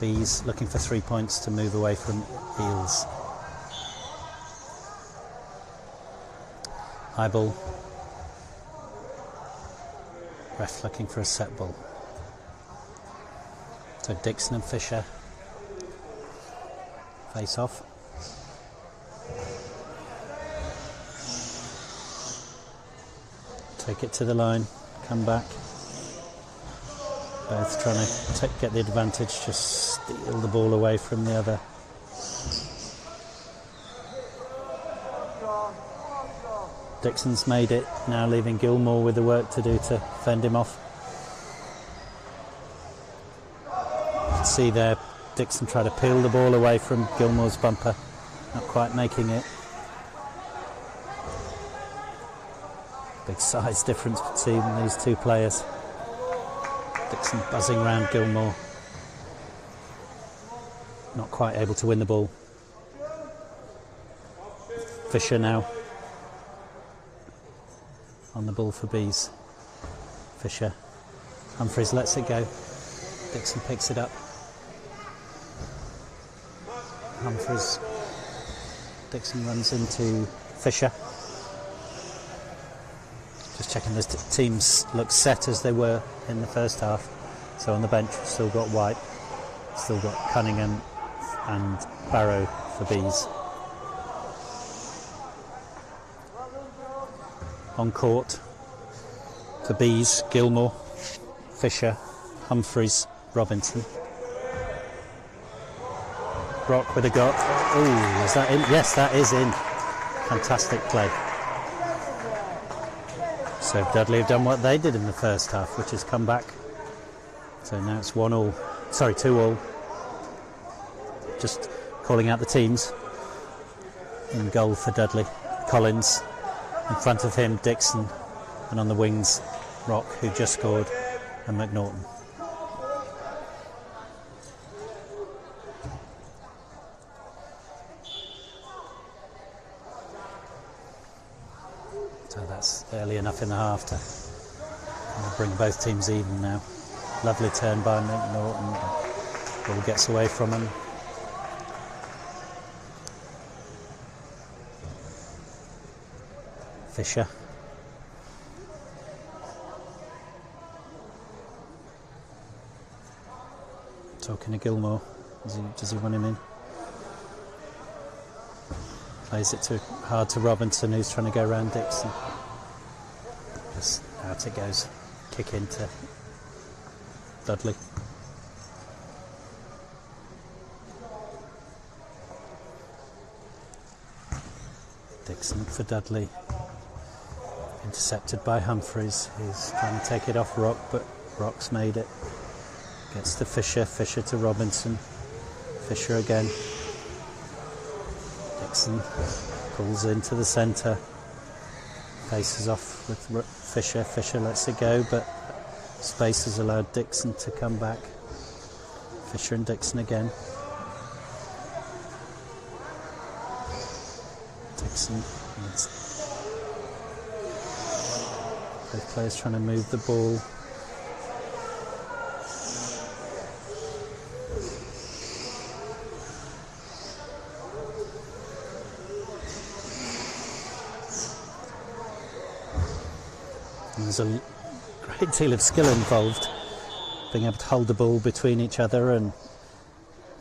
Bees looking for 3 points to move away from Eels. High ball. Ref looking for a set ball. So Dixon and Fisher face off. Take it to the line, come back. Both trying to get the advantage, just steal the ball away from the other. Dixon's made it, now leaving Gilmore with the work to do to fend him off. You can see there, Dixon tried to peel the ball away from Gilmore's bumper, not quite making it. Big size difference between these two players. Dixon buzzing around Gilmore, not quite able to win the ball. Fisher now on the ball for Bees. Fisher. Humphries lets it go. Dixon picks it up. Humphries. Dixon runs into Fisher. Just checking the teams look set as they were in the first half. So on the bench we've still got White, still got Cunningham and Barrow for Bees. On court for Bees, Gilmore, Fisher, Humphries, Robinson. Brock with a go. Oh, is that in? Yes, that is in. Fantastic play. So Dudley have done what they did in the first half, which is come back. So now it's 1-2. Sorry, 2-2. Just calling out the teams. In goal for Dudley, Collins. In front of him, Dixon, and on the wings, Rock, who just scored, and McNaughton. So that's early enough in the half to bring both teams even now. Lovely turn by McNaughton. Ball gets away from him. Fisher. Talking to Gilmore. Does he run him in? Plays it too hard to Robinson, who's trying to go around Dixon. Just out it goes. Kick into Dudley. Dixon for Dudley. Intercepted by Humphries. He's trying to take it off Rock, but Rock's made it. Gets to Fisher. Fisher to Robinson. Fisher again. Dixon pulls into the centre. Faces off with Fisher. Fisher lets it go, but space has allowed Dixon to come back. Fisher and Dixon again. Dixon needs Both players trying to move the ball. And there's a great deal of skill involved, being able to hold the ball between each other and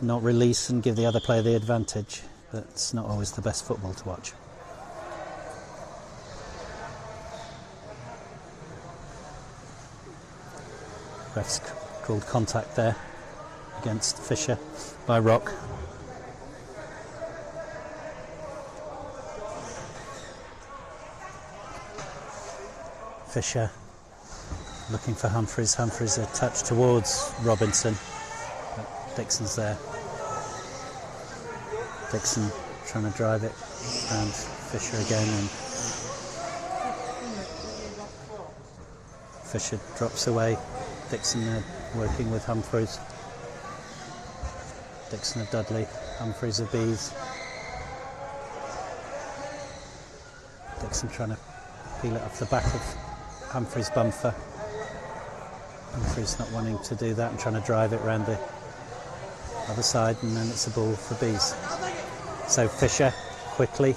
not release and give the other player the advantage. But it's not always the best football to watch. Ref's called contact there against Fisher by Rock. Fisher looking for Humphreys. Humphreys a touch towards Robinson, but Dixon's there. Dixon trying to drive it around Fisher again, and Fisher drops away. Dixon working with Humphreys. Dixon of Dudley, Humphreys of Bees. Dixon trying to peel it off the back of Humphreys' bumper. Humphreys not wanting to do that and trying to drive it around the other side, and then it's a ball for Bees. So Fisher quickly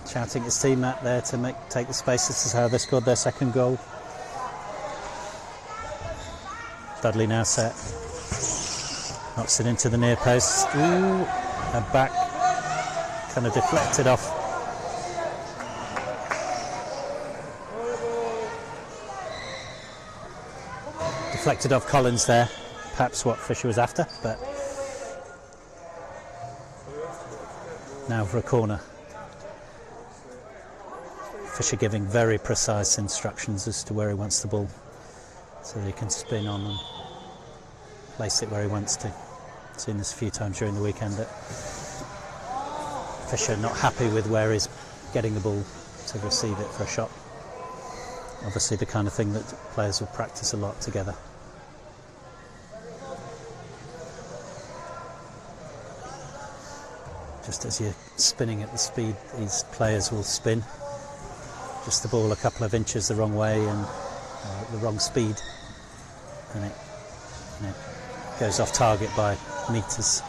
shouting his team out there to take the space. This is how they scored their second goal. Dudley now set. Knocks it into the near post. Ooh, a back kind of deflected off. Deflected off Collins there. Perhaps what Fisher was after, but now for a corner. Fisher giving very precise instructions as to where he wants the ball, so that he can spin on and place it where he wants to. Seen this a few times during the weekend that Fisher not happy with where he's getting the ball to receive it for a shot. Obviously the kind of thing that players will practice a lot together. Just as you're spinning at the speed these players will spin, just the ball a couple of inches the wrong way and the wrong speed, and it goes off target by metres.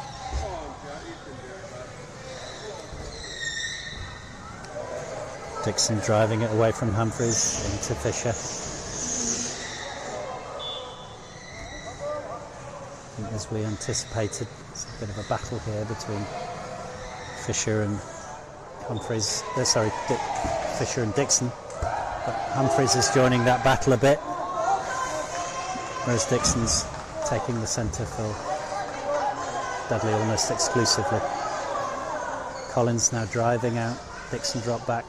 Dixon driving it away from Humphreys into Fisher. I think, as we anticipated, it's a bit of a battle here between Fisher and Humphreys. Fisher and Dixon. But Humphreys is joining that battle a bit, whereas Dixon's taking the centre for Dudley almost exclusively. Collins now driving out. Dixon drop back.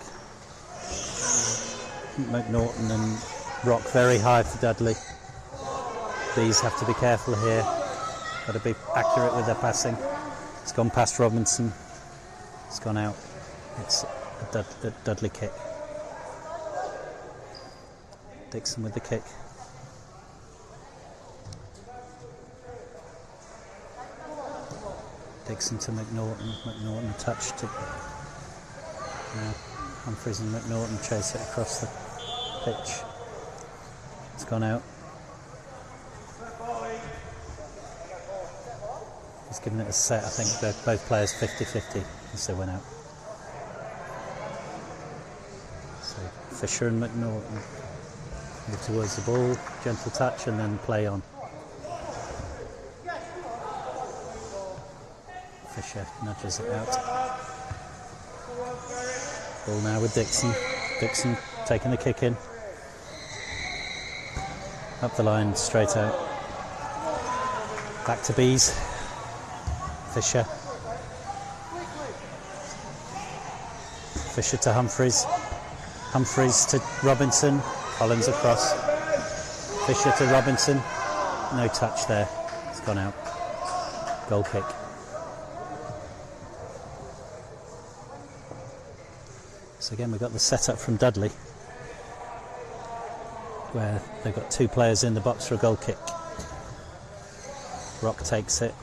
McNaughton and Rock very high for Dudley. Bees have to be careful here. Got to be accurate with their passing. It's gone past Robinson. It's gone out. It's a Dudley kick. Dixon with the kick. Dixon to McNaughton. McNaughton a touch to Humphreys and McNaughton chase it across the pitch. It's gone out. He's given it a set. I think they're both players 50-50 as they went out. So Fisher and McNaughton move towards the ball, gentle touch and then play on. Fisher nudges it out. Ball now with Dixon. Dixon taking the kick in. Up the line, straight out. Back to Bees. Fisher. Fisher to Humphreys. Humphreys to Robinson. Collins across. Fisher to Robinson. No touch there. It's gone out. Goal kick. So again, we've got the setup from Dudley, where they've got two players in the box for a goal kick. Rock takes it.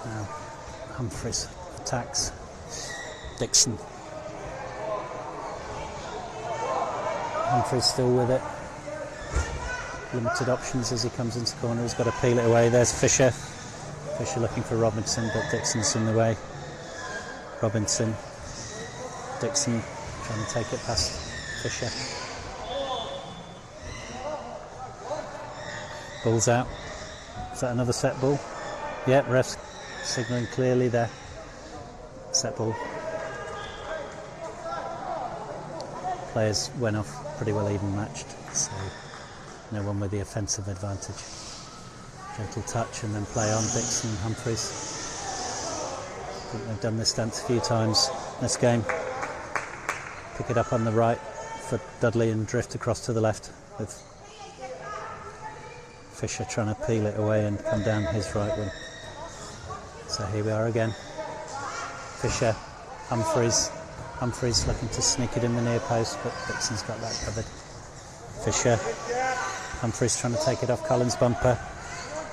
Now Humphreys attacks. Dixon. Humphreys still with it. Limited options as he comes into corner. He's got to peel it away. There's Fisher. Fisher looking for Robinson, but Dixon's in the way. Robinson. Dixon trying to take it past Fisher. Ball's out. Is that another set ball? Yep, ref's signalling clearly there. Set ball. Players went off pretty well even matched, so no one with the offensive advantage. Gentle touch and then play on Dixon and Humphreys. I think they've done this dance a few times this game. Pick it up on the right for Dudley and drift across to the left with Fisher trying to peel it away and come down his right wing. So here we are again. Fisher, Humphreys looking to sneak it in the near post, but Dixon's got that covered. Fisher, Humphreys trying to take it off Collins' bumper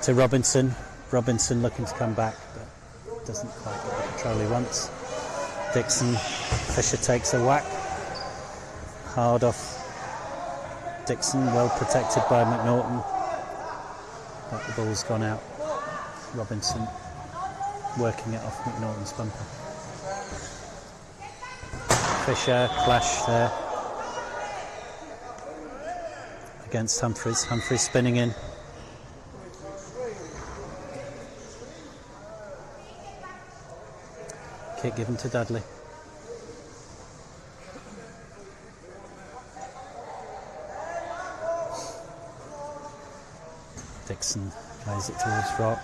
to Robinson. Robinson looking to come back, but doesn't quite get the control he wants. Dixon, Fisher takes a whack. Hard off Dixon, well protected by McNaughton. But the ball's gone out. Robinson working it off McNaughton's bumper. Fisher, clash there against Humphreys. Humphreys spinning in. Kick given to Dudley. Dixon plays it towards Rock.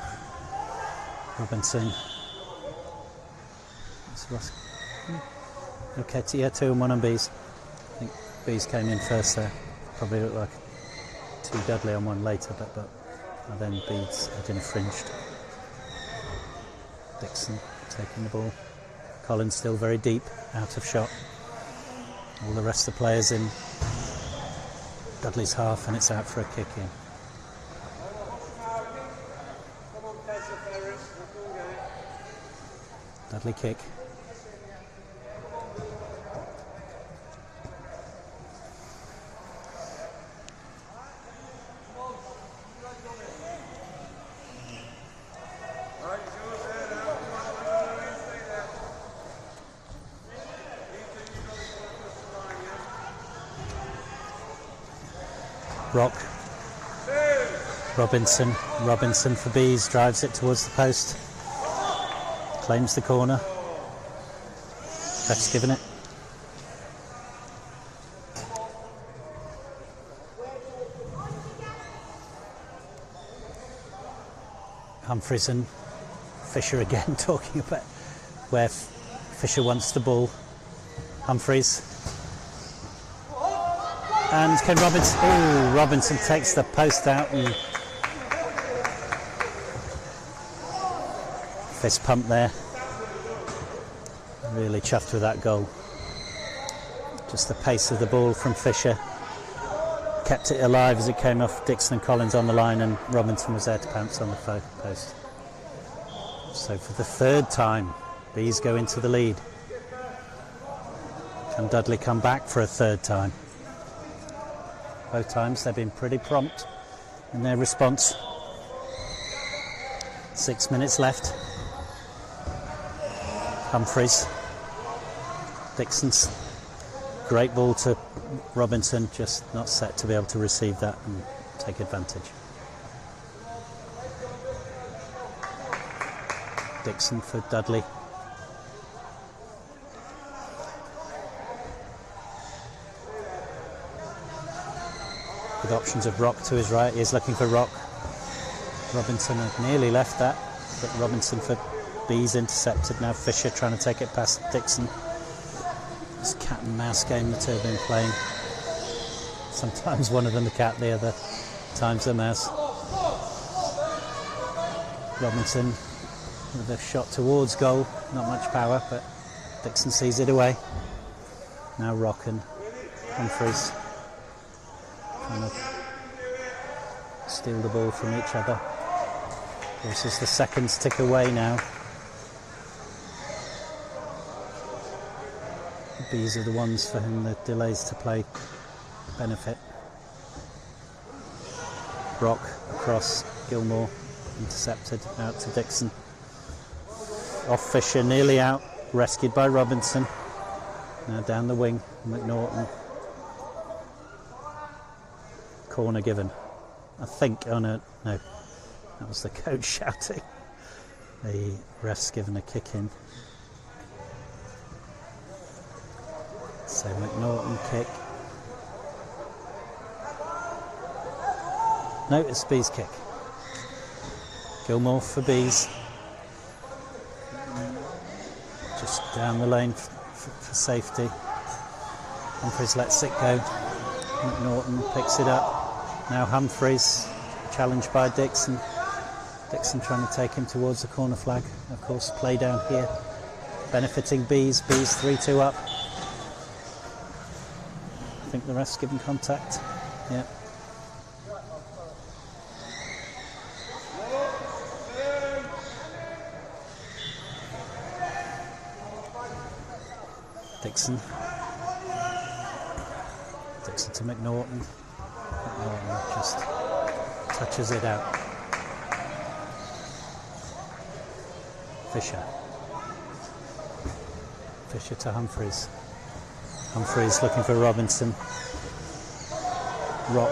Robinson. Okay, yeah, 2 and 1 on Bees. I think Bees came in first there. Probably looked like 2 Dudley on 1 later, but then Bees had infringed. Dixon taking the ball. Collins still very deep, out of shot. All the rest of the players in Dudley's half, and it's out for a kick in. Dudley kick. Rock. Robinson for Bees, drives it towards the post. Claims the corner. Ref's given it. Humphreys and Fisher again talking about where Fisher wants the ball. Humphreys. And Ken Robinson. Oh, Robinson takes the post out and fist pump there. Really chuffed with that goal. Just the pace of the ball from Fisher kept it alive as it came off Dixon and Collins on the line, and Robinson was there to pounce on the post. So for the 3rd time, Bees go into the lead. Can Dudley come back for a 3rd time? Both times they've been pretty prompt in their response. 6 minutes left. Humphreys. Dixon's great ball to Robinson, just not set to be able to receive that and take advantage. Dixon for Dudley. With options of Rock to his right, he's looking for Rock. Robinson had nearly left that, but Robinson for Bees intercepted. Now Fisher trying to take it past Dixon. This cat and mouse game the two have been playing. Sometimes one of them the cat, the other times the mouse. Robinson with a shot towards goal, not much power, but Dixon sees it away. Now Rock and Humphreys trying to steal the ball from each other. Of course, as the seconds tick away now, Bees are the ones for whom the delays to play benefit. Rock across, Gilmore intercepted, out to Dixon. Off Fisher, nearly out, rescued by Robinson. Now down the wing, McNaughton. Corner given. I think, oh no, that was the coach shouting. The ref's given a kick in. So McNaughton kick. No, it's Bees kick. Gilmore for Bees. Just down the lane for safety. Humphreys lets it go. McNaughton picks it up. Now Humphreys, challenged by Dixon. Dixon trying to take him towards the corner flag. Of course, play down here. Benefiting Bees. Bees 3-2 up. I think the ref's given contact. Yeah. Dixon to McNaughton. McNaughton just touches it out. Fisher to Humphreys. Humphreys looking for Robinson. Rock.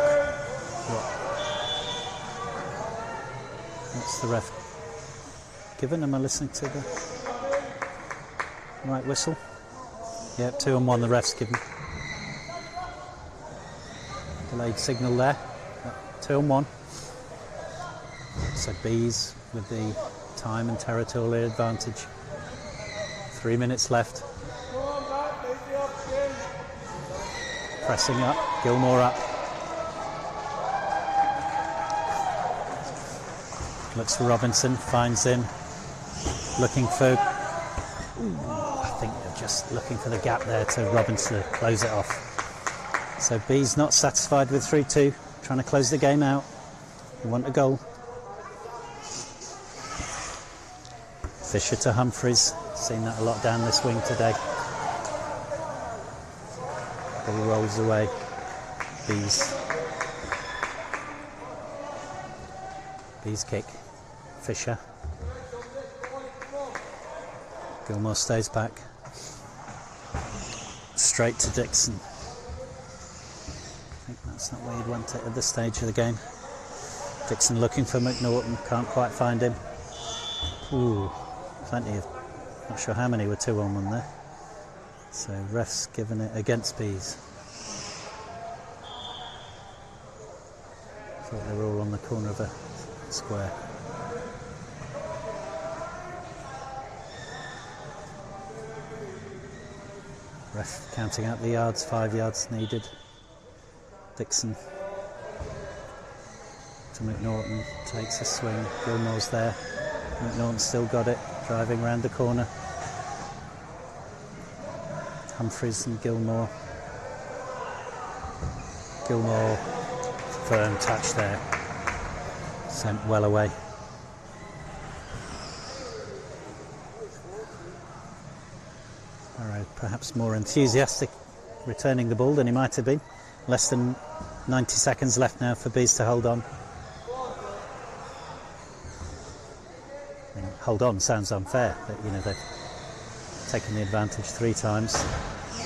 What's the ref given? Am I listening to the right whistle? Yeah, 2-1 the ref's given. Delayed signal there. 2-1. So Bees with the time and territorial advantage. 3 minutes left. Pressing up, Gilmore up. Looks for Robinson, finds him. Looking for... I think they're just looking for the gap there to Robinson to close it off. So Bees not satisfied with 3-2, trying to close the game out. They want a goal. Fisher to Humphreys, seen that a lot down this wing today. Ball rolls away. Bees kick. Fisher. Gilmore stays back. Straight to Dixon. I think that's not where you'd want it at this stage of the game. Dixon looking for McNaughton, can't quite find him. Ooh, plenty of, not sure how many were 2-on-1 there. So ref's given it against Bees. Thought they were all on the corner of a square. Ref counting out the yards, 5 yards needed. Dixon to McNaughton, takes a swing, Gilmore's there. McNaughton still got it, driving round the corner. Humphreys and Gilmore. Gilmore, firm touch there. Sent well away. Barrow perhaps more enthusiastic returning the ball than he might have been. Less than 90 seconds left now for Bees to hold on. I mean, hold on sounds unfair, but you know they've taken the advantage 3 times.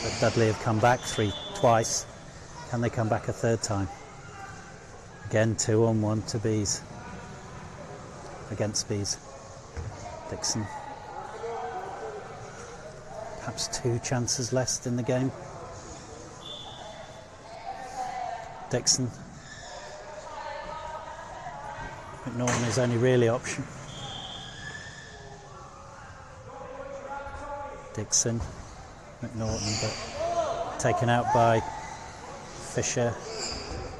But Dudley have come back twice. Can they come back a third time? Again, 2-on-1 to Bees. Against Bees. Dixon. Perhaps 2 chances less in the game. Dixon. McNaughton is only really option. Dixon. McNaughton, but taken out by Fisher.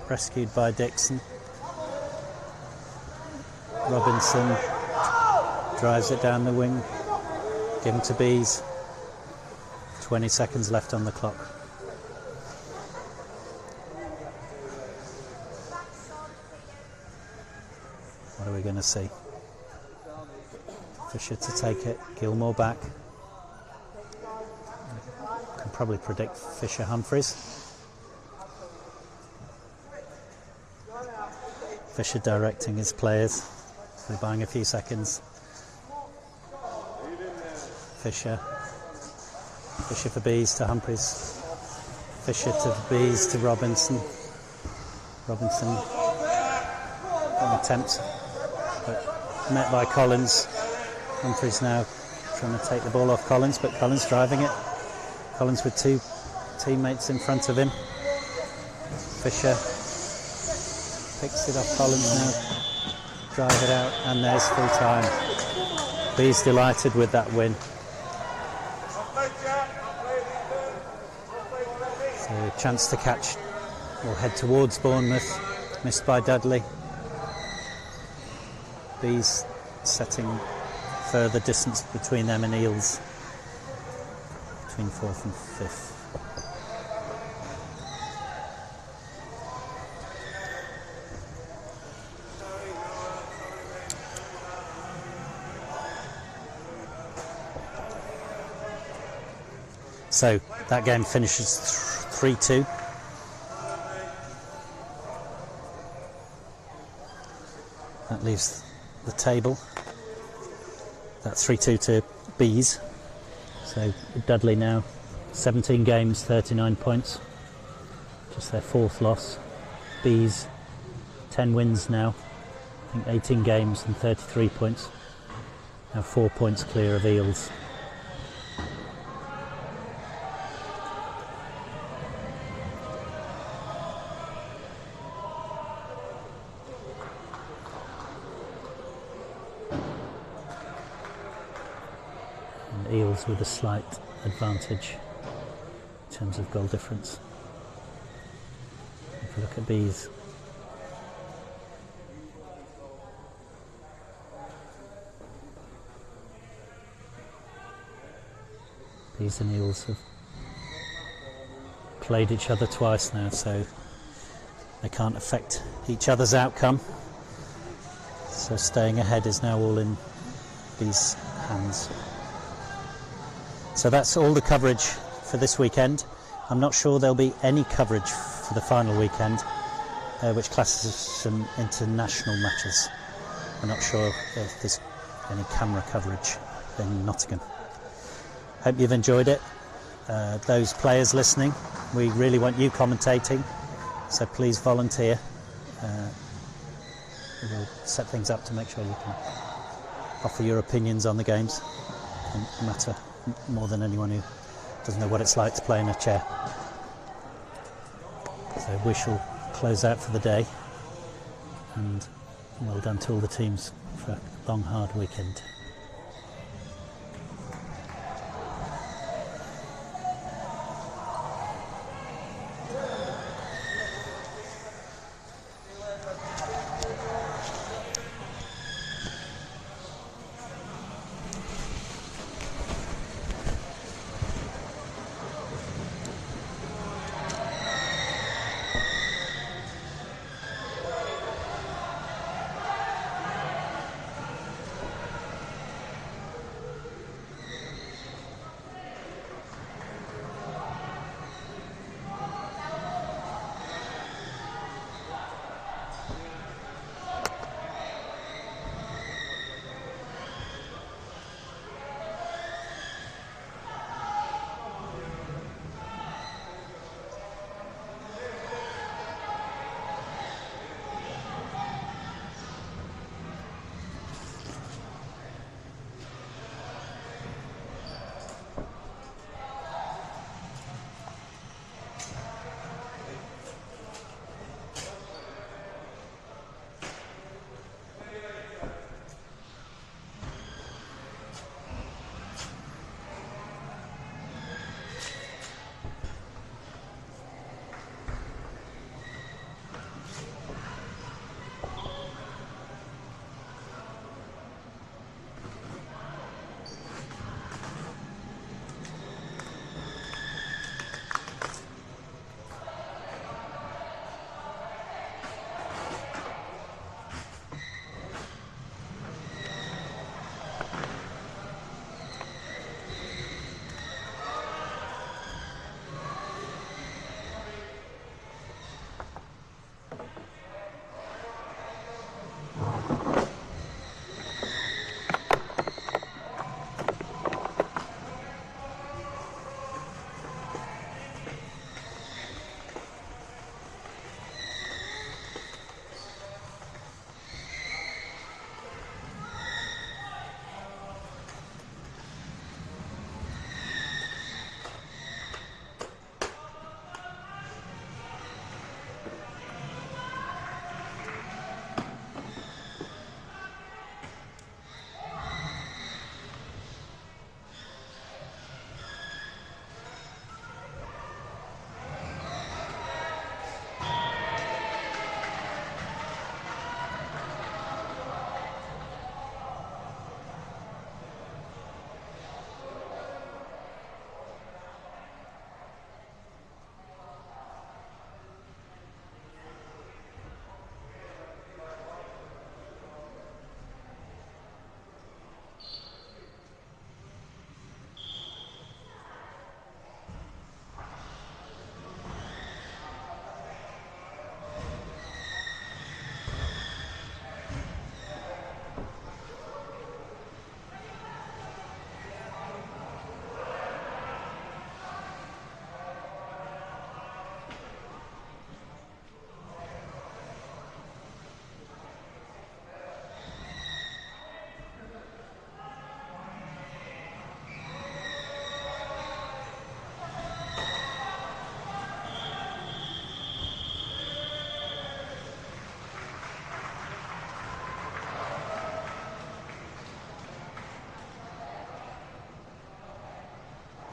Rescued by Dixon. Robinson drives it down the wing. Given to Bees. 20 seconds left on the clock. What are we going to see? Fisher to take it. Gilmore back. Can probably predict Fisher Humphreys. Fisher directing his players, so buying a few seconds. Fisher for Bees to Humphreys. Fisher to Bees to Robinson. Robinson an attempt, but met by Collins. Humphreys now trying to take the ball off Collins, but Collins driving it. Collins with two teammates in front of him. Fisher picks it off Collins now. Drive it out, and there's full time. Bees delighted with that win. So chance to catch or head towards Bournemouth, missed by Dudley. Bees setting further distance between them and Eels, between 4th and 5th. So that game finishes 3-2. That leaves the table. That's 3-2 to Bees. So Dudley now 17 games, 39 points. Just their 4th loss. Bees 10 wins now. I think 18 games and 33 points. Now 4 points clear of Eels. Eels with a slight advantage in terms of goal difference. If you look at Bees, Bees and Eels have played each other twice now, so they can't affect each other's outcome. So staying ahead is now all in Bees' hands. So that's all the coverage for this weekend. I'm not sure there'll be any coverage for the final weekend, which classes some international matches. I'm not sure if there's any camera coverage in Nottingham. Hope you've enjoyed it. Those players listening, we really want you commentating, so please volunteer. We'll set things up to make sure you can offer your opinions on the games. It matter more than anyone who doesn't know what it's like to play in a chair. So we shall close out for the day, and well done to all the teams for a long, hard weekend.